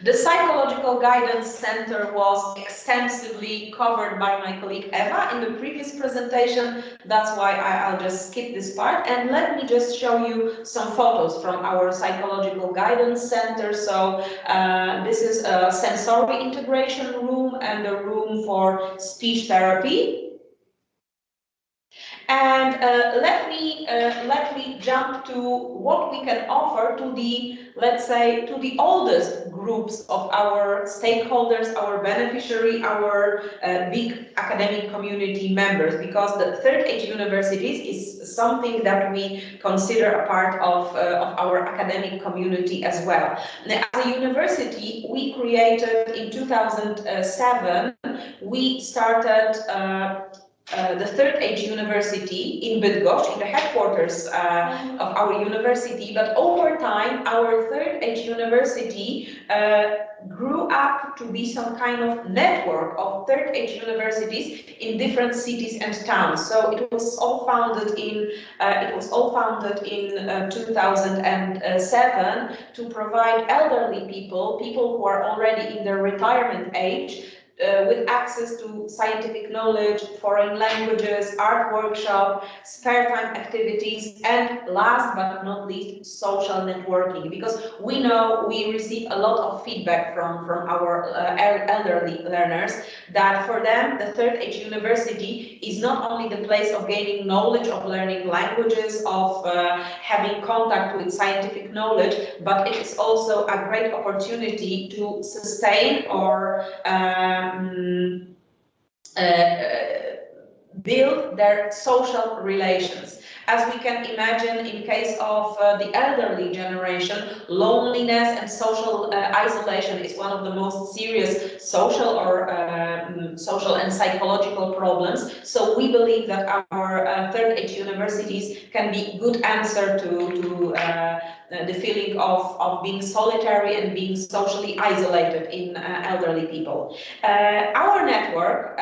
Speaker 1: The Psychological Guidance Center was extensively covered by my colleague Eva in the previous presentation. That's why I'll just skip this part. And let me just show you some photos from our Psychological Guidance Center. So this is a sensory integration room and a room for speech therapy. And let me jump to what we can offer to the, let's say, to the oldest groups of our stakeholders, our beneficiary, our big academic community members, because the third age universities is something that we consider a part of our academic community as well. Now, as a university, we created in 2007, we started the third age university in Bydgoszcz, in the headquarters of our university, but over time our third age university grew up to be some kind of network of third age universities in different cities and towns. So it was all founded in 2007 to provide elderly people who are already in their retirement age, with access to scientific knowledge, foreign languages, art workshop, spare time activities, and last but not least, social networking. Because we know we receive a lot of feedback from our elderly learners that for them, the third age university is not only the place of gaining knowledge, of learning languages, of having contact with scientific knowledge, but it is also a great opportunity to sustain or build their social relations. As we can imagine, in case of the elderly generation, loneliness and social isolation is one of the most serious social social and psychological problems. So we believe that our third age universities can be good answer to the feeling of being solitary and being socially isolated in elderly people. Our network,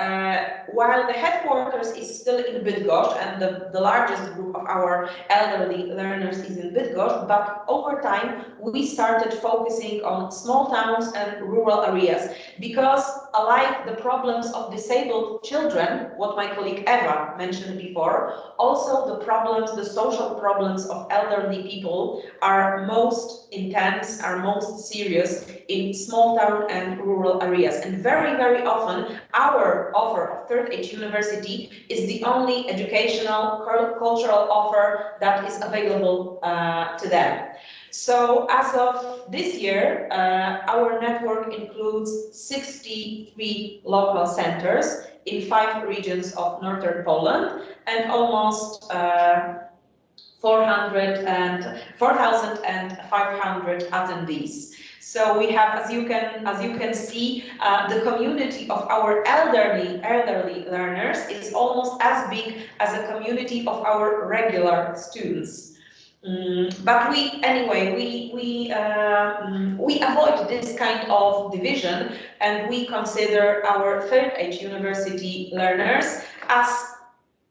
Speaker 1: while the headquarters is still in Bydgoszcz and the largest group of our elderly learners is in Bydgoszcz, but over time we started focusing on small towns and rural areas because, like the problems of disabled children, what my colleague Eva mentioned before, also the social problems of elderly people are most intense, are most serious in small town and rural areas. And very, very often our offer of third age university is the only educational, cultural offer that is available to them. So as of this year, our network includes 63 local centers in 5 regions of northern Poland and almost 4,500 attendees. So we have, as you can see, the community of our elderly learners is almost as big as a community of our regular students. But we avoid this kind of division, and we consider our third age university learners as,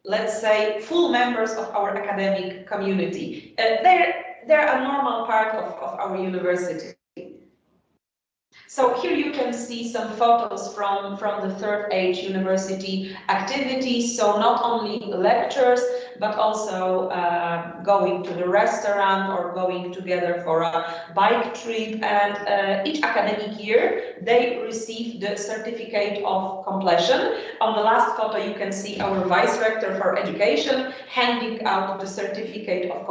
Speaker 1: let's say, full members of our academic community. They're a normal part of our university. So here you can see some photos from the third age university activities. So not only lectures, but also going to the restaurant or going together for a bike trip. And each academic year, they receive the certificate of completion. On the last photo, you can see our Vice Rector for Education handing out the certificate of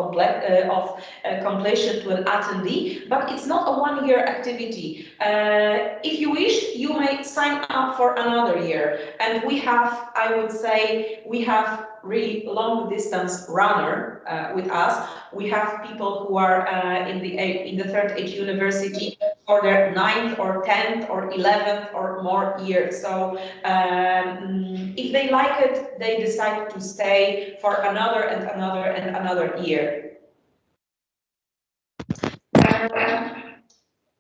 Speaker 1: completion to an attendee. But it's not a one-year activity. If you wish, you may sign up for another year. And we have, I would say, we have really long distance runner with us. We have people who are in the third age university for their 9th or 10th or 11th or more years. So if they like it, they decide to stay for another and another and another year.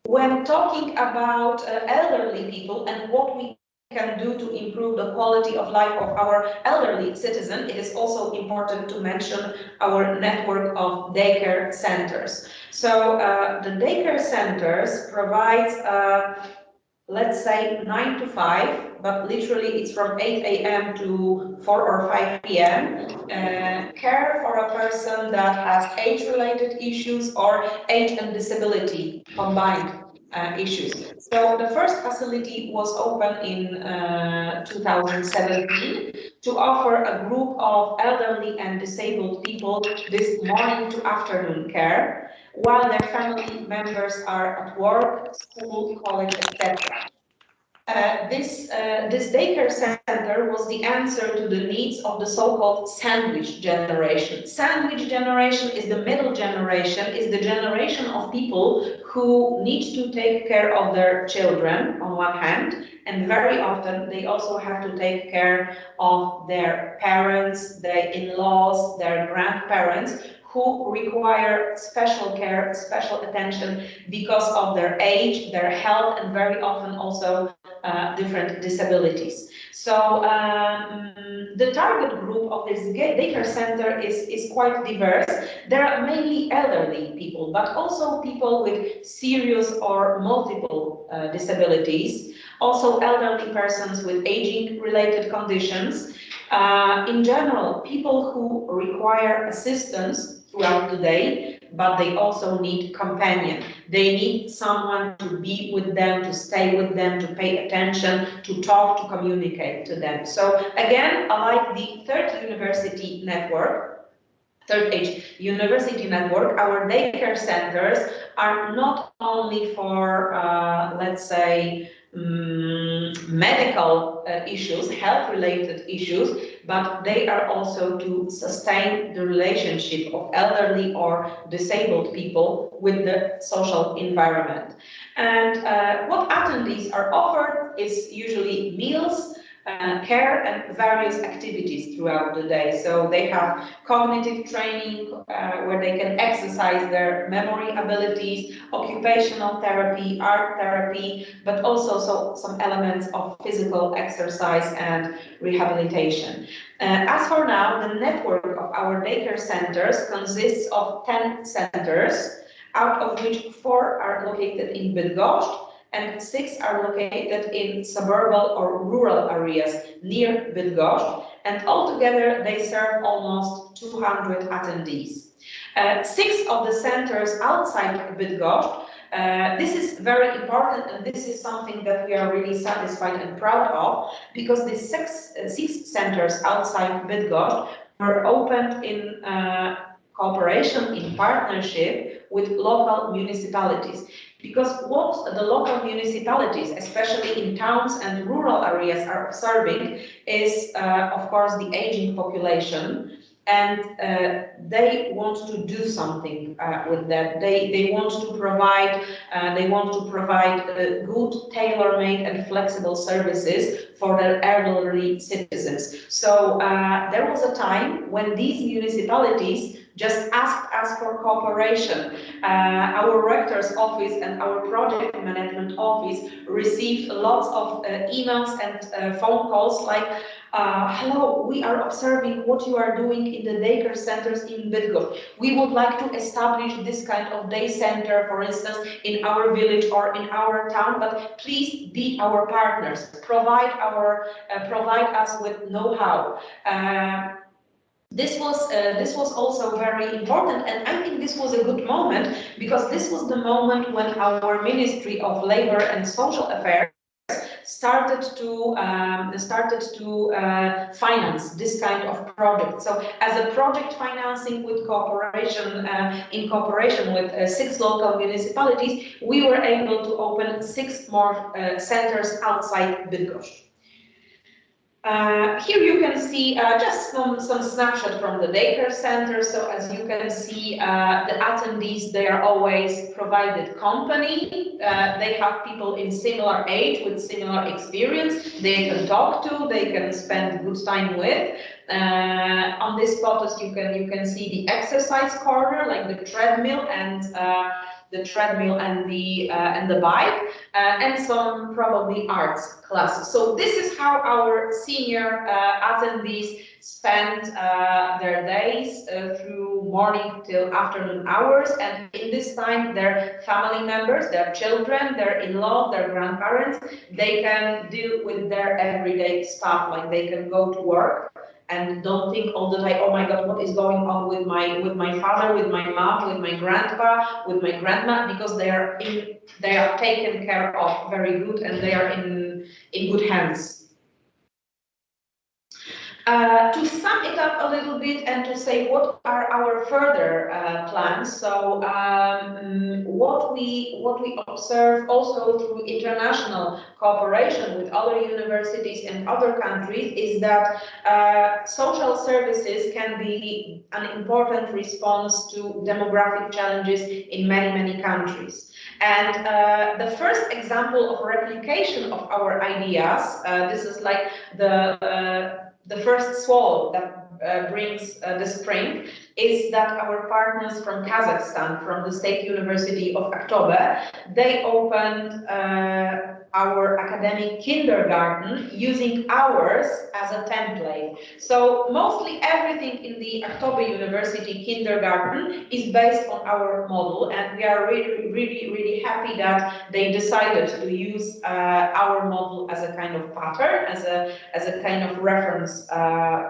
Speaker 1: When talking about elderly people and what we can do to improve the quality of life of our elderly citizen, it is also important to mention our network of daycare centers. So the daycare centers provide, let's say, 9 to 5, but literally it's from 8 a.m. to 4 or 5 p.m. Care for a person that has age-related issues or age and disability combined issues. So the first facility was opened in 2017 to offer a group of elderly and disabled people this morning to afternoon care, while their family members are at work, school, college, etc. This daycare center was the answer to the needs of the so-called sandwich generation. Sandwich generation is the middle generation, is the generation of people who need to take care of their children on one hand, and very often they also have to take care of their parents, their in-laws, their grandparents, who require special care, special attention because of their age, their health, and very often also different disabilities. So the target group of this daycare center is quite diverse. There are mainly elderly people, but also people with serious or multiple disabilities, also elderly persons with aging-related conditions. In general, people who require assistance throughout the day, but they also need companion. They need someone to be with them, to stay with them, to pay attention, to talk, to communicate to them. So again, like the third university network, third age university network, our daycare centers are not only for, let's say, medical issues, health-related issues, but they are also to sustain the relationship of elderly or disabled people with the social environment. And what attendees are offered is usually meals, care and various activities throughout the day. So they have cognitive training where they can exercise their memory abilities, occupational therapy, art therapy, but also some elements of physical exercise and rehabilitation. As for now, the network of our daycare centers consists of 10 centers, out of which 4 are located in Bydgoszcz, and 6 are located in suburban or rural areas near Bydgoszcz, and altogether they serve almost 200 attendees. 6 of the centers outside Bydgoszcz, this is very important, and this is something that we are really satisfied and proud of, because the 6 centers outside Bydgoszcz were opened in cooperation, in partnership with local municipalities. Because what the local municipalities, especially in towns and rural areas, are observing is, of course, the aging population, and they want to do something with that. They want to provide good, tailor-made and flexible services for their elderly citizens. So there was a time when these municipalities just asked us for cooperation. Our rector's office and our project management office received lots of emails and phone calls like, hello, we are observing what you are doing in the daycare centers in Bydgoszcz. We would like to establish this kind of day center, for instance, in our village or in our town, but please be our partners. Provide us with know-how. This was also very important, and I think this was a good moment, because this was the moment when our Ministry of Labor and Social Affairs started to finance this kind of project. So, as a project financing with cooperation, in cooperation with 6 local municipalities, we were able to open 6 more centers outside Bydgoszcz. Here you can see just some snapshot from the daycare center. So as you can see, the attendees, they are always provided company. They have people in similar age with similar experience. They can talk to, they can spend good time with. On these photos, you can see the exercise corner, like the treadmill and the bike, and some probably arts classes. So this is how our senior attendees spend their days through morning till afternoon hours, and in this time their family members, their children, their in-laws, their grandparents, they can deal with their everyday stuff, like they can go to work and don't think all the time, oh my God, what is going on with my father, with my mom, with my grandpa, with my grandma, because they are taken care of very good, and they are in good hands. To sum it up a little bit and to say what are our further plans. So what we observe also through international cooperation with other universities and other countries is that social services can be an important response to demographic challenges in many countries. And the first example of replication of our ideas, this is like the first swallow that brings the spring, is that our partners from Kazakhstan, from the State University of Oktoberi, they opened our academic kindergarten using ours as a template. So mostly everything in the Oktoberi University kindergarten is based on our model, and we are really happy that they decided to use our model as a kind of pattern, as a kind of reference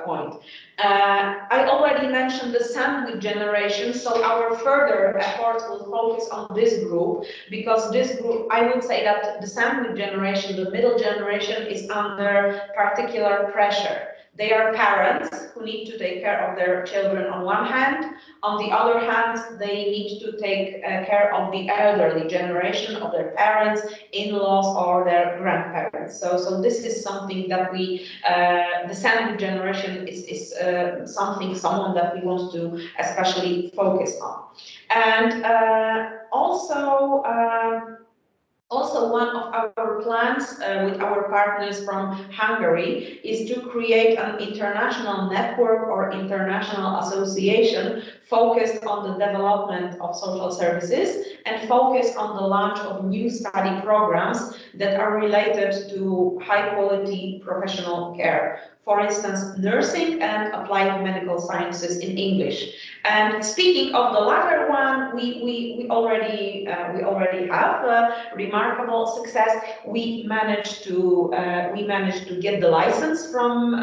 Speaker 1: point. I already mentioned the sandwich generation, so our further efforts will focus on this group, because this group, I would say that the sandwich generation, the middle generation, is under particular pressure. They are parents who need to take care of their children on one hand. On the other hand, they need to take care of the elderly generation of their parents, in-laws, or their grandparents. So this is something that we, the sandwich generation is someone that we want to especially focus on. And also, one of our plans with our partners from Hungary is to create an international network or international association focused on the development of social services and focused on the launch of new study programs that are related to high-quality professional care. For instance, nursing and applied medical sciences in English. And speaking of the latter one, we already have remarkable success. We managed to get the license from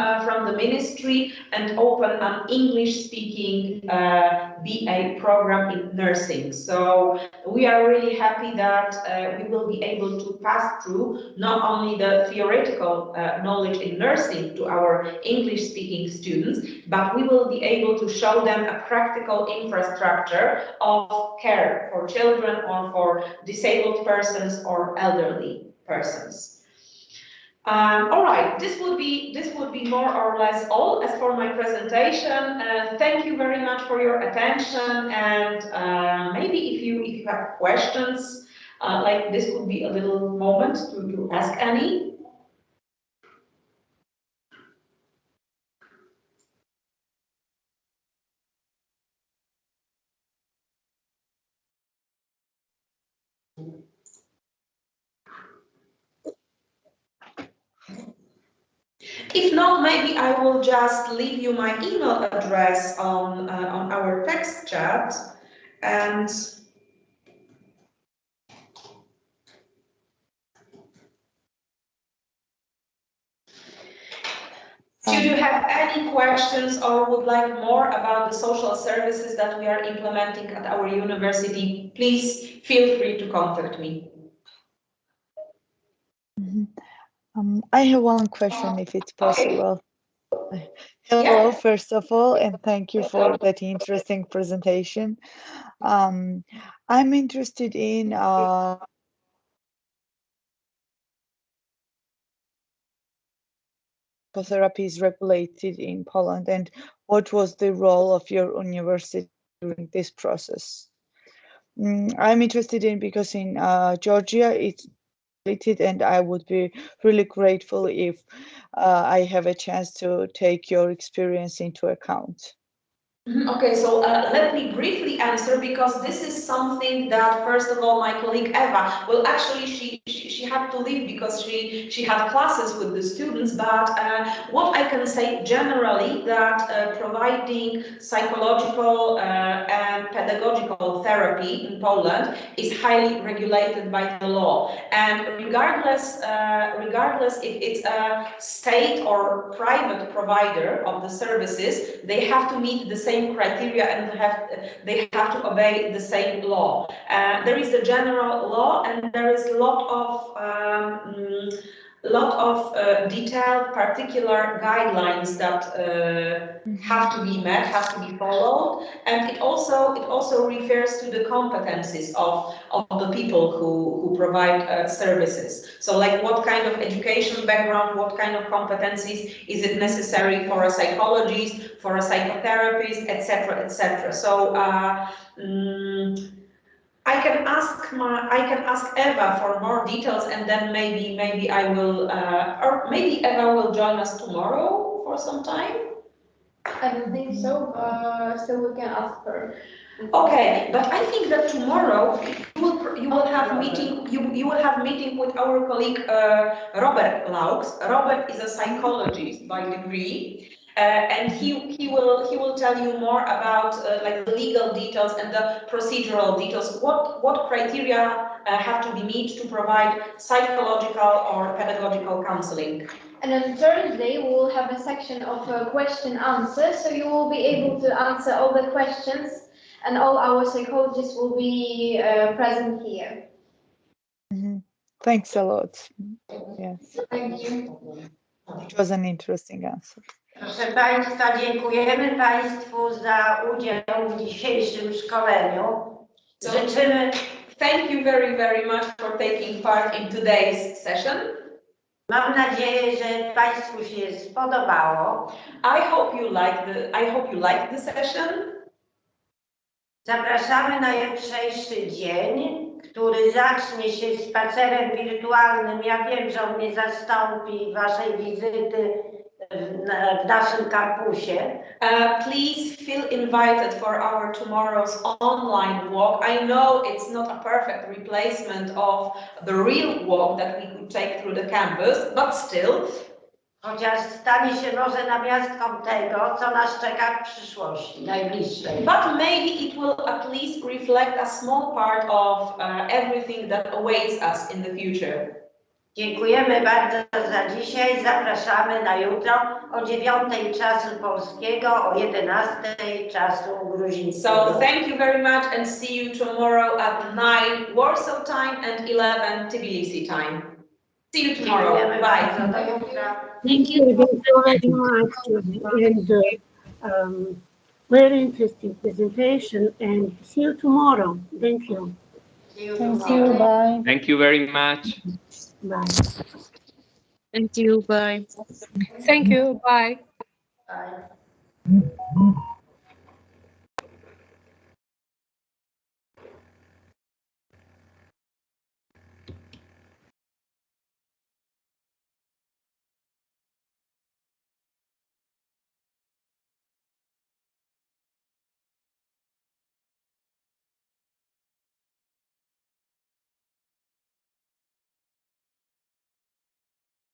Speaker 1: the ministry and open an English-speaking BA program in nursing. So we are really happy that we will be able to pass through not only the theoretical knowledge in nursing to our English-speaking students, but we will be able to show them a practical infrastructure of care for children or for disabled persons or elderly persons. All right, this would be more or less all as for my presentation. Thank you very much for your attention, and maybe if you have questions, like this would be a little moment to ask any. If not, maybe I will just leave you my email address on our text chat, and should you have any questions or would like more about the social services that we are implementing at our university, please feel free to contact me.
Speaker 11: I have one question, if it's possible. Okay. Hello, first of all, and thank you for that interesting presentation. I'm interested in psychotherapy is regulated in Poland, and what was the role of your university during this process? I'm interested in because in Georgia it's and I would be really grateful if I have a chance to take your experience into account.
Speaker 1: Okay, so let me briefly answer, because this is something that, first of all, my colleague Eva, well, actually she had to leave because she had classes with the students, but what I can say generally that providing psychological and pedagogical therapy in Poland is highly regulated by the law, and regardless if it's a state or private provider of the services, they have to meet the same criteria and they have to obey the same law. There is the general law, and there is a lot of detailed particular guidelines that have to be met, have to be followed, and it also refers to the competencies of the people who provide services. So, like, what kind of education background, what kind of competencies is it necessary for a psychologist, for a psychotherapist, etc., etc. So I can ask Eva for more details, and then maybe I will, or maybe Eva will join us tomorrow for some time.
Speaker 12: I don't think so, still we can ask her.
Speaker 1: Okay, but I think that tomorrow you will have meeting with our colleague Robert Laux. Robert is a psychologist by degree. And he will tell you more about like the legal details and the procedural details. What criteria have to be met to provide psychological or pedagogical counseling.
Speaker 12: And on Thursday we will have a section of question answer, so you will be able to answer all the questions, and all our psychologists will be present here.
Speaker 11: Thanks a lot. Yes.
Speaker 12: Thank you.
Speaker 11: It was an interesting answer.
Speaker 5: Proszę Państwa, dziękujemy Państwu za udział w dzisiejszym szkoleniu. Życzymy.
Speaker 1: Thank you very, very much for taking part in today's session.
Speaker 5: Mam nadzieję, że Państwu się spodobało.
Speaker 1: I hope you liked the session.
Speaker 5: Zapraszamy na jutrzejszy dzień, który zacznie się spacerem wirtualnym. Ja wiem, że on nie zastąpi Waszej wizyty w naszym kampusie.
Speaker 1: Please feel invited for our tomorrow's online walk. I know it's not a perfect replacement of the real walk that we could take through the campus, but still.
Speaker 5: Chociaż stanie się może namiastką tego, co nas czeka w przyszłości najbliższej.
Speaker 1: But maybe it will at least reflect a small part of everything that awaits us in the future.
Speaker 5: Dziękujemy bardzo za dzisiaj. Zapraszamy na jutro o 9 czasu polskiego, o 11 czasu gruzińskiego.
Speaker 1: So thank you very much and see you tomorrow at 9 Warsaw time and 11 Tbilisi time. See you tomorrow. Bye.
Speaker 5: Do jutra.
Speaker 3: Thank you very much and very interesting presentation and see you tomorrow. Thank you.
Speaker 2: Thank you. Bye.
Speaker 10: Thank you very much.
Speaker 3: Bye.
Speaker 13: Thank you. Bye.
Speaker 14: Thank you. Bye.
Speaker 5: Bye.